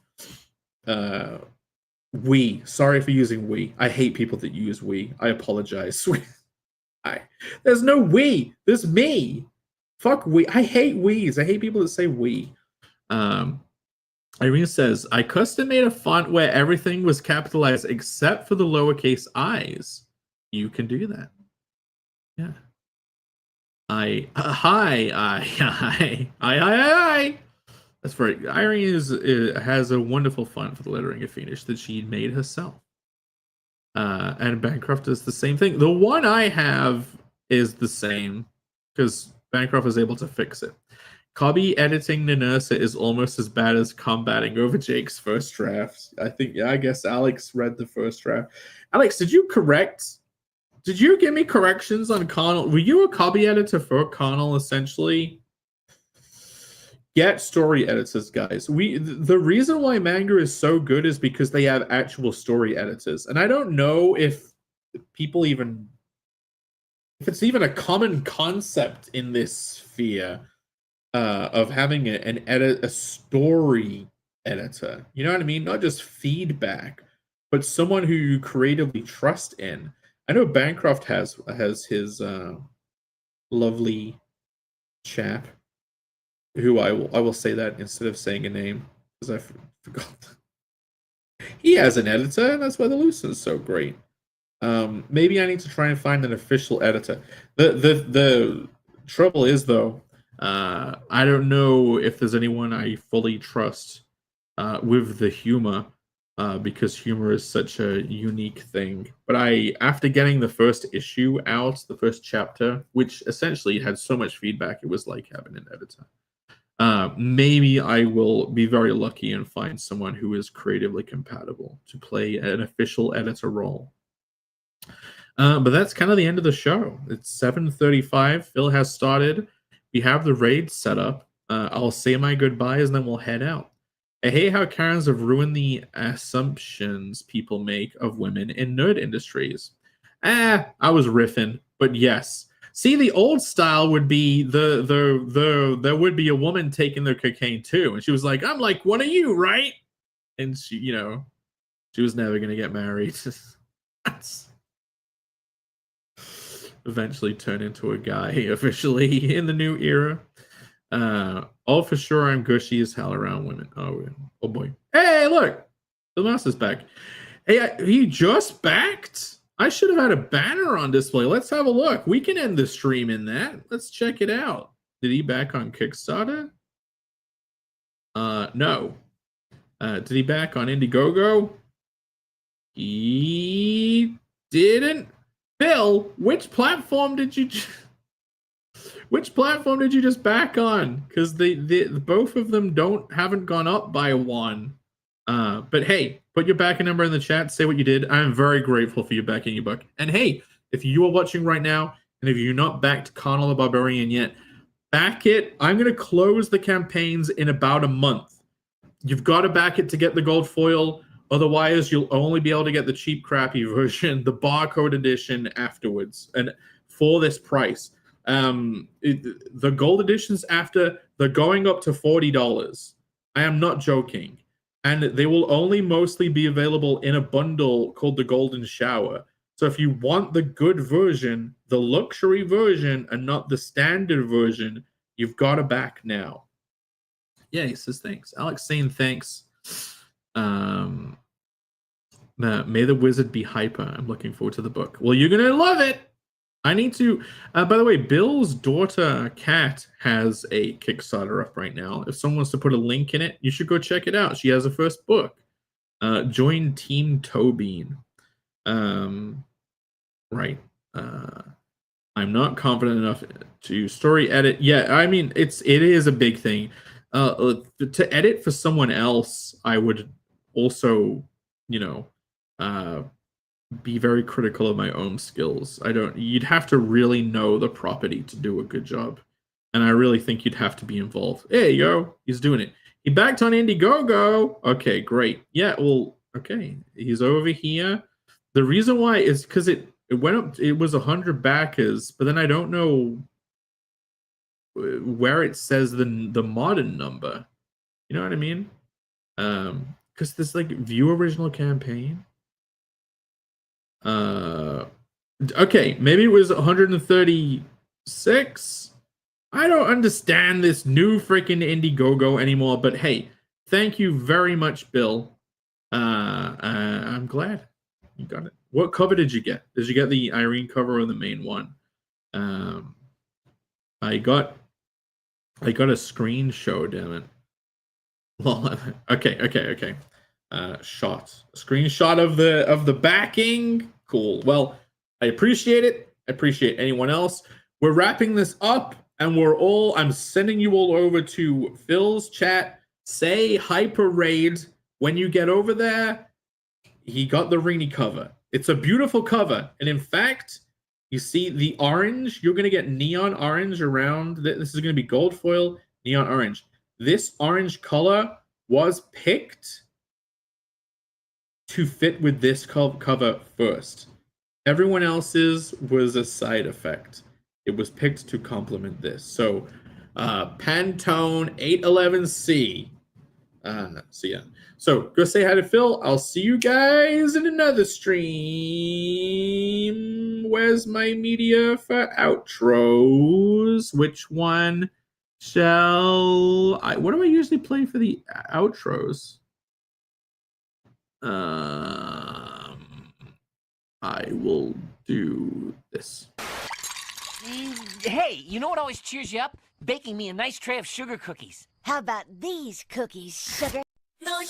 Sorry for using we. I hate people that use we. I apologize. There's no we. There's me. Fuck we. I hate we's. I hate people that say we. Irene says, I custom made a font where everything was capitalized except for the lowercase i's. You can do that. Yeah. I. That's very. Irene has a wonderful font for the lettering of Fiendish that she made herself. And Bancroft does the same thing. The one I have is the same because Bancroft is able to fix it. Cobby editing Nanursa is almost as bad as combating over Jake's first draft. I guess Alex read the first draft. Alex, did you give me corrections on Connell? Were you a Cobby editor for Connell essentially? Get story editors, guys. The reason why manga is so good is because they have actual story editors. And I don't know if people even if it's even a common concept in this sphere of having a story editor. You know what I mean? Not just feedback, but someone who you creatively trust in. I know Bancroft has his lovely chap, who I will say that instead of saying a name because I forgot. He has an editor, and that's why the Lucen's so great. Maybe I need to try and find an official editor. The trouble is though, I don't know if there's anyone I fully trust with the humor, because humor is such a unique thing. But after getting the first issue out, the first chapter, which essentially had so much feedback, it was like having an editor. Maybe I will be very lucky and find someone who is creatively compatible to play an official editor role. But that's kind of the end of the show. It's 7:35. Phil has started. We have the raid set up. I'll say my goodbyes and then we'll head out. I hate how Karens have ruined the assumptions people make of women in nerd industries. I was riffing, but yes. See, the old style would be there would be a woman taking their cocaine too, and she was like, "I'm like one of you, right?" And she was never gonna get married. Eventually turn into a guy officially in the new era. Oh, for sure, I'm gushy as hell around women. Oh boy. Hey, look, the mouse is back. Hey, he just backed. I should have had a banner on display. Let's have a look. We can end the stream in that. Let's check it out. Did he back on Kickstarter? No. Did he back on Indiegogo? He didn't. Bill, which platform did you just back on? Because they both of them haven't gone up by one. But hey, put your backing number in the chat. Say what you did. I'm very grateful for you backing your buck. And hey, if you are watching right now, and if you're not backed Connell the Barbarian yet, back it. I'm going to close the campaigns in about a month. You've got to back it to get the gold foil. Otherwise, you'll only be able to get the cheap, crappy version, the barcode edition afterwards, and for this price. The gold editions after, they're going up to $40. I am not joking. And they will only mostly be available in a bundle called the Golden Shower. So if you want the good version, the luxury version, and not the standard version, you've got to back now. Yeah, he says thanks. Alex saying thanks. May the Wizard be hyper. I'm looking forward to the book. Well, you're going to love it. I need to... by the way, Bill's daughter, Kat, has a Kickstarter up right now. If someone wants to put a link in it, you should go check it out. She has a first book. Join Team Tobean. Right. I'm not confident enough to story edit. Yeah, I mean, it is a big thing. To edit for someone else, I would also, be very critical of my own skills. You'd have to really know the property to do a good job. And I really think you'd have to be involved. There you go. He's doing it. He backed on Indiegogo. Okay, great. Yeah, well, okay. He's over here. The reason why is because it went up, it was 100 backers, but then I don't know where it says the modern number. You know what I mean? Because there's like view original campaign. Okay, maybe it was 136. I don't understand this new freaking Indiegogo anymore, but hey, thank you very much, Bill. I'm glad you got it. What cover did you get? Did you get the Irene cover or the main one? I got a screen show, damn it. Well, okay. Screenshot of the backing. Cool. Well, I appreciate it. I appreciate anyone else. We're wrapping this up, and I'm sending you all over to Phil's chat. Say Hyper Raid when you get over there. He got the Rini cover. It's a beautiful cover, and in fact, you see the orange. You're gonna get neon orange around. This is gonna be gold foil, neon orange. This orange color was picked to fit with this cover first. Everyone else's was a side effect. It was picked to complement this. So, Pantone 811C. So yeah. So go say hi to Phil. I'll see you guys in another stream. Where's my media for outros? Which one shall I? What do I usually play for the outros? I will do this. Hey, you know what always cheers you up? Baking me a nice tray of sugar cookies. How about these cookies, sugar? No,